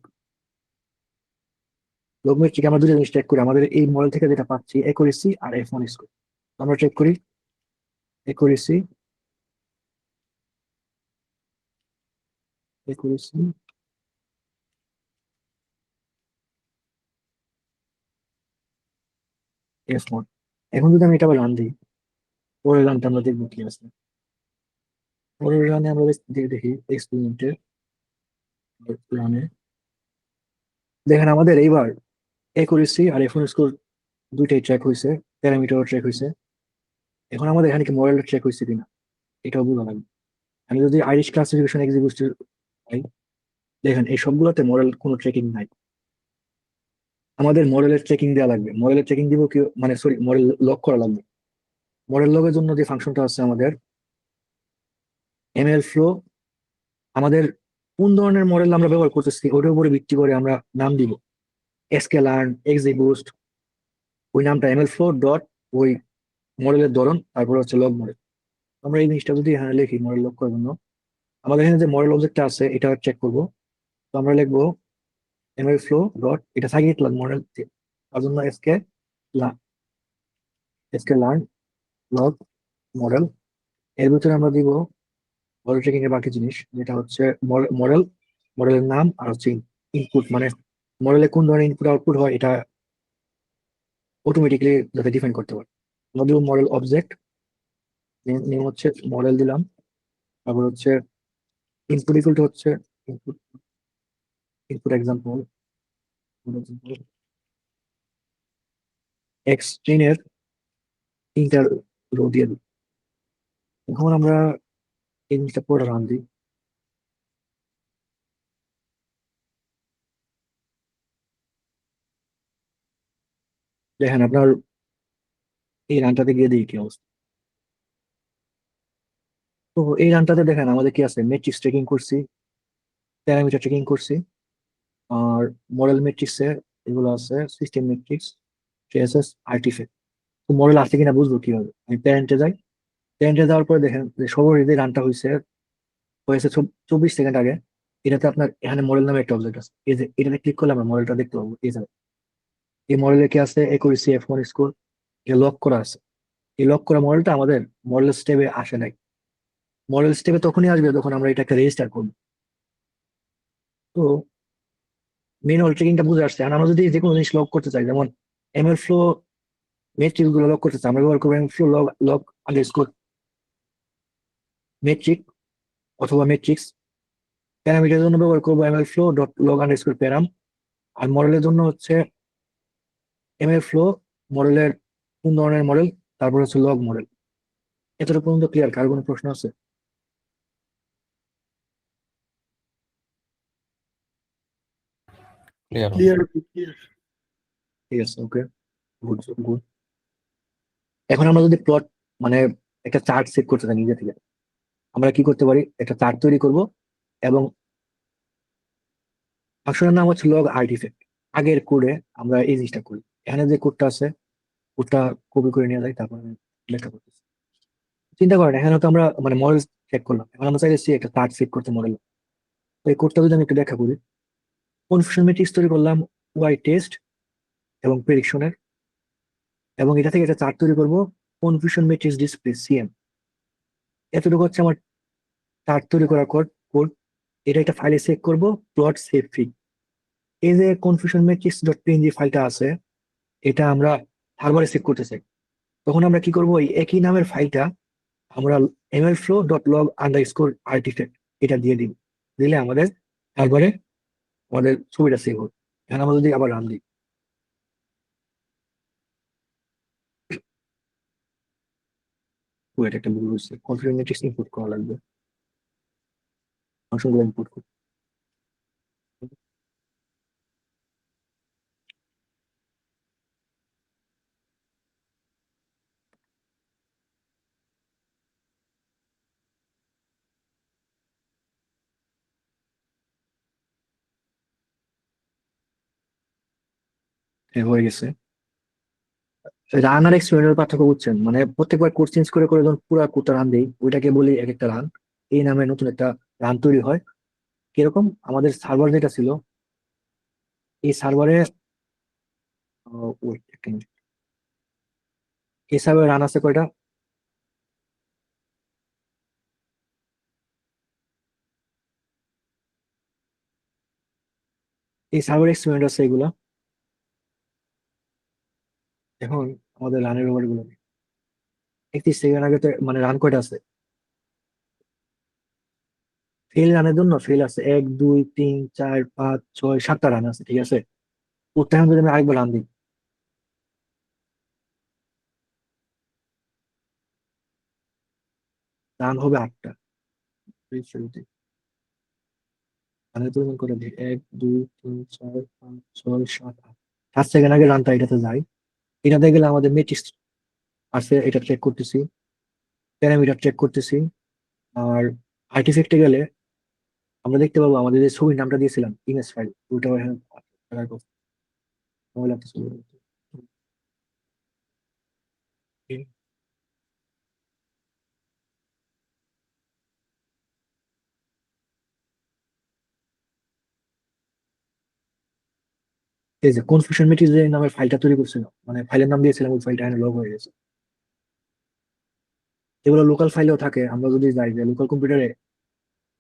Log metric আমরা দুটো জিনিস চেক করি, আমাদের এই মডেল থেকে যেটা পাচ্ছি অ্যাকুরেসি আর এফ1 স্কোর। আমরা চেক করি অ্যাকুরেসি, অ্যাকুরেসি এফ1। এখন যদি আমি এটা আবার রান দিই, পরের রানটা আমরা দেখবো কি আছে। পরের রানে আমরা দেখি এক্সপেরিমেন্টের রানে, দেখেন আমাদের এইবার অ্যাকুরেসি আর এফ1 স্কোর দুইটাই ট্র্যাক হয়েছে, প্যারামিটারও ট্র্যাক হয়েছে। এখন আমাদের এখানে কি মডেলটা ট্র্যাক হয়েছে কিনা এটাও বোঝা লাগবে। আমি যদি আইরিশ ক্লাসিফিকেশন এক্সিকিউট পাই, দেখেন এই সবগুলোতে মডেল কোনো ট্রেকিং নাই। আমাদের মডেলের ট্রেকিং দেওয়া লাগবে। মডেলের ট্রেকিং দিব কি, মানে সরি, মডেল লক করা লাগবে। মডেল লগের জন্য যে ফাংশনটা আছে আমাদের এমএল ফ্লো, আমাদের কোন ধরনের মডেল আমরা ব্যবহার করতেছি ওটার উপরে ভিত্তি করে আমরা নাম দিব স্কেলার্ন, এক্সিবুস্ট। ওই নামটা এমএল ফ্লো ডট ওই মডেলের ধরন, তারপর হচ্ছে লগ মডেল। তো আমরা এই জিনিসটা যদি এখানে লিখি মডেল লক করার জন্য, আমাদের এখানে যে মডেল অবজেক্টটা আছে এটা চেক করবো। তো আমরা লিখবো এমএল ফ্লো ডট, এটা সাইড মডেল, তার জন্য এসকে লার্ন লগ মডেল। এর ভিতরে আমরা দিব মডেল ট্রেকিং এর বাকি জিনিস, যেটা হচ্ছে মডেল, মডেলের নাম, আর হচ্ছে ইনপুট, মানে মডেলে কোন ধরনের ইনপুট আউটপুট হয় এটা অটোমেটিক্যালি যাতে ডিফাইন করতে পারে। আমরা দিব মডেল অবজেক্ট, নেম হচ্ছে মডেল দিলাম, তারপর হচ্ছে ইনপুট ইকুয়াল টু হচ্ছে ইনপুট, ইনপুট এক্সাম্পল এক্স চেইনের ইন্টার রো দিয়ে দিই। এখন আমরা এই জিনিসটা পুরো রান দিই। দেখেন আপনার এই রানটাতে গিয়ে দিই কি অবস্থা। তো এই রানটাতে দেখেন আমাদের কি আছে, মেট্রিক্স ট্রেকিং করছি, প্যারামিটার ট্রেকিং করছি, আর মডেল মেট্রিক্সে এগুলো আছে, সিস্টেম মেট্রিক্স, ট্রেসেস, আর্টিফ্যাক্ট। তো মডেল আছে কিনা বুঝবো কিভাবে, আমি প্যারেন্টে যাই। প্যারেন্টে যাওয়ার পরে দেখেন যে সবার যে রানটা হয়েছে হয়েছে 24 সেকেন্ড আগে, এটাতে আপনার এখানে মডেল নামে একটা অবজেক্ট আছে, এই যে এটাতে ক্লিক করলে আমরা মডেলটা দেখতে পাবো। এই যে এই মডেলে কি আছে, একুরেসি F1 স্কোর, এটা লক করা আছে। এই লক করা মডেলটা আমাদের মডেল স্টেপে আসে নাই। মডেল স্টেপে তখনই আসবে যখন আমরা এটাকে রেজিস্টার করবো। তো মেন হল ট্রেকিংটা বুঝে আসছে। আর আমরা যদি যে কোনো জিনিস লক করতে চাই, যেমন এমএল ফ্লো মেট্রিক গুলো লক করতে চাই, আমরা ব্যবহার করবো ML flow log log underscore metric অথবা মেট্রিক্স। প্যারামিটারের জন্য ব্যবহার করবো ML flow dot log underscore param. আর মডেলের জন্য হচ্ছে এমএল ফ্লো মডেলের কোন ধরনের মডেল, তারপর হচ্ছে লগ মডেল। এতটা পর্যন্ত ক্লিয়ার? কার কোনো প্রশ্ন আছে? ক্লিয়ার। ক্লিয়ার, ঠিক আছে, ওকে, গুড গুড। এখন আমরা যদি প্লট, মানে একটা চার্ট সেট করতে চাই নিজে থেকে, আমরা কি করতে পারি, একটা চার্ট তৈরি করব এবং ফাংশনের নাম হচ্ছে লগ আর্টিফ্যাক্ট। আগের কোডে আমরা এই জিনিসটা করি, এখানে যে কোডটা আছে কোডটা কপি করে নিয়ে যাই, তারপর আমি লেখা করতেছি। চিন্তা করেন এখানে তো আমরা মানে মডেল চেক করলাম, এখন আমরা চাইছি একটা চার্ট সেট করতে মডেল। তো এই কোডটা যদি আমি একটু দেখা করি, কনফিউশন ম্যাট্রিক্স তৈরি করলাম ওয়াই টেস্ট এবং প্রেডিকশনের, এবং এটা থেকে একটা চার্ট তৈরি করবো কনফিউশন ম্যাট্রিক্স ডিসপ্লে সিএম। এতটুকু হচ্ছে আমার চার্ট তৈরি করার কোড। এটা একটা ফাইলে সেভ করবো, প্লট সেভ ফিগ। এই যে কনফিউশন ম্যাট্রিক্স ডট পিএনজি ফাইলটা আছে, এটা আমরা সার্ভারে সেভ করতে চাই। তখন আমরা কি করবো, এই একই নামের ফাইলটা আমরা ML flow dot log underscore artifact এটা দিয়ে দিই। দিলে আমাদের সার্ভারে আমাদের ছবিটা সেভ হবে। এখানে আমরা যদি আবার রান দিই, এটা একটা ভুল হচ্ছে, কনফিউশন ম্যাট্রিক্স ইনপুট করা লাগবে, ফাংশনগুলো ইনপুট করতে। হ্যাঁ, হয়ে গেছে। রান আর এক্সপেরিমেন্টের পার্থক্য বুঝছেন, মানে প্রত্যেকবার কোড চেঞ্জ করে করে যখন পুরো কোডটা রান দেই, ওইটাকে বলি এক একটা রান। এই নামে নতুন একটা রান তৈরি হয়। কিরকম, আমাদের সার্ভার যেটা ছিল, এই সার্ভারে ওয়েট একটা মিনিট, এই সার্ভারে রান আছে কয়টা, এই সার্ভার এক্সপেরিমেন্ট আছে এগুলা। এখন আমাদের রানের ব্যাপার গুলো 31 সেকেন্ড আগে তো মানে রান কয়টা আছে, ফেল রানের জন্য ফেল আছে 1 2 3 4 5 6 7টা রান আছে, ঠিক আছে। উত্তরায়ণ যদি আমি আরেকবার রান দিই, রান হবে 8টা। শুরুতে রানের পরিমাণ করে দিই, 1 2 3 4 5 6 7 8। 7 সেকেন্ড আগে রানটা এটাতে যায়। এটাতে গেলে আমাদের মেট্রিক্স আছে, এটা চেক করতেছি, প্যারামিটার চেক করতেছি। আর আর্টিফ্যাক্টে গেলে আমরা দেখতে পাবো আমাদের যে ছবির নামটা দিয়েছিলাম ইমেজ ফাইল, ওইটা এখানে থাকার কথা। সময় লাগতেছে বলতে। এই যে কনফিউশন ম্যাট্রিক্স যে নামে ফাইলটা তৈরি করছিল, মানে ফাইলের নাম দিয়েছিলাম, ওই ফাইলটা এখানে লগ হয়ে গেছে। এগুলো লোকাল ফাইলেও থাকে, আমরা যদি যাই যে লোকাল কম্পিউটারে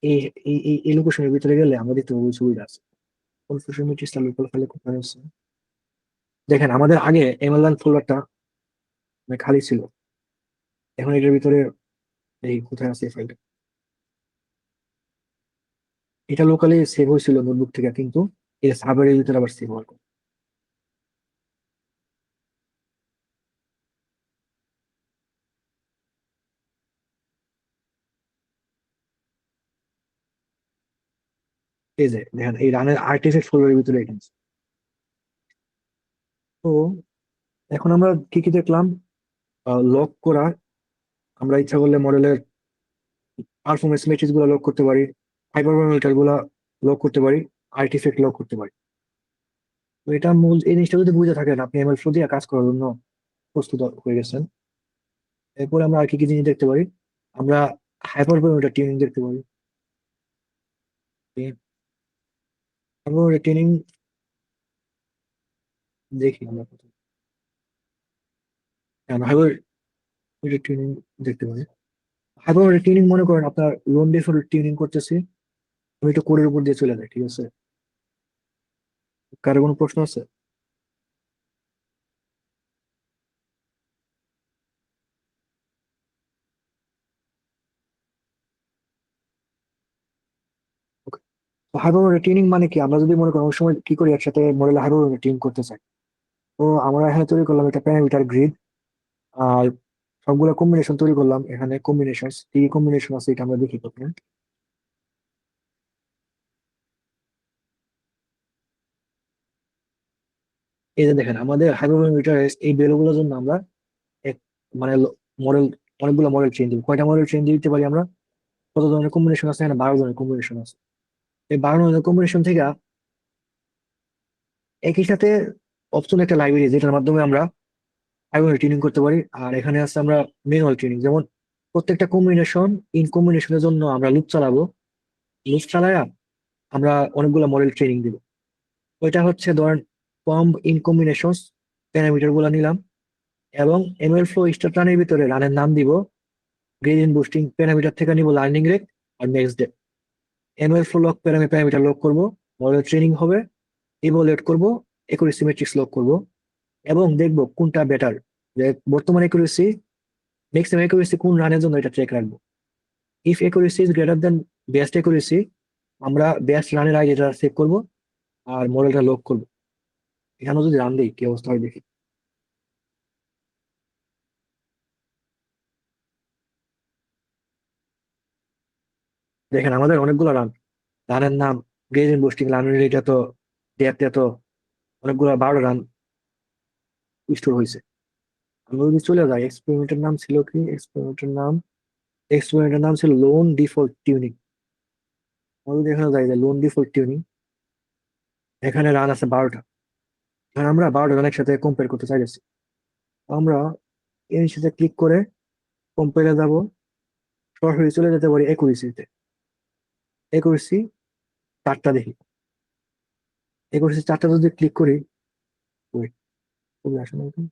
এই এই লোকেশনের ভিতরে গেলে আমরা দেখতে পাবো ওই সুবিধা আছে। কনফিউশন ম্যাট্রিক্সটা লোকাল ফাইলে কোথায় আছে দেখেন, আমাদের আগে এমএলএন ফোল্ডারটা মানে খালি ছিল, এখন এটার ভিতরে এই কোথায় আছে এই ফাইলটা, এটা লোকালি সেভ হয়েছিল নোটবুক থেকে, কিন্তু এটা সার্ভারের ভিতরে আবার সেভ হওয়ার কথা। এই যে দেখেন এই রানের আর্টিফ্যাক্ট ফোল্ডারের ভিতরে এটা আছে। তো এখন আমরা কি কি দেখলাম, লক করা, আমরা ইচ্ছা করলে মডেলের পারফরমেন্স মেট্রিক্স গুলো লক করতে পারি, হাইপারপারমিটার গুলা লক করতে পারি, আর্টিফ্যাক্ট লক করতে পারি। তো এটা মূল, এই জিনিসটা যদি বুঝে থাকেন আপনি এমএল ফ্লো দিয়ে কাজ করার জন্য প্রস্তুত হয়ে গেছেন। এরপরে আমরা আর কি কি জিনিস দেখতে পারি, আমরা হাইপারপারমিটার টিউনিং দেখতে পারি। হাইপারপারমিটার টিউনিং দেখি আমরা প্রথমে। আমরা হাইপারপারমিটার টিউনিং দেখতে পারি। হাইপারপারমিটার টিউনিং মনে করেন আপনার লোন ডিফল্ট টিউনিং করতেছি, আমি একটু কোডের উপর দিয়ে চলে যাই, ঠিক আছে? কারো কোনো প্রশ্ন আছে? হাইপারপারমিটার টিউনিং মানে কি, আমরা যদি মনে করেন অনেক সময় কি করি একসাথে মডেল হাইপারপারমিটার টিউন করতে চাই, তো আমরা এখানে তৈরি করলাম একটা প্যারামিটার গ্রিড, আর সবগুলো কম্বিনেশন তৈরি করলাম। এখানে কম্বিনেশন কি কি কম্বিনেশন আছে এটা আমরা দেখি প্রথমে। এই যে দেখেন আমাদের হাইপারমিটার এই ভ্যালুগুলোর জন্য আমরা এক মানে মডেল, অনেকগুলো মডেল চেঞ্জ দিব। কয়টা মডেল চেঞ্জ দিতে পারি আমরা, কত ধরনের কম্বিনেশন আছে, এখানে 12 ধরনের কম্বিনেশন আছে। এই 12 ধরনের কম্বিনেশন থেকে একই সাথে অপশন একটা লাইব্রেরি যেটার মাধ্যমে আমরা হাইপারমিটার টিউনিং করতে পারি। আর এখানে আছে আমরা ম্যানুয়াল টিউনিং, যেমন প্রত্যেকটা কম্বিনেশন ইন কম্বিনেশনের জন্য আমরা লুপ চালাবো, লুপ চালায়া আমরা অনেকগুলো মডেল ট্রেনিং দিব। ওইটা হচ্ছে ধরেন কম্ব ইন কম্বিনেশনস প্যারামিটার গুলো নিলাম, এবং এমএল ফ্লো স্টেটমেন্টের ভিতরে রানের নাম দিব, গ্রেডিয়েন্ট বুস্টিং প্যারামিটার থেকে নিব লার্নিং রেট আর next day. ML flow log parameter log করব, মডেল ট্রেনিং হবে, ইভালুয়েট করব, একুরেসি ম্যাট্রিক্স লক করব, এবং দেখব কোনটা বেটার, যে বর্তমান একুরেসি ম্যাক্সিমাম একুরেসি কোন রানের জন্য এটা চেক রাখবো। If accuracy is greater than best accuracy, আমরা বেস্ট রানের আগে এটা সেভ করব আর মডেলটা লক করব। এখানে যদি রান দিই কি অবস্থা হয় দেখি। দেখেন আমাদের অনেকগুলো রান, রানের নাম, গ্রেডিয়েন্ট বুস্টিং, রানের রেট এত, ডেপথ এত, অনেকগুলো 12 রান স্টোর হয়েছে। আমরা যদি চলে যাই, এক্সপেরিমেন্টের নাম ছিল লোন ডিফল্ট টিউনিং। আমরা যদি এখানে যাই যে লোন ডিফল্ট টিউনিং, এখানে রান আছে 12টা। এখানে আমরা 12টা রান একসাথে কম্পেয়ার করতে চাইছি। আমরা এর সাথে ক্লিক করে কম্পেয়ারে যাব, সরাসরি চলে যেতে পারি একুরেসিতে। একুরেসি 4টা দেখি, একুরেসি 4টা যদি ক্লিক করি, wait, চলে আসে না এখানে?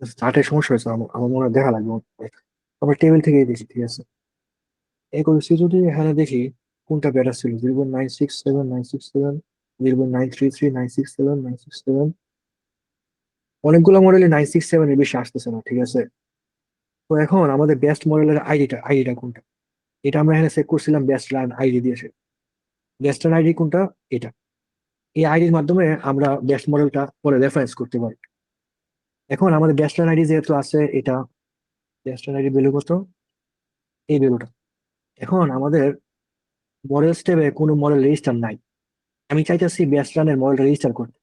স্টার্টের সমস্যা হয়েছে, আমার মনে হয় দেখা লাগবে। আমরা টেবিল থেকে দেখি, ঠিক আছে? একুরেসি যদি এখানে দেখি কোনটা বেটার ছিল, 0.967, 967, 0.933, 967, 967, অনেকগুলো মডেলে 967 এর বেশি আসতেছে না, ঠিক আছে? তো এখন আমাদের বেস্ট মডেলের আইডিটা কোনটা, এটা আমরা এখানে সেভ করছিলাম বেস্ট রান আইডি দিয়েছে। বেস্ট রান আইডি কোনটা, এটা। এই আইডির মাধ্যমে আমরা বেস্ট মডেলটা পরে রেফারেন্স করতে পারি। এখন আমাদের বেস্ট রান আইডি যেহেতু আছে, এটা বেস্ট রান আইডি ভ্যালু কত, এই ভ্যালুটা। এখন আমাদের মডেল স্টেপে কোনো মডেল রেজিস্টার নাই, আমি চাইতেছি বেস্ট রানের মডেলটা রেজিস্টার করতে।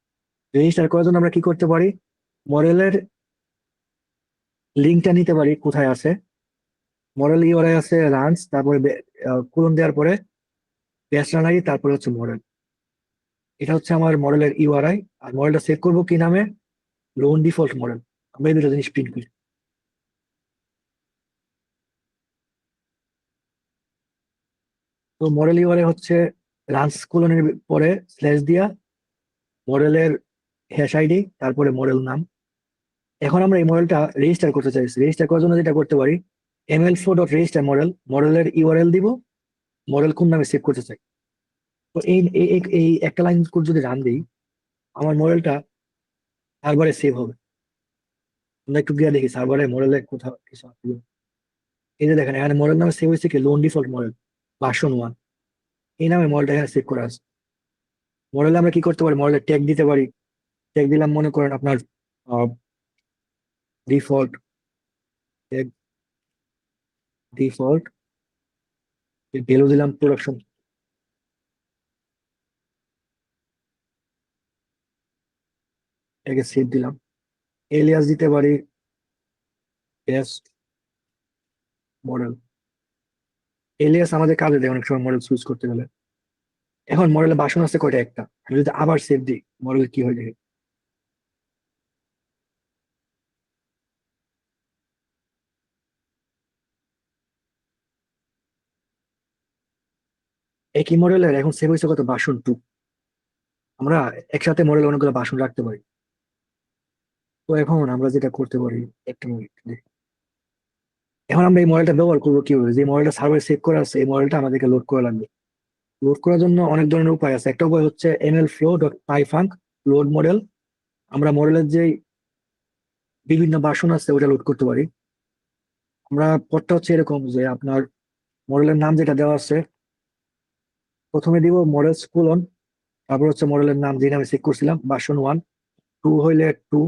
রেজিস্টার করার জন্য আমরা কি করতে পারি, মডেলের লিঙ্কটা নিতে পারি কোথায় আছে, মডেল ইউআরআই আছে রানস, তারপরে কোলন দেওয়ার পরে বেস্ট রান আইডি, তারপরে হচ্ছে মডেল। এটা হচ্ছে আমার মডেলের ইউআরআই। আর মডেলটা সেভ করবো কি নামে, লোন ডিফল্ট মডেল। আমরা এই দুটো জিনিস প্রিন্ট করি। তো মডেল ইউআরআই হচ্ছে রানস কোলনের পরে স্ল্যাশ দিয়া মডেলের হ্যাশ আইডি, তারপরে মডেল নাম। এখন আমরা এই মডেলটা রেজিস্টার করতে চাইছি। রেজিস্টার করার জন্য যেটা করতে পারি, ml4.register মডেলের ইউআরএল দিব, মডেল কোন নামে সেভ করতে চাই। তো এই একটা লাইন কোড যদি রান দিই, আমার মডেলটা সার্ভারে সেভ হবে। আমরা একটু গিয়ে দেখি সার্ভারে মডেলে কোথাও কিছু আছে কিনা। এই যে দেখেন এখানে মডেল নামে সেভ হয়েছে কি, লোন ডিফল্ট মডেল ভার্সন 1, এই নামে মডেলটা এখানে সেভ করা আছে। মডেলে আমরা কি করতে পারি, মডেলের ট্যাগ দিতে পারি। ট্যাগ দিলাম মনে করেন আপনার ডিফল্ট ট্যাগ, ডিফল্ট ভ্যালু দিলাম প্রোডাকশন, এটাকে সেভ দিলাম। এলিয়াস দিতে পারি বেস্ট মডেল। এলিয়াস আমাদের কাজে দেয় অনেক সময় মডেল চুজ করতে গেলে। এখন মডেলে বাসন আছে কয়টা, একটা। আমি যদি আবার সেভ দিই মডেল কি হয়ে যায়, একই মডেলের এখন সেভ হয়েছে কত, বাসন 2। আমরা একসাথে মডেল অনেকগুলো বাসন রাখতে পারি। তো এখন আমরা যেটা করতে পারি, একটা মিনিট দেখি। এখন আমরা এই মডেলটা ব্যবহার করবো কিভাবে, যে মডেলটা সার্ভারে সেভ করা আছে এই মডেলটা আমাদেরকে লোড করা লাগবে। লোড করার জন্য অনেক ধরনের উপায় আছে। একটা উপায় হচ্ছে mlflow.pyfunc লোড মডেল। আমরা মডেলের যে বিভিন্ন বাসন আছে ওটা লোড করতে পারি। আমরা পথটা হচ্ছে এরকম যে আপনার মডেলের নাম যেটা দেওয়া আছে, প্রথমে দিব মডেল কোলন, তারপর হচ্ছে মডেলের নাম যে নামে সেভ করছিলাম ভার্সন 1, 2 হইলে 2।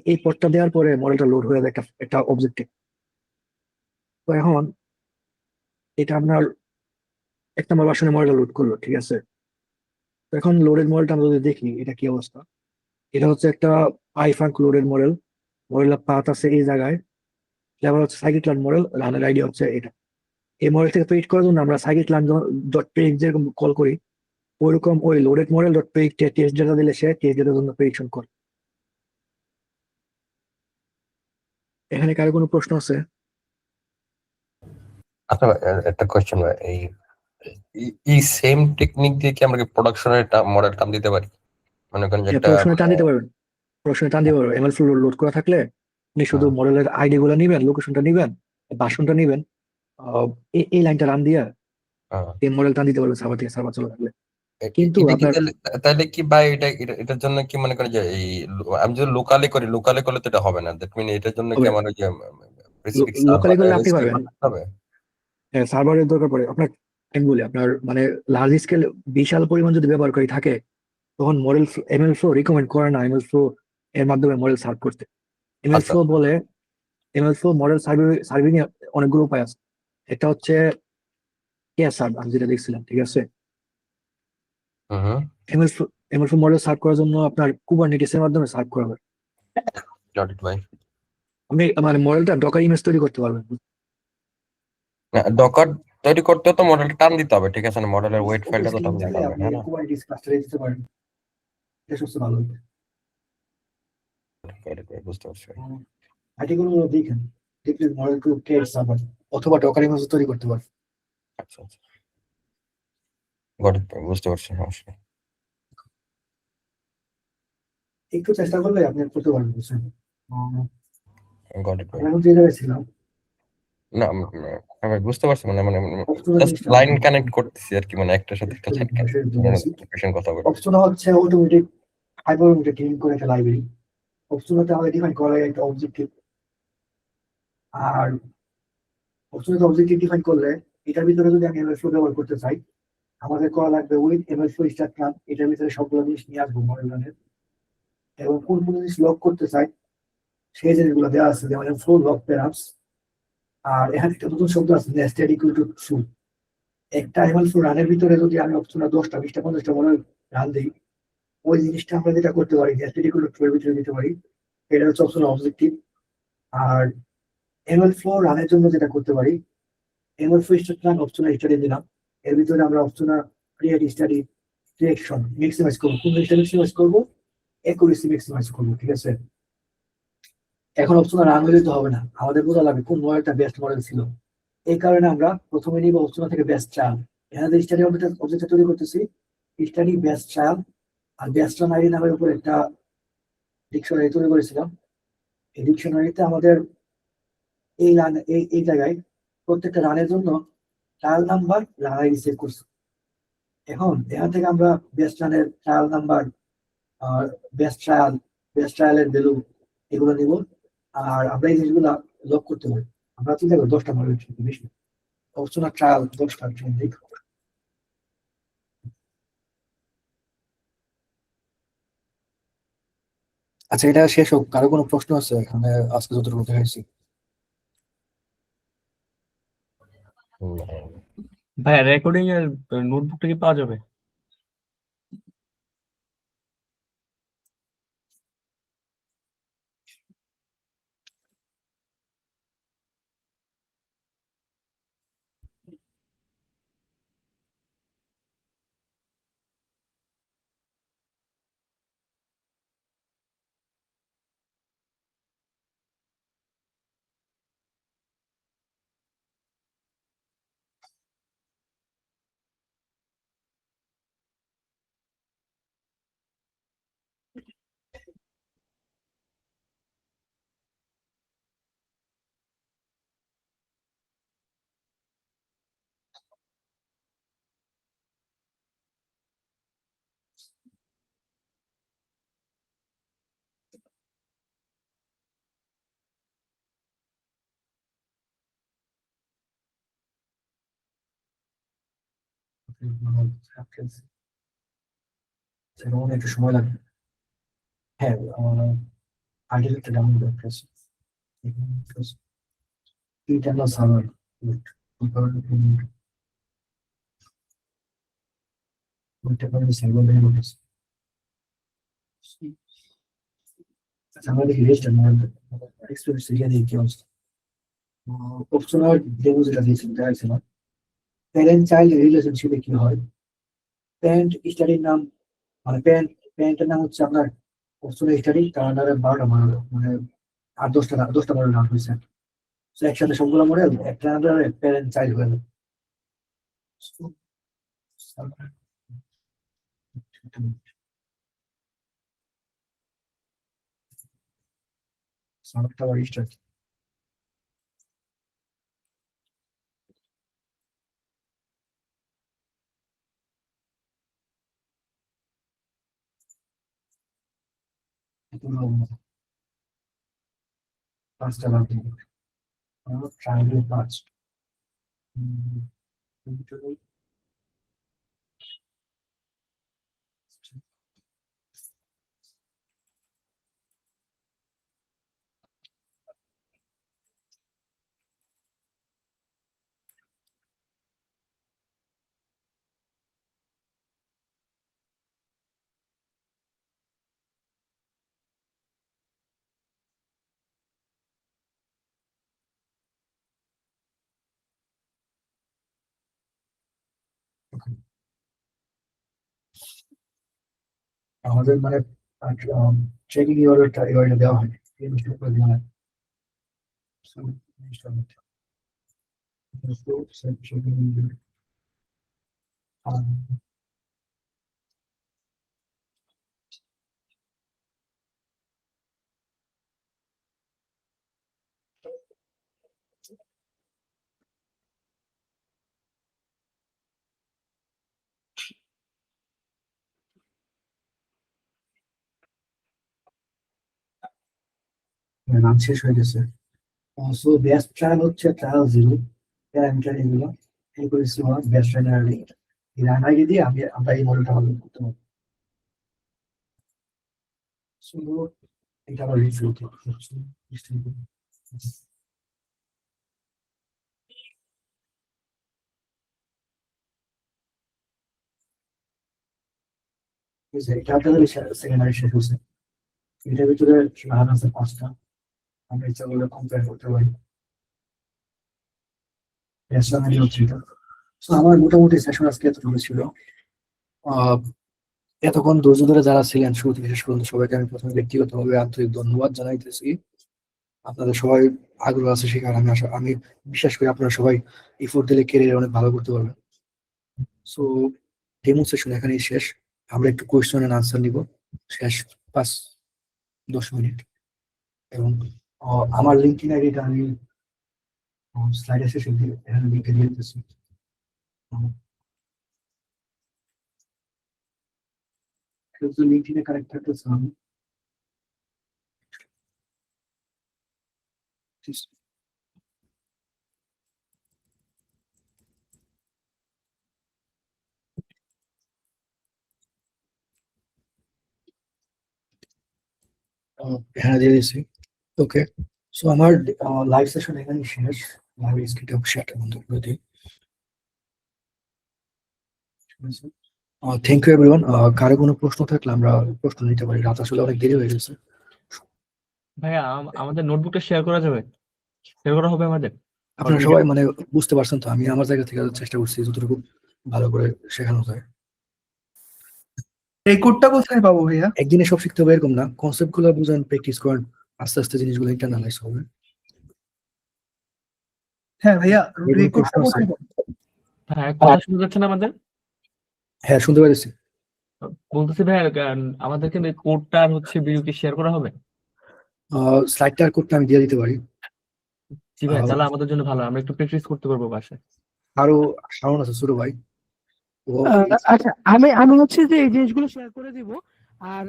এই পথটা দেওয়ার পরে মডেলটা লোড হয়ে যায় একটা অবজেক্টে। তো এখন এটা আপনার এক নম্বর ভার্সনের মডেলটা লোড করলো, ঠিক আছে। তো এখন লোডেড মডেলটা আমরা যদি দেখি এটা কি অবস্থা, এটা হচ্ছে একটা পাইফাঙ্ক লোডেড মডেল। মডেলের পাথ আছে এই জায়গায়, ফ্লেভার হচ্ছে সাইকিটলান মডেল, রানের আইডিয়া হচ্ছে এটা। এই মডেল থেকে প্রেডিক্ট করার জন্য আমরা সাইকিটলান ডট প্রেডিক্ট যেরকম কল করি, ওইরকম ওই loaded model dot predict test data দিলে সে টেস্ট ডেটার জন্য প্রেডিকশন করে। এখানে কারো কোনো প্রশ্ন আছে? আচ্ছা একটা কোয়েশ্চেন ভাই, এই সেম টেকনিক দিয়ে কি আমরা প্রোডাকশনের মডেল টান দিতে পারি? মনে করেন যে একটা প্রশ্নে টান দিতে পারবেন, প্রশ্নে টান দিতে পারবেন। এমএল ফ্লো লোড করা থাকলে আপনি শুধু মডেলের আইডি গুলো নিবেন, লোকেশনটা নিবেন, ভার্সনটা নিবেন, এই লাইনটা রান দিয়ে এই মডেল টান দিতে পারবেন সার্ভার থেকে, সার্ভার চলে থাকলে। কিন্তু আপনার তাহলে কি ভাই এটার জন্য কি মনে করেন যে আমি যদি লোকালি করি, লোকালি করলে তো এটা হবে না। দ্যাট মিন এটার জন্য কি আমার ওই যে স্পেসিফিক লোকালি করলে আপনি পারবেন, হবে? সার্ভারের দরকার পড়ে আপনার। আমি বলি আপনার মানে লার্জ স্কেল বিশাল পরিমাণ যদি ব্যবহারকারী থাকে, তখন মডেল এমএল ফ্লো রিকমেন্ড করে না এমএল ফ্লো এর মাধ্যমে মডেল সার্ভ করতে। এমএল ফ্লো বলে, এমএল ফ্লো মডেল সার্ভিং এর অনেকগুলো উপায় আছে। একটা হচ্ছে সার্ভ, আমি যেটা দেখছিলাম, ঠিক আছে। এমএল ফ্লো মডেল সার্ভ করার জন্য আপনার কুবারনেটিস এর মাধ্যমে সার্ভ করা হয়। আপনি মানে মডেলটা ডকার ইমেজ তৈরি করতে পারবেন। ডকার তৈরি করতে তো মডেলটা টান দিতে হবে, ঠিক আছে না? মডেলের ওয়েট ফাইলটা তো টান দিতে হবে, হ্যাঁ না? কুবারনেটিস ক্লাস্টারে দিতে পারেন, এটা সবচেয়ে ভালো। বুঝতে পারছি। আর্টিকেল গুলো দেখেন, দেখলে মডেল টু ক্রিয়েট সার্ভার অথবা ডকার ইমেজ তৈরি করতে পারেন। আচ্ছা আচ্ছা, গট ইট, বুঝতে পারছি, সমস্যা। একটু চেষ্টা করলে আপনি করতে পারবেন, বুঝছেন? গট ইট ভাই। আমি যে জায়গায় ছিলাম, না আমি বুঝতে পারছি, মানে মানে লাইন কানেক্ট করতেছি আর কি, মানে একটার সাথে একটা সাইড কথা বলি। অপশন হচ্ছে অটোমেটিক হাইপারমিটার ক্লিন করে একটা লাইব্রেরি। অপশনতে আমাদের ডিফাইন করা একটা অবজেক্টিভ আর অপশনাল অবজেক্টিভ ডিফাইন করলে এটার ভিতরে যদি আমি এমএল ফ্লো ব্যবহার করতে চাই, আমাদের করা লাগবে with ML flow start plan, এটার ভিতরে সবগুলো জিনিস নিয়ে আসবো মডেল রানের। এবং কোন কোন জিনিস লক করতে চাই সেই জিনিসগুলো দেওয়া আছে, যেমন ফ্লো লক প্যারাপস। আর এখানে একটা নতুন শব্দ আছে নেস্টেড ইকুয়াল টু ট্রু। একটা এমএল ফ্লো রানের ভিতরে যদি আমি অপশনাল 10টা 20টা 50টা মডেল রান দিই, ওই জিনিসটা আমরা যেটা করতে পারি নেস্টেড ইকুয়াল টু ট্রু এর ভিতরে দিতে পারি। এটা হচ্ছে অপশনাল অবজেক্টিভ। আর এমএল ফ্লো রানের জন্য যেটা করতে পারি, ML flow start plan optional study দিলাম, এর ভিতরে আমরা optional create study direction maximise করবো, কোন জিনিসটা ম্যাক্সিমাইজ করবো, অ্যাকুরেসি ম্যাক্সিমাইজ করবো, ঠিক আছে। এখন অপশনাল রান হলে তো হবে না, আমাদের বোঝা লাগবে কোন মডেলটা বেস্ট মডেল ছিল। এই কারণে আমরা প্রথমে নিব অপশনাল থেকে বেস্ট ট্রায়াল। এখানে স্টাডি অবজেক্টটা তৈরি করতেছি, স্টাডি বেস্ট ট্রায়াল। আর বেস্ট রান আইডি নামের উপর একটা ডিকশনারি তৈরি করেছিলাম। এই ডিকশনারিতে আমাদের এই রান এই জায়গায় প্রত্যেকটা রানের জন্য trial number run ID save করছি। এখন এখান থেকে আমরা বেস্ট রানের ট্রায়াল নাম্বার, বেস্ট ট্রায়ালের ভ্যালু এগুলো নিব। আর আমরা এই জিনিসগুলো লক করতে পারি। আমরা চিন্তা করি 10টা মডেল বেশি, অপশনাল ট্রায়াল 10টা দেখো। আচ্ছা, এটা শেষ হোক, কারো কোনো প্রশ্ন আছে এখানে আজকে যতটুকু দেখাইছি? ভাইয়া রেকর্ডিং এর নোটবুকটা কি পাওয়া যাবে? সেরকম একটু সময় লাগবে। হ্যাঁ, আর্টিকেলটা ডাউনলোড করতে আছে। ইন্টারনাল সার্ভার সার্ভার বের করতেছে। আচ্ছা, আমরা দেখি রেজিস্টার এক্সপিরিয়েন্স এরিয়া দিয়ে কি অবস্থা। অপশনাল ডেমো যেটা দিয়েছিল দেখাইছিল, প্যারেন্ট চাইল্ড রিলেশনশিপে কি হয়। প্যারেন্ট স্টাডির নাম, মানে প্যারেন্টের নাম হচ্ছে আপনার অপশনাল স্টাডি, তার আন্ডারে 12টা মডেল, মানে 8-10টা মডেল রান হয়েছে। তো একসাথে সবগুলো মডেল একটা আন্ডারে প্যারেন্ট চাইল্ড হয়ে গেল। সার্ভারটা আবার রিস্টার্ট। পাঁচটা লাগবে, ট্রায়াঙ্গেল 5। আমাদের মানে ট্রেকিং ইউআরএলটা দেওয়া হয়, এই জিনিসটা উপরে দেওয়া হয়। So, জিনিসটা মধ্যে নাম শেষ হয়ে গেছে। সো বেস্ট ট্রায়াল হচ্ছে ট্রায়াল 0 প্যারামিটার এগুলো এই করেছি আমরা বেস্ট ট্রায়াল এই রান আইডি দিয়ে আমরা এই মডেলটা ভালো করতে পারবো। সো এটা আবার রিভিউ করতে এটা আপনাদের সেকেন্ডারি শেষ হচ্ছে, এটার ভিতরে রান আছে 5টা, আমরা ইচ্ছা করলে কম্পেয়ার করতে পারি। So, আমার মোটামুটি সেশন আজকে এতটুকু ছিল। এতক্ষণ ধৈর্য ধরে যারা ছিলেন শুরু থেকে শেষ পর্যন্ত সবাইকে আমি প্রথমে ব্যক্তিগতভাবে আন্তরিক ধন্যবাদ জানাইতেছি। আপনাদের সবাই আগ্রহ আছে শেখার, আমি বিশ্বাস করি আপনারা সবাই এফোর্ট দিলে ক্যারিয়ার অনেক ভালো করতে পারবেন। সো ডেমো সেশন এখানেই শেষ, আমরা একটু কোয়েশ্চেন এন্ড আনসার নিব শেষ 5-10 মিনিট, এবং আমার লিঙ্কডিন আইডিটা আমি স্লাইডে শেষে দিয়ে এখানে লিঙ্কে দিয়ে দিতেছি। লিঙ্কডিনে কানেক্ট থাকতেছে আমি এখানে দিয়ে দিয়েছি। ওকে, সো আমার লাইভ সেশন এখানে শেষ। লাইভ স্ক্রিনটা শেয়ারটা বন্ধ করে দিই। Thank you everyone. কারো কোনো প্রশ্ন থাকলে আমরা প্রশ্ন নিতে পারি, রাত আসলে অনেক দেরি হয়ে গেছে। ভাইয়া আমাদের নোটবুকটা শেয়ার করা যাবে? শেয়ার করা হবে আমাদের? আপনারা সবাই মানে বুঝতে পারছেন তো, আমি আমার জায়গা থেকে চেষ্টা করছি যতটুকু ভালো করে শেখানো যায়। এই কোডটা কোথায় পাবো ভাইয়া? একদিনে সব শিখতে হবে এরকম না, কনসেপ্ট গুলো বুঝেন, প্র্যাকটিস করেন, আস্তে আস্তে জিনিসগুলো ইন্টারনালাইজ হবে। হ্যাঁ ভাইয়া, এরকম এই কোডটা প্রশ্ন আছে? কোথায় পাবো? হ্যাঁ, কথা শোনা যাচ্ছে না আমাদের? হ্যাঁ, শুনতে পাচ্ছি। বলতেছি ভাইয়া, আমাদেরকে কোডটা হচ্ছে ভিডিওকে শেয়ার করা হবে? স্লাইডটার কোডটা আমি দিয়ে দিতে পারি। জি ভাই, তাহলে আমাদের জন্য ভালো, আমরা একটু প্র্যাকটিস করতে পারবো বাসায়। আরো শাওন আছে ছোট ভাই, ও আচ্ছা, আমি হচ্ছে যে এই জিনিসগুলো শেয়ার করে দিব, আর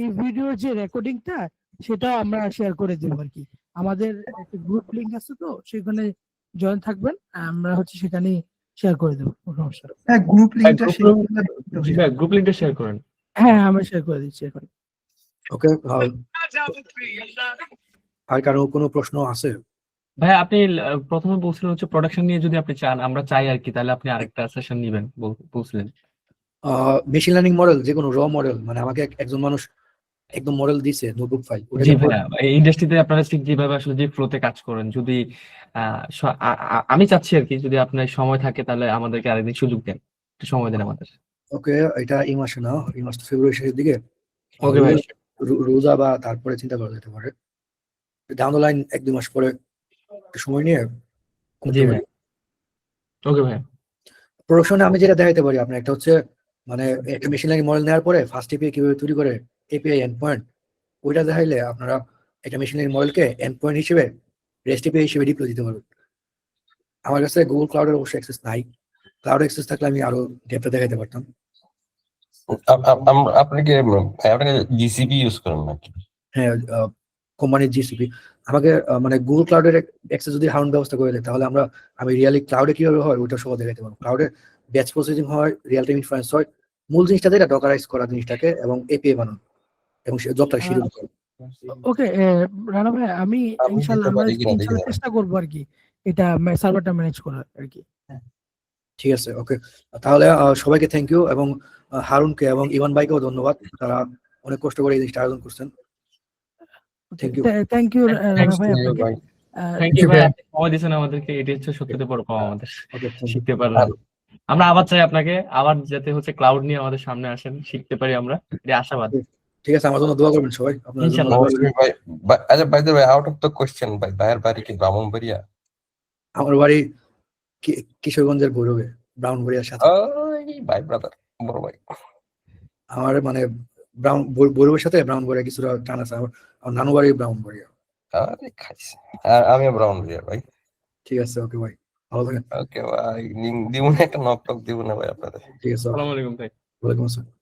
এই ভিডিওর যে রেকর্ডিংটা সেটাও আমরা শেয়ার করে দিব আর কি। আমাদের একটা গ্রুপ লিংক আছে, তো সেখানে জয়েন থাকবেন, আমরা হচ্ছে সেখানে শেয়ার করে দেবো, কোনো সমস্যা নেই। হ্যাঁ, গ্রুপ লিংকটা জি ভাই, গ্রুপ লিংকটা শেয়ার করেন। হ্যাঁ, আমরা শেয়ার করে দিচ্ছি এখন। ওকে। আর কারো কোনো প্রশ্ন আছে? ভাই আপনি প্রথমে বলছিলেন হচ্ছে প্রোডাকশন নিয়ে যদি আপনি চান, আমরা চাই আর কি, তাহলে আপনি আরেকটা সেশন নিবেন বলছিলেন। মেশিন লার্নিং মডেল, যে কোনো র মডেল, মানে আমাকে একজন মানুষ একদম মডেল দিছে নোটবুক ফাইল, জি ভাইয়া, এই ইন্ডাস্ট্রিতে আপনারা ঠিক যেভাবে আসলে যে ফ্লোতে কাজ করেন, যদি আমি চাচ্ছি আর কি, যদি আপনার সময় থাকে তাহলে আমাদেরকে আরেকদিন সুযোগ দেন, একটু সময় দেন আমাদের। ওকে, এটা এই মাসে না, এই মাস তো ফেব্রুয়ারি শেষের দিকে। ওকে ভাই, রোজা বা তারপরে চিন্তা করা যেতে পারে, ডাউন দ্য লাইন 1-2 মাস পরে একটু সময় নিয়ে জি ভাই, ওকে ভাই। প্রোডাকশনে আমি যেটা দেখাইতে পারি আপনার, একটা হচ্ছে মানে একটা মেশিন লার্নিং মডেল নেওয়ার পরে ফার্স্ট এপিআই কিভাবে তৈরি করে, এপিআই এন্ড পয়েন্ট, ওইটা দেখাইলে আপনারা একটা মেশিন লার্নিং মডেলকে এন্ড পয়েন্ট হিসেবে রেস্ট এপিআই হিসেবে ডিপ্লয় দিতে পারবেন। আমার কাছে গুগল ক্লাউডের অবশ্যই অ্যাক্সেস নাই, ক্লাউড অ্যাক্সেস থাকলে আমি আরো ডেপটা দেখাইতে পারতাম। আপনি কি জিসিপি ইউজ করেন নাকি? হ্যাঁ, কোম্পানির জিসিপি আমাকে মানে গুগল ক্লাউডের অ্যাক্সেস যদি হাউন্ড ব্যবস্থা করে দেয়, তাহলে আমি রিয়ালি ক্লাউডে কিভাবে হয় ওইটা সহ দেখাইতে পারবো। ক্লাউডে ব্যাচ প্রসেসিং হয়, রিয়েল টাইম ইনফারেন্স হয়, মূল জিনিসটা যেটা ডকারাইজ করা জিনিসটাকে এবং এপিআই বানানো এবং জবটা শিডিউল করা। ওকে, রানা ভাই, আমি ইনশাআল্লাহ আমরা ইনশাআল্লাহ চেষ্টা করবো আর কি এটা সার্ভারটা ম্যানেজ করার আর কি। ঠিক আছে, ওকে, তাহলে সবাইকে থ্যাংক ইউ, এবং হারুনকে এবং ইমান ভাইকেও ধন্যবাদ, তারা অনেক কষ্ট করে এই জিনিসটা আয়োজন করছেন। Thank you. Thank you Rana ভাই আপনাকে। থ্যাংক ইউ ভাই, আপনি সময় দিয়েছেন আমাদেরকে, এটি হচ্ছে সত্যিতে বড় পাওয়া আমাদের, শিখতে পারলাম। আমরা আবার চাই আপনাকে আবার যাতে হচ্ছে ক্লাউড নিয়ে আমাদের সামনে আসেন, শিখতে পারি আমরা, এই আশাবাদ। ঠিক আছে, আমার জন্য দোয়া করবেন সবাই, আপনার জন্য ইনশাআল্লাহ। আচ্ছা, by the way, out of the question, ভাই ভাইয়ের বাড়ি কি ব্রাহ্মণবাড়িয়া? আমার বাড়ি কিশোরগঞ্জের ভৈরবে, ব্রাউনবাড়িয়ার সাথে। ওই ভাই ব্রাদার, বড় ভাই। আমার মানে ভৈরবের সাথে ব্রাউনবাড়িয়া কিছুটা টান আছে। আমার নানু বাড়ি ব্রাউনবাড়িয়া। আরে খাইছে, আর আমিও ব্রাহ্মণবাড়িয়া ভাই। ঠিক আছে, ওকে ভাই, ভালো থাকেন। ওকে ভাই, দিব না একটা নক টক দিব না ভাই আপনাদের। ঠিক আছে, আসসালামু আলাইকুম ভাই। ওয়ালাইকুম আসসালাম।